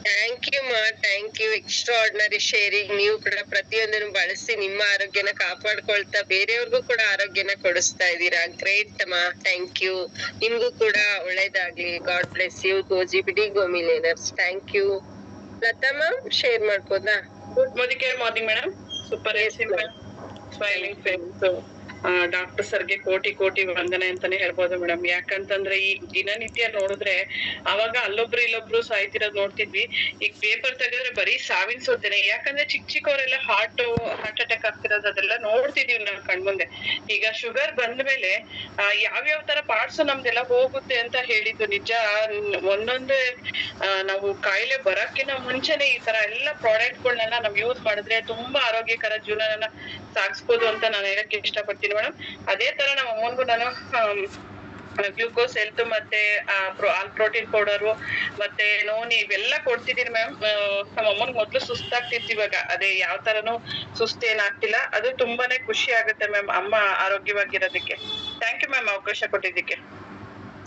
Thank you ma'am, thank you. Extraordinary sharing. ನೀವು ಕೂಡ ಪ್ರತಿಯೊಂದನ್ನು ಬಳಸಿ ನಿಮ್ಮ ಆರೋಗ್ಯನ ಕಾಪಾಡ್ಕೊಳ್ತಾ ಬೇರೆಯವ್ರಿಗೂ ಕೂಡ ಆರೋಗ್ಯನ ಕೊಡಿಸ್ತಾ ಇದ್ದೀರಾ. ಗ್ರೇಟ್ ಮಾ, ಥ್ಯಾಂಕ್ ಯು. ನಿಮ್ಗೂ ಕೂಡ ಒಳ್ಳೇದಾಗ್ಲಿ. God bless you. ಗೋಜಿಬಿಡಿ ಗೋಮಿಲೇನರ್ಸ್. Thank you. Lata ma'am share ಮಾಡ್ಬೋದಾ? Good morning madam. Super smiling face. Doctor ಸರ್ಗೆ ಕೋಟಿ ವಂದನೆ ಅಂತಾನೆ ಹೇಳ್ಬೋದು ಮೇಡಮ್. ಯಾಕಂತಂದ್ರೆ ಈ ದಿನನಿತ್ಯ ನೋಡಿದ್ರೆ ಅವಾಗ ಅಲ್ಲೊಬ್ರು ಇಲ್ಲೊಬ್ರು ಸಾಯ್ತಿರೋದ್ ನೋಡ್ತಿದ್ವಿ. ಈಗ ಪೇಪರ್ ತೆಗೆದ್ರೆ ಬರೀ ಸಾವಿನ ಸುದ್ದಿನೇ. ಯಾಕಂದ್ರೆ ಚಿಕ್ಕವರೆಲ್ಲ ಹಾರ್ಟ್ ಅಟ್ಯಾಕ್ ಆಗ್ತಿರೋದು ಅದೆಲ್ಲ ನೋಡ್ತಿದೀವಿ ನಾವು ಕಣ್ಮುಂದೆ. ಈಗ ಶುಗರ್ ಬಂದ್ಮೇಲೆ ಯಾವ್ಯಾವ ತರ ಪಾರ್ಟ್ಸ್ ನಮ್ದೆಲ್ಲ ಹೋಗುತ್ತೆ ಅಂತ ಹೇಳಿದ್ದು ನಿಜ. ಒಂದೊಂದೇ ನಾವು ಕಾಯಿಲೆ ಬರಕ್ಕಿಂತ ಮುಂಚೆನೆ ಈ ತರ ಎಲ್ಲ ಪ್ರಾಡಕ್ಟ್ಗಳನ್ನೆಲ್ಲ ನಾವ್ ಯೂಸ್ ಮಾಡಿದ್ರೆ ತುಂಬಾ ಆರೋಗ್ಯಕರ ಜೀವನನ ಸಾಗಿಸ್ಬೋದು ಅಂತ ನಾನು ಹೇಳಕ್ ಇಷ್ಟಪಡ್ತೀನಿ ಮೇಡಮ್. ಅದೇ ತರ ನಮ್ಮ ಅಮ್ಮನ್ಗೂ ನಾನು ಗ್ಲೂಕೋಸ್ ಹೆಲ್ತ್ ಮತ್ತೆ ಪ್ರೋಟೀನ್ ಪೌಡರ್ ಮತ್ತೆ ನೋನಿ ಇವೆಲ್ಲ ಕೊಡ್ತಿದೀನಿ ಮ್ಯಾಮ್. ನಮ್ಮ ಅಮ್ಮನ್ ಮೊದ್ಲು ಸುಸ್ತಾಗ್ತಿತ್ತು, ಇವಾಗ ಅದೇ ಯಾವ ತರನು ಸುಸ್ತೇನಾಗ್ತಿಲ್ಲ. ಅದು ತುಂಬಾನೇ ಖುಷಿ ಆಗುತ್ತೆ ಮ್ಯಾಮ್ ಅಮ್ಮ ಆರೋಗ್ಯವಾಗಿರೋದಕ್ಕೆ. ಥ್ಯಾಂಕ್ ಯು ಮ್ಯಾಮ್ ಅವಕಾಶ ಕೊಟ್ಟಿದ್ದಕ್ಕೆ.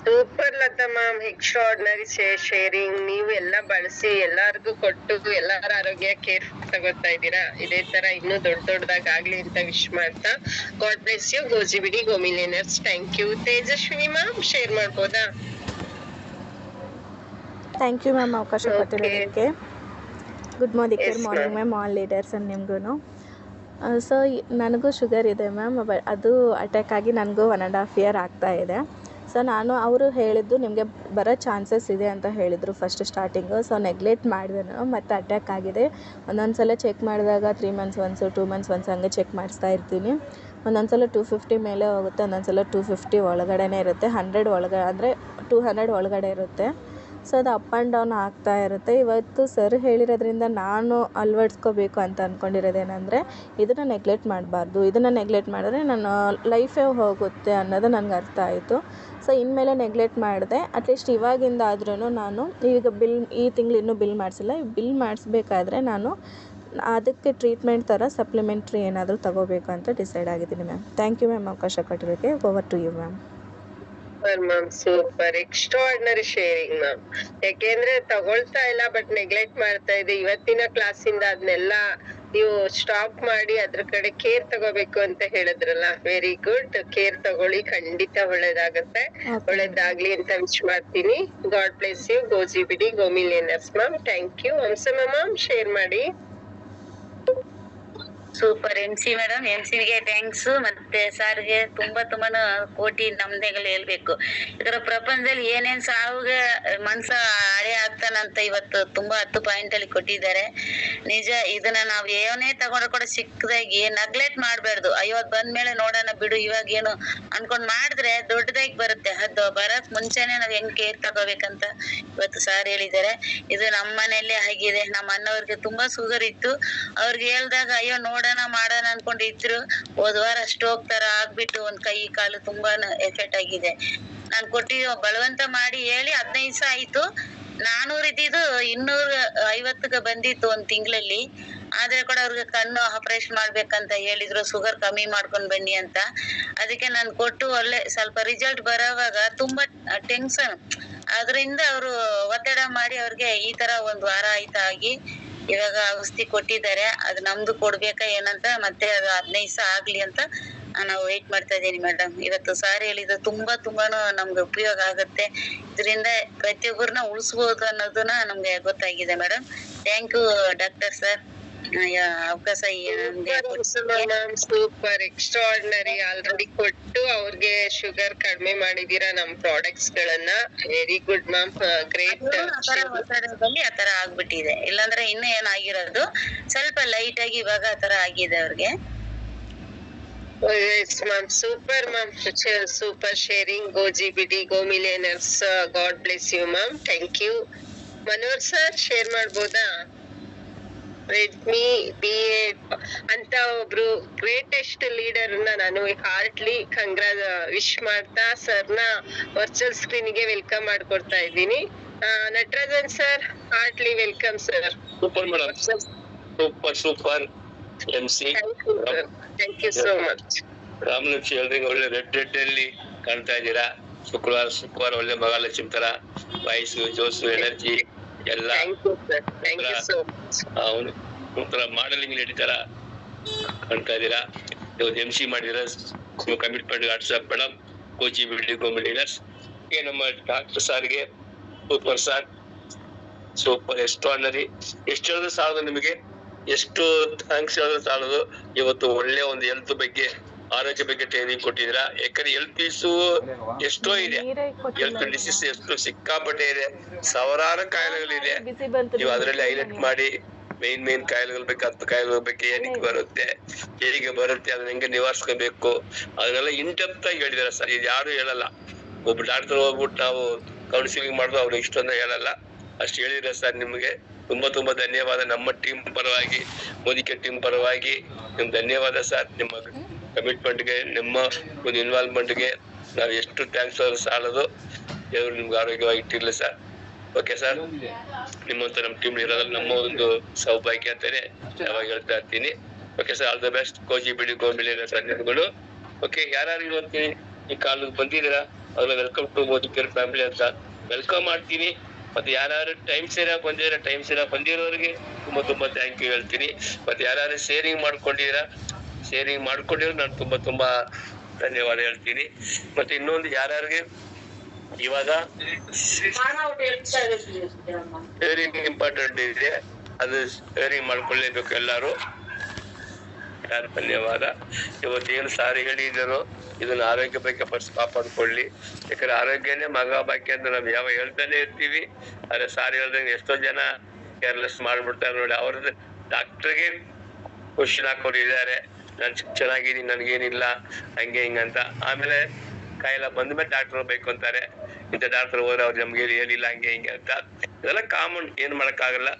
Super Lata ma'am, extraordinary sharing. ನೀವು ಎಲ್ಲ ಬಳಸಿ ಎಲ್ಲಾರ್ಗು ಕೊಟ್ಟು ಎಲ್ಲಾರ ಆರೋಗ್ಯ ಕೇರ್ ತಗೋತಾ ಇದ್ದೀರಾ. ಇದೇ ತರ ಇನ್ನೂ ದೊಡ್ಡದಾಗ್ಲಿ ಅಂತ ವಿಶ್ ಮಾಡ್ತಾ ಗಾಡ್ ಬ್ಲೆಸ್ ಯು. ಗೋಜಿಬಿಡಿ ಗೋಮಿಲೇನರ್ಸ್. Thank you. Tejaswini ma'am share ಮಾಡ್ಬೋದಾ? ಥ್ಯಾಂಕ್ ಯು ಮ್ಯಾಮ್ ಅವಕಾಶ ಕೊಟ್ಟಿರೋದಕ್ಕೆ. Good morning ma'am all leaders and ನಿಮ್ಗೂ. ಸೊ ನನಗೂ ಶುಗರ್ ಇದೆ ಮ್ಯಾಮ್. ಅದು ಅಟ್ಯಾಕ್ ಆಗಿ ನನಗೂ 1.5 year ಆಗ್ತಾ ಇದೆ. ಸೊ ಅವರು ಹೇಳಿದ್ದು ನಿಮಗೆ ಬರೋ ಚಾನ್ಸಸ್ ಇದೆ ಅಂತ ಹೇಳಿದರು ಫಸ್ಟ್ ಸ್ಟಾರ್ಟಿಂಗು. ಸೊ ನೆಗ್ಲೆಕ್ಟ್ ಮಾಡಿದೆ ನಾನು, ಮತ್ತು ಅಟ್ಯಾಕ್ ಆಗಿದೆ. ಒಂದೊಂದು ಸಲ ಚೆಕ್ ಮಾಡಿದಾಗ 3 months ಒನ್ಸ್ 2 months ಒನ್ಸ್ ಹಂಗೆ ಚೆಕ್ ಮಾಡಿಸ್ತಾ ಇರ್ತೀನಿ. ಒಂದೊಂದು ಸಲ 250 ಮೇಲೆ ಹೋಗುತ್ತೆ, ಒಂದೊಂದು ಸಲ 250 ಒಳಗಡೆನೇ ಇರುತ್ತೆ. 100 ಒಳಗಡೆ ಅಂದರೆ 200 ಒಳಗಡೆ ಇರುತ್ತೆ. ಸೊ ಅದು ಅಪ್ ಆ್ಯಂಡ್ ಡೌನ್ ಆಗ್ತಾ ಇರುತ್ತೆ. ಇವತ್ತು ಸರ್ ಹೇಳಿರೋದ್ರಿಂದ ನಾನು ಅಳವಡಿಸ್ಕೋಬೇಕು ಅಂತ ಅಂದ್ಕೊಂಡಿರೋದೇನೆಂದರೆ ಇದನ್ನು ನೆಗ್ಲೆಕ್ಟ್ ಮಾಡಬಾರ್ದು. ಇದನ್ನು ನೆಗ್ಲೆಕ್ಟ್ ಮಾಡಿದ್ರೆ ನನ್ನ ಲೈಫೇ ಹೋಗುತ್ತೆ ಅನ್ನೋದು ನನಗೆ ಅರ್ಥ ಆಯಿತು. ಸೊ ಇನ್ಮೇಲೆ ನೆಗ್ಲೆಕ್ಟ್ ಮಾಡಿದೆ. ಅಟ್ಲೀಸ್ಟ್ ಇವಾಗಿಂದ ಆದ್ರೂ ನಾನು ಈಗ ಈ ತಿಂಗಳು ಇನ್ನೂ ಬಿಲ್ ಮಾಡಿಸಿಲ್ಲ. ಬಿಲ್ ಮಾಡಿಸ್ಬೇಕಾದ್ರೆ ನಾನು ಅದಕ್ಕೆ ಟ್ರೀಟ್ಮೆಂಟ್ ಥರ ಸಪ್ಲಿಮೆಂಟ್ರಿ ಏನಾದರೂ ತಗೋಬೇಕು ಅಂತ ಡಿಸೈಡ್ ಆಗಿದ್ದೀನಿ ಮ್ಯಾಮ್. ಥ್ಯಾಂಕ್ ಯು ಮ್ಯಾಮ್ ಅವಕಾಶ ಕೊಟ್ಟಿರೋಕ್ಕೆ. Over to you ma'am. Ma'am super, extraordinary sharing ma'am. ಯಾಕೆಂದ್ರೆ ತಗೊಳ್ತಾ ಇಲ್ಲ ಬಟ್ ನೆಗ್ಲೆಕ್ಟ್ ಮಾಡ್ತಾ ಇದೆ. ಇವತ್ತಿನ ಕ್ಲಾಸಿಂದ ಅದನ್ನೆಲ್ಲ ನೀವು ಸ್ಟಾಪ್ ಮಾಡಿ ಅದ್ರ ಕಡೆ ಕೇರ್ ತಗೋಬೇಕು ಅಂತ ಹೇಳಿದ್ರಲ್ಲ. Very good. ಕೇರ್ ತಗೊಳ್ಳಿ, ಖಂಡಿತ ಒಳ್ಳೇದಾಗತ್ತೆ. ಒಳ್ಳೇದಾಗ್ಲಿ ಅಂತ ವಿಶ್ ಮಾಡ್ತೀನಿ. God bless you. ಗೋಜಿಬಿಡಿ ಗೋಮಿಲೇನರ್ಸ್ ma'am. Thank you. Hamsamma ma'am share ಮಾಡಿ. Super MC madam. MC-ಗೆ ಥ್ಯಾಂಕ್ಸ್. ಮತ್ತೆ ಸರ್ಗೆ ತುಂಬಾ ಕೋಟಿ ನಮ್ದೆಗಳು ಹೇಳ್ಬೇಕು. ಇದರ ಪ್ರಪಂಚದಲ್ಲಿ ಏನೇನ್ ಸಾವಿಗೆ ಮನ್ಸ ಹಳೆ ಆಗ್ತಾನಂತ ಇವತ್ತು ತುಂಬಾ 10 point ಅಲ್ಲಿ ಕೊಟ್ಟಿದ್ದಾರೆ. ನಿಜ, ಇದನ್ನ ನಾವ್ ಏನೇ ತಗೊಂಡ್ರು ಕೂಡ ಸಿಕ್ಕದಾಗಿ ನೆಗ್ಲೆಕ್ಟ್ ಮಾಡ್ಬಾರ್ದು. ಅಯ್ಯೋ ಅದ್ ಬಂದ್ಮೇಲೆ ನೋಡೋಣ ಬಿಡು ಇವಾಗ ಏನು ಅನ್ಕೊಂಡ್ ಮಾಡಿದ್ರೆ ದೊಡ್ಡದಾಗಿ ಬರುತ್ತೆ. ಅದು ಬರಕ್ ಮುಂಚೆನೆ ನಾವ್ ಹೆಂಗ್ ಕೇರ್ ತಗೋಬೇಕಂತ ಇವತ್ತು ಸರ್ ಹೇಳಿದ್ದಾರೆ. ಇದು ನಮ್ಮ ಮನೆಯಲ್ಲೇ ಆಗಿದೆ. ನಮ್ಮ ಅಣ್ಣವ್ರಿಗೆ ತುಂಬಾ ಶುಗರ್ ಇತ್ತು. ಅವ್ರಿಗೆ ಹೇಳ್ದಾಗ ಅಯ್ಯೋ ಮಾಡೋಣ ಅನ್ಕೊಂಡಿದ್ರು. ಹೋದ ವಾರ ಸ್ಟ್ರೋಕ್ ತರ ಆಗ್ಬಿಟ್ಟು ಒಂದ್ ಕೈ ಕಾಲು ತುಂಬಾ ಎಫೆಕ್ಟ್ ಆಗಿದೆ. ನಾನ್ ಕೊಟ್ಟಿದ್ದು ಬಲವಂತ ಮಾಡಿ ಹೇಳಿ 15 ದಿವಸ ಆಯ್ತು. 400 ಇದ್ದಿದ್ದು 250 ಬಂದಿತ್ತು ಒಂದ್ ತಿಂಗಳಲ್ಲಿ. ಆದ್ರೆ ಕೂಡ ಅವ್ರಿಗೆ ಕಣ್ಣು ಆಪರೇಷನ್ ಮಾಡ್ಬೇಕಂತ ಹೇಳಿದ್ರು, ಶುಗರ್ ಕಮ್ಮಿ ಮಾಡ್ಕೊಂಡ್ ಬನ್ನಿ ಅಂತ. ಅದಕ್ಕೆ ನಾನು ಕೊಟ್ಟು ಒಳ್ಳೆ ಸ್ವಲ್ಪ ರಿಸಲ್ಟ್ ಬರೋವಾಗ ತುಂಬಾ ಟೆನ್ಷನ್, ಅದರಿಂದ ಅವರು ಒತ್ತಡ ಮಾಡಿ ಅವ್ರಿಗೆ ಈ ತರ ಒಂದ್ ವಾರ ಆಗಿ ಇವಾಗ ಔಷಧಿ ಕೊಟ್ಟಿದ್ದಾರೆ. ಅದು ನಮ್ದು ಕೊಡ್ಬೇಕಾ ಏನಂತ, ಮತ್ತೆ ಅದು 15 ದಿವಸ ಆಗ್ಲಿ ಅಂತ ನಾವು ವೇಟ್ ಮಾಡ್ತಾ ಇದೀನಿ ಮೇಡಮ್. ಇವತ್ತು ಸಾರ್ ಹೇಳಿದ್ರು ತುಂಬಾನು ನಮ್ಗೆ ಉಪಯೋಗ ಆಗುತ್ತೆ, ಇದರಿಂದ ಪ್ರತಿಯೊಬ್ಬರನ್ನ ಉಳಿಸಬಹುದು ಅನ್ನೋದನ್ನ ನಮ್ಗೆ ಗೊತ್ತಾಗಿದೆ madam. Thank you doctor sir, ಅವಕಾಶ ಸೂಪರ್ ಎಕ್ಸ್ಟ್ರಾರ್ಡಿನರಿ. ಆಲ್ರೆಡಿ ಕೊಟ್ಟು ಅವ್ರಿಗೆ ಶುಗರ್ ಕಡಿಮೆ ಮಾಡಿದೀರಾ ನಮ್ ಪ್ರಾಡಕ್ಟ್ಸ್ ಗಳನ್ನ. Very good ma'am, great. ಒತ್ತಡದಲ್ಲಿ ಆತರ ಆಗ್ಬಿಟ್ಟಿದೆ, ಇಲ್ಲಾಂದ್ರೆ ಇನ್ನೂ ಏನಾಗಿರೋದು ಸ್ವಲ್ಪ ಲೈಟ್ ಆಗಿ ಇವಾಗ ಆತರ ಆಗಿದೆ ಅವ್ರಿಗೆ. Yes, ma'am. Super, ma'am. Super sharing. Go GBD, go millionaires. God bless you, ma'am. Thank you. Manoj sir, share ಮಾಡ್ಬೋದಾ? ರೆಡ್ಮಿ B8 ಅಂತ ಒಬ್ರು ಗ್ರೇಟೆಸ್ಟ್ ಲೀಡರ್ ನ ನಾನು ಹಾರ್ಟ್ಲಿ ವಿಶ್ ಮಾಡ್ತಾ ಸರ್ನ ವರ್ಚುವಲ್ ಸ್ಕ್ರೀನ್ ಗೆ ವೆಲ್ಕಮ್ ಮಾಡ್ಕೊಡ್ತಾ ಇದ್ದೀನಿ. Natarajan sir, heartly welcome sir. Super madam, super MC. Thank you so much. Ramalakshmi ಎಲ್ರಿಗೂ ಒಳ್ಳೆ ರೆಡ್ ಅಲ್ಲಿ ಕಾಣ್ತಾ ಇದ್ದೀರಾ. ಶುಕ್ರವಾರ ಒಳ್ಳೆ ಮಹಾಲಕ್ಷ್ಮಿ ತರ ವಾಯ್ಸು, ಜೋಸು, ಎನರ್ಜಿ ಎಲ್ಲ ಒಂಥರ ಮಾಡಲಿಂಗ್ ಲೇಡಿ ತರ ಕಾಣ್ತಾ ಇದ್ದೀರಾ. ಇವತ್ತು MC ಮಾಡಿದಿರ, commitment WhatsApp madam. Coach building millionaires ನಮ್ಮ ಡಾಕ್ಟರ್ ಸಾರ್ಗೆ ಸೂಪರ್ ಸಾರ್, ಸೂಪರ್ ಎಕ್ಸ್ಟ್ರಾರ್ಡಿನರಿ. ಎಷ್ಟು ಹೇಳಿದ್ರು ಸಾಲದು ನಿಮಗೆ, ಎಷ್ಟು ಥ್ಯಾಂಕ್ಸ್ ಹೇಳಿದ್ರು ಸಾಲದು. ಇವತ್ತು ಒಳ್ಳೆ ಒಂದು ಹೆಲ್ತ್ ಬಗ್ಗೆ, ಆರೋಗ್ಯ ಬಗ್ಗೆ ಟ್ರೈನಿಂಗ್ ಕೊಟ್ಟಿದ್ದೀರಾ. ಯಾಕಂದ್ರೆ ಹೆಲ್ತ್ ಇಶ್ಯೂ ಎಷ್ಟೋ ಇದೆ, ಹೆಲ್ತ್ ಡಿಸೀಸ್ ಎಷ್ಟು ಸಿಕ್ಕಾಪಟ್ಟೆ ಇದೆ, ಸಾವಿರಾರು ಕಾಯಿಲೆಗಳಿದೆ. ನೀವು ಅದರಲ್ಲಿ ಹೈಲೈಟ್ ಮಾಡಿ ಮೇನ್ ಕಾಯಿಲೆಗಳ ಬಗ್ಗೆ, 10 ಕಾಯಿಲೆಗಳ ಬಗ್ಗೆ ಏನಕ್ಕೆ ಬರುತ್ತೆ, ಹೇಗೆ ಬರುತ್ತೆ, ಅದನ್ನ ಹೆಂಗೆ ನಿವಾರಿಸ್ಕೋಬೇಕು, ಅದನ್ನೆಲ್ಲ ಇನ್ಡೆಪ್ತ್ ಆಗಿ ಹೇಳಿದಾರೆ ಸರ್. ಇದು ಯಾರು ಹೇಳಲ್ಲ. ಒಬ್ಬ ಡಾಕ್ಟರ್ ಹೋಗ್ಬಿಟ್ಟು ನಾವು ಕೌನ್ಸಿಲಿಂಗ್ ಮಾಡಿದ್ರು ಅವ್ರು ಇಷ್ಟೊಂದು ಹೇಳಲ್ಲ, ಅಷ್ಟು ಹೇಳಿದ್ರೆ ಸರ್. ನಿಮಗೆ ತುಂಬಾ ಧನ್ಯವಾದ. ನಮ್ಮ ಟೀಮ್ ಪರವಾಗಿ, ಮೋದಿಕೆ ಟೀಮ್ ಪರವಾಗಿ ನಿಮ್ಗೆ ಧನ್ಯವಾದ ಸರ್. ನಿಮ್ಮ ಕಮಿಟ್ಮೆಂಟ್ಗೆ, ನಿಮ್ಮ ಒಂದು ಇನ್ವಾಲ್ವ್ಮೆಂಟ್ಗೆ ನಾವು ಎಷ್ಟು ಥ್ಯಾಂಕ್ಸ್ ಸಾಲದು. ದೇವರು ನಿಮ್ಗೆ ಆರೋಗ್ಯವಾಗಿ ಇಟ್ಟಿರ್ಲಿ ಸರ್. ಓಕೆ ಸರ್, ನಿಮ್ಮಂತ ನಮ್ಮ ಟೀಮ್ ಇರೋದ್ರಲ್ಲಿ ನಮ್ಮ ಒಂದು ಸೌಭಾಗ್ಯ ಅಂತಾನೆ ಯಾವಾಗ ಹೇಳ್ತಾ ಇರ್ತೀನಿ. Okay sir, all the best. ಕೋಚಿ ಬಿಡಿ ಗೋಂಬಿಲಿನ ಸರ್ ನಿಮ್ಗಳು. ಓಕೆ, ಯಾರು ಇವತ್ತೀನಿ ಈ ಕಾಲಕ್ಕೆ ಬಂದಿದ್ದೀರಾ ಅವ್ರ ವೆಲ್ಕಮ್ ಟು ಮೋದಿಕೇರ್ ಫ್ಯಾಮಿಲಿ ಅಂತ ವೆಲ್ಕಮ್ ಮಾಡ್ತೀನಿ. ಮತ್ತೆ ಯಾರು ಟೈಮ್ ಸೇರಾಗಿ ಬಂದಿರೋರಿಗೆ ತುಂಬಾ ಥ್ಯಾಂಕ್ ಯು ಹೇಳ್ತೀನಿ. ಮತ್ತೆ ಯಾರು ಶೇರಿಂಗ್ ಮಾಡ್ಕೊಂಡಿರೋ ನಾನು ತುಂಬಾ ಧನ್ಯವಾದ ಹೇಳ್ತೀನಿ. ಮತ್ತೆ ಇನ್ನೊಂದು ಯಾರ್ಯಾರಿಗೆ ಇವಾಗ ಶೇರಿಂಗ್ ಇಂಪಾರ್ಟೆಂಟ್ ಇದೆ, ಅದು ಶೇರಿಂಗ್ ಮಾಡ್ಕೊಳ್ಳೇಬೇಕು ಎಲ್ಲಾರು. ಯಾರು ಧನ್ಯವಾದ. ಇವತ್ತೇನು ಸಾರಿ ಹೇಳಿದ್ರು ಇದನ್ನ ಆರೋಗ್ಯ ಬಗ್ಗೆ ಫಸ್ಟ್ ಕಾಪಾಡ್ಕೊಳ್ಳಿ. ಯಾಕಂದ್ರೆ ಆರೋಗ್ಯನೇ ಮಹಾಭಾಗ್ಯ ಅಂತ ನಾವು ಯಾವ ಹೇಳ್ತಾನೆ ಇರ್ತೀವಿ. ಆದ್ರೆ ಸಾರಿ ಹೇಳ್ದಂಗೆ ಎಷ್ಟೋ ಜನ ಕೇರ್ಲೆಸ್ ಮಾಡ್ಬಿಡ್ತಾರೆ ನೋಡಿ. ಅವ್ರದ್ದು ಡಾಕ್ಟರ್ಗೆ ಕ್ವಶನ್ ಹಾಕೋರು ಇದ್ದಾರೆ, ನಾನು ಚೆನ್ನಾಗಿದ್ದೀನಿ, ನನ್ಗೇನಿಲ್ಲ, ಹಂಗೆ ಹಿಂಗಂತ. ಆಮೇಲೆ ಕಾಯಿಲೆ ಬಂದ್ಮೇಲೆ ಡಾಕ್ಟರ್ ಬೇಕು ಅಂತಾರೆ. ಇಂಥ ಡಾಕ್ಟರ್ ಹೋದ್ರೆ ಅವ್ರು ನಮ್ಗೆ ಏನಿಲ್ಲ, ಹಂಗೆ ಹಿಂಗೆ ಅಂತ. ಇದೆಲ್ಲ ಕಾಮನ್, ಏನ್ ಮಾಡಕ್ಕಾಗಲ್ಲ.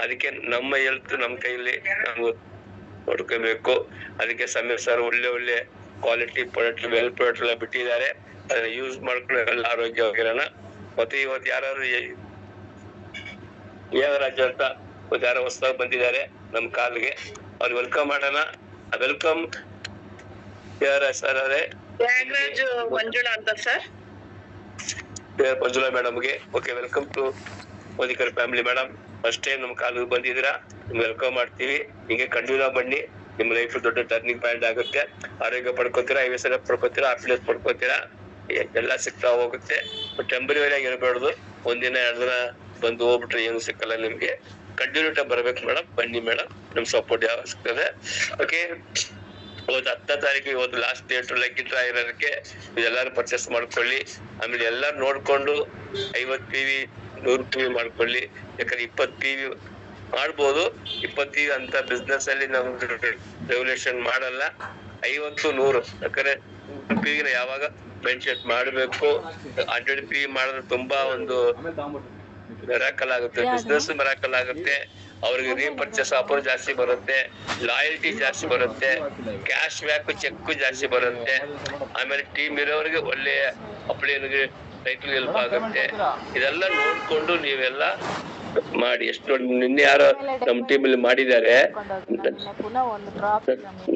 ಅದಕ್ಕೆ ನಮ್ಮ ಹೆಲ್ತ್ ನಮ್ಮ ಕೈಯಲ್ಲಿ ನಾವು ನೋಡ್ಕೋಬೇಕು. ಅದಕ್ಕೆ ಸಮಯ ಸರ್ ಒಳ್ಳೆ ಕ್ವಾಲಿಟಿ ಪ್ರಾಡಕ್ಟ್, ವೆಲ್ ಪ್ರಾಡಕ್ಟ್ ಎಲ್ಲ ಬಿಟ್ಟಿದ್ದಾರೆ. ಅದನ್ನ ಯೂಸ್ ಮಾಡ್ಕೊಂಡು ಎಲ್ಲ ಆರೋಗ್ಯವಾಗಿರೋಣ. ಮತ್ತೆ ಇವತ್ತು ಯಾರು ರಾಜ್ಯ ಅಂತ ಯಾರೋ ಹೊಸದಾಗಿ ಬಂದಿದ್ದಾರೆ ನಮ್ಮ ಕಾಲ್ಗೆ, ಅವ್ರಿಗೆ ವೆಲ್ಕಮ್ ಮಾಡೋಣ. ವೆಲ್ಕಮ್ ಯಾರ ಸರ್? ಅದೇ ಮಂಜುಳಾ ಅಂತ ಸರ್. ಮಂಜುಳಾ ಮೇಡಮ್ಗೆ okay, welcome to Modicare family madam. First time ನಮ್ಮ ಕಾಲಿಗೆ ಬಂದಿದ್ದೀರಾ, ನಿಮ್ಗೆ ವೆಲ್ಕಮ್ ಮಾಡ್ತೀವಿ. ಹಿಂಗೆ ಕಂಟಿನ್ಯೂ ಬನ್ನಿ, ನಿಮ್ಮ ಲೈಫ್ ದೊಡ್ಡ ಟರ್ನಿಂಗ್ ಪಾಯಿಂಟ್ ಆಗುತ್ತೆ. ಆರೋಗ್ಯ ಪಡ್ಕೋತೀರಾ, ಐವಸ ಪಡ್ಕೋತೀರಾ, ಹಾಪಿನೆಸ್ ಪಡ್ಕೋತೀರಾ, ಎಲ್ಲ ಸಿಗ್ತಾ ಹೋಗುತ್ತೆ. ಬಟ್ ಟೆಂಪರರಿ ಆಗಿ ಇರಬಾರ್ದು. ಒಂದಿನ 2 ದಿನ ಬಂದು ಹೋಗ್ಬಿಟ್ರೆ ಏನು ಸಿಕ್ಕಲ್ಲ ನಿಮ್ಗೆ. ಕಂಟಿನ್ಯೂಟಿ ಬರ್ಬೇಕು ಮೇಡಮ್. ಬನ್ನಿ ಮೇಡಮ್, ನಮ್ ಸಪೋರ್ಟ್ ಯಾವ ಸಿಗ್ತದೆ. ಓಕೆ, ಇವತ್ತು 10ನೇ ತಾರೀಕು, ಇವತ್ತು ಲಾಸ್ಟ್ ಡೇಟ್ ಲಕ್ಕಿ ಡ್ರಾ ಇರೋದಕ್ಕೆ ಇದೆಲ್ಲಾರು ಪರ್ಚೇಸ್ ಮಾಡ್ಕೊಳ್ಳಿ. ಆಮೇಲೆ ಎಲ್ಲಾರು ನೋಡ್ಕೊಂಡು 50 PV 100 PV ಮಾಡ್ಕೊಳ್ಳಿ. ಯಾಕಂದ್ರೆ 20 PV ಮಾಡ್ಬೋದು. 20 PV ಅಂತ ಬಿಸ್ನೆಸ್ ಅಲ್ಲಿ ನಮ್ದು ರೆಗ್ಯುಲೇಷನ್ ಮಾಡಲ್ಲ. 50 100 ಯಾಕಂದ್ರೆ 100 PV ನ ಯಾವಾಗ ಮೆನ್ಷನ್ ಮಾಡಬೇಕು. 100 PV ಮಾಡಿದ್ರೆ ತುಂಬಾ ಒಂದು ಮಿರಾಕಲ್ ಆಗುತ್ತೆ, ಬಿಸ್ನೆಸ್ ಮಿರಾಕಲ್ ಆಗುತ್ತೆ. ಅವ್ರಿಗೆ ರೀಪರ್ಚೇಸ್ ಆಫರ್ ಜಾಸ್ತಿ ಬರುತ್ತೆ, ಲಾಯಲ್ಟಿ ಜಾಸ್ತಿ ಬರುತ್ತೆ, ಕ್ಯಾಶ್ ಬ್ಯಾಕ್ ಚೆಕ್ ಜಾಸ್ತಿ ಬರುತ್ತೆ. ಆಮೇಲೆ ಟೀಮ್ ಇರೋರಿಗೆ ಒಳ್ಳೆ ಅಪ್ಲೈನ್ಗೆ ಟೈಟಲ್ ಹೆಲ್ಪ್ ಆಗುತ್ತೆ. ಇದೆಲ್ಲ ನೋಡ್ಕೊಂಡು ನೀವೆಲ್ಲ ಮಾಡಿ. ಎಷ್ಟು ನೋಡಿ, ನಿನ್ನೆ ಯಾರೋ ನಮ್ಮ ಟೀಮ್ ಅಲ್ಲಿ ಮಾಡಿದ್ದಾರೆ,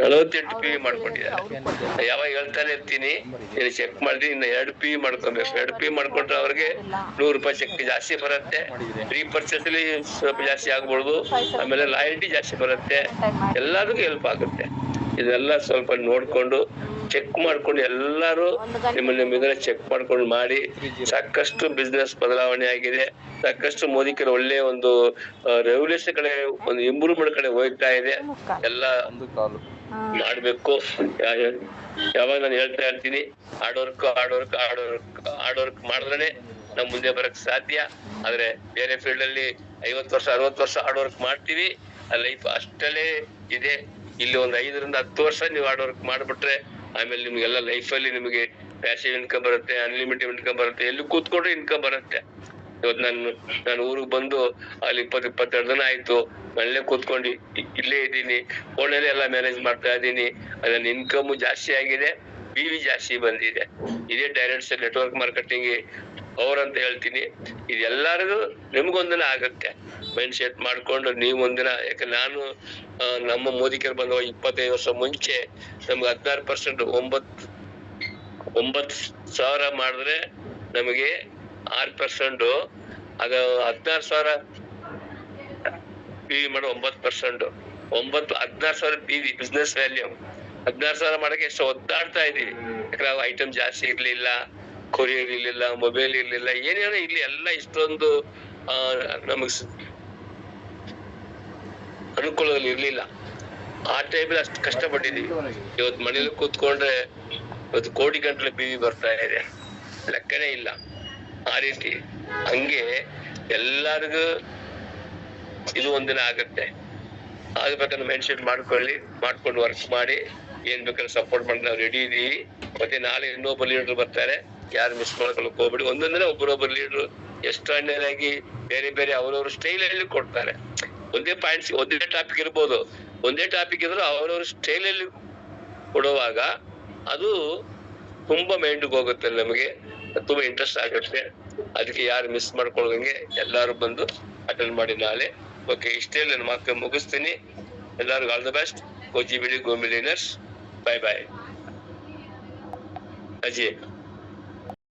48 PV ಮಾಡ್ಕೊಂಡಿದ್ದಾರೆ. ಯಾವಾಗ ಹೇಳ್ತಾನೆ ಇರ್ತೀನಿ, ಚೆಕ್ ಮಾಡಿದ್ರೆ ಇನ್ನು 2 PV ಮಾಡ್ಕೊಬೇಕು. 2 PV ಮಾಡ್ಕೊಂಡ್ರೆ ಅವ್ರಿಗೆ 100 ರೂಪಾಯಿ ಚೆಕ್ ಜಾಸ್ತಿ ಬರುತ್ತೆ. ರೀಪರ್ಚೇಸ್ ಅಲ್ಲಿ ಸ್ವಲ್ಪ ಜಾಸ್ತಿ ಆಗ್ಬೋದು, ಆಮೇಲೆ ಲಾಯಲ್ಟಿ ಜಾಸ್ತಿ ಬರುತ್ತೆ, ಎಲ್ಲದಕ್ಕೂ ಹೆಲ್ಪ್ ಆಗುತ್ತೆ. ಇದೆಲ್ಲ ಸ್ವಲ್ಪ ನೋಡ್ಕೊಂಡು ಚೆಕ್ ಮಾಡ್ಕೊಂಡು ಎಲ್ಲರೂ ನಿಮ್ಮನ್ನ ಚೆಕ್ ಮಾಡ್ಕೊಂಡು ಮಾಡಿ. ಸಾಕಷ್ಟು ಬಿಸ್ನೆಸ್ ಬದಲಾವಣೆ ಆಗಿದೆ, ಸಾಕಷ್ಟು ಮೋದಿಕರ ಒಳ್ಳೆ ಒಂದು ರೆವಲ್ಯೂಷನ್ ಕಡೆ, ಒಂದು ಇಂಪ್ರೂವ್ಮೆಂಟ್ ಕಡೆ ಹೋಗ್ತಾ ಇದೆ. ಎಲ್ಲ ಮಾಡ್ಬೇಕು. ಯಾವಾಗ ನಾನು ಹೇಳ್ತಾ ಇರ್ತೀನಿ, ಹಾರ್ಡ್ ವರ್ಕ್ ಮಾಡಿದ್ರೆ ನಾವು ಮುಂದೆ ಬರಕ್ ಸಾಧ್ಯ. ಆದ್ರೆ ಬೇರೆ ಫೀಲ್ಡ್ ಅಲ್ಲಿ 50 ವರ್ಷ 60 ವರ್ಷ ಹಾರ್ಡ್ ವರ್ಕ್ ಮಾಡ್ತೀವಿ, ಆ ಲೈಫ್ ಅಷ್ಟಲ್ಲೇ ಇದೆ. ಇಲ್ಲಿ ಒಂದು 5 ರಿಂದ 10 ವರ್ಷ ನೀವು ಹಾರ್ಡ್ ವರ್ಕ್ ಮಾಡ್ಬಿಟ್ರೆ ಆಮೇಲೆ ನಿಮ್ಗೆಲ್ಲ ಲೈಫಲ್ಲಿ ನಿಮಗೆ ಪ್ಯಾಸಿವ್ ಇನ್ಕಮ್ ಬರುತ್ತೆ, ಅನ್ಲಿಮಿಟೆಡ್ ಇನ್ಕಮ್ ಬರುತ್ತೆ, ಎಲ್ಲಿ ಕೂತ್ಕೊಂಡ್ರೆ ಇನ್ಕಮ್ ಬರುತ್ತೆ. ಇವತ್ತು ನಾನು ಊರಿಗೆ ಬಂದು ಅಲ್ಲಿ 20-22 ದಿನ ಆಯ್ತು, ಮನೇಲೆ ಕೂತ್ಕೊಂಡು ಇಲ್ಲೇ ಇದ್ದೀನಿ, ಫೋನಲ್ಲಿ ಎಲ್ಲ ಮ್ಯಾನೇಜ್ ಮಾಡ್ತಾ ಇದ್ದೀನಿ. ನನ್ನ ಇನ್ಕಮ್ ಜಾಸ್ತಿ ಆಗಿದೆ, PV ಜಾಸ್ತಿ ಬಂದಿದೆ. ಇದೇ ಡೈರೆಕ್ಟ್ ನೆಟ್ವರ್ಕ್ ಮಾರ್ಕೆಟಿಂಗ್ ಅಂತ ಹೇಳ್ತೀನಿ. ಇದೆಲ್ಲರಿಗೂ ನಿಮ್ಗೊಂದಿನ ಆಗುತ್ತೆ. ಮೈಂಡ್ ಸೆಟ್ ಮಾಡ್ಕೊಂಡು ನೀವು ಒಂದಿನ, ಯಾಕೆ ನಾನು ನಮ್ಮ ಮೋದಿಕರು ಬಂದ 25 ವರ್ಷ ಮುಂಚೆ ನಮ್ಗೆ 16% 9,000 ಮಾಡಿದ್ರೆ ನಮಗೆ 6%, ಅದು 16,000 PV ಮಾಡೋ 9%, 16,000 PV ಬಿಸ್ನೆಸ್ ವ್ಯಾಲ್ಯೂ. 16,000 ಮಾಡಕ್ಕೆ ಎಷ್ಟು ಒದ್ದಾಡ್ತಾ ಇದೀವಿ. ಯಾಕಂದ್ರೆ ಐಟಮ್ ಜಾಸ್ತಿ ಇರ್ಲಿಲ್ಲ, ಕೊರಿಯರ್ ಇರ್ಲಿಲ್ಲ, ಮೊಬೈಲ್ ಇರ್ಲಿಲ್ಲ, ಏನೇನೋ ಇಲ್ಲಿ ಎಲ್ಲ ಇಷ್ಟೊಂದು ನಮಗ್ ಅನುಕೂಲದಲ್ಲಿ ಇರ್ಲಿಲ್ಲ. ಆ ಟೈಮಲ್ಲಿ ಅಷ್ಟು ಕಷ್ಟಪಟ್ಟಿದೀವಿ. ಇವತ್ತು ಮನೇಲಿ ಕೂತ್ಕೊಂಡ್ರೆ ಇವತ್ತು ಕೋಟಿ ಗಂಟಲೆ PV ಬರ್ತಾ ಇದೆ, ಲೆಕ್ಕನೇ ಇಲ್ಲ. ಆ ರೀತಿ ಹಂಗೆ ಎಲ್ಲರಿಗೂ ಇದು ಒಂದಿನ ಆಗತ್ತೆ. ಆಗ್ಬೇಕಂದ್ರೆ ಮೈಂಡ್ ಸೆಟ್ ಮಾಡ್ಕೊಂಡು ವರ್ಕ್ ಮಾಡಿ. ಏನ್ ಬೇಕಾದ್ರೆ ಸಪೋರ್ಟ್ ಮಾಡಿ ನಾವು ರೆಡಿ ಇದೀವಿ. ಮತ್ತೆ ನಾಳೆ ಇನ್ನೊಬ್ಬರು ಲೀಡರ್ ಬರ್ತಾರೆ, ಯಾರು ಮಿಸ್ ಮಾಡ್ಕೊಳಕ್ ಹೋಗ್ಬೇಡಿ. ಒಂದೊಂದಿನ ಒಬ್ಬರೊಬ್ಬರು ಲೀಡರ್ ಎಕ್ಸ್ಟ್ರಾರ್ಡಿನರಿ ಆಗಿ ಬೇರೆ ಬೇರೆ ಅವರವ್ರ ಸ್ಟೈಲ್ ಅಲ್ಲಿ ಕೊಡ್ತಾರೆ. ಒಂದೇ ಪಾಯಿಂಟ್ಸ್, ಒಂದೇ ಟಾಪಿಕ್ ಇರ್ಬೋದು, ಒಂದೇ ಟಾಪಿಕ್ ಇದ್ರು ಅವರವ್ರ ಸ್ಟೈಲ್ ಅಲ್ಲಿ ಕೊಡುವಾಗ ಅದು ತುಂಬಾ ಮೈಂಡ್ಗೆ ಹೋಗುತ್ತೆ, ನಮಗೆ ತುಂಬಾ ಇಂಟ್ರೆಸ್ಟ್ ಆಗುತ್ತೆ. ಅದಕ್ಕೆ ಯಾರು ಮಿಸ್ ಮಾಡ್ಕೊಳ್ಳೋದಂಗೆ ಎಲ್ಲಾರು ಬಂದು ಅಟೆಂಡ್ ಮಾಡಿ ನಾಳೆ. ಓಕೆ, ಇಷ್ಟೇ ನನ್ನ ಮಾತು ಮುಗಿಸ್ತೀನಿ. ಎಲ್ಲರಿಗೂ all the best. Go millionaires. Bye bye. Ajay.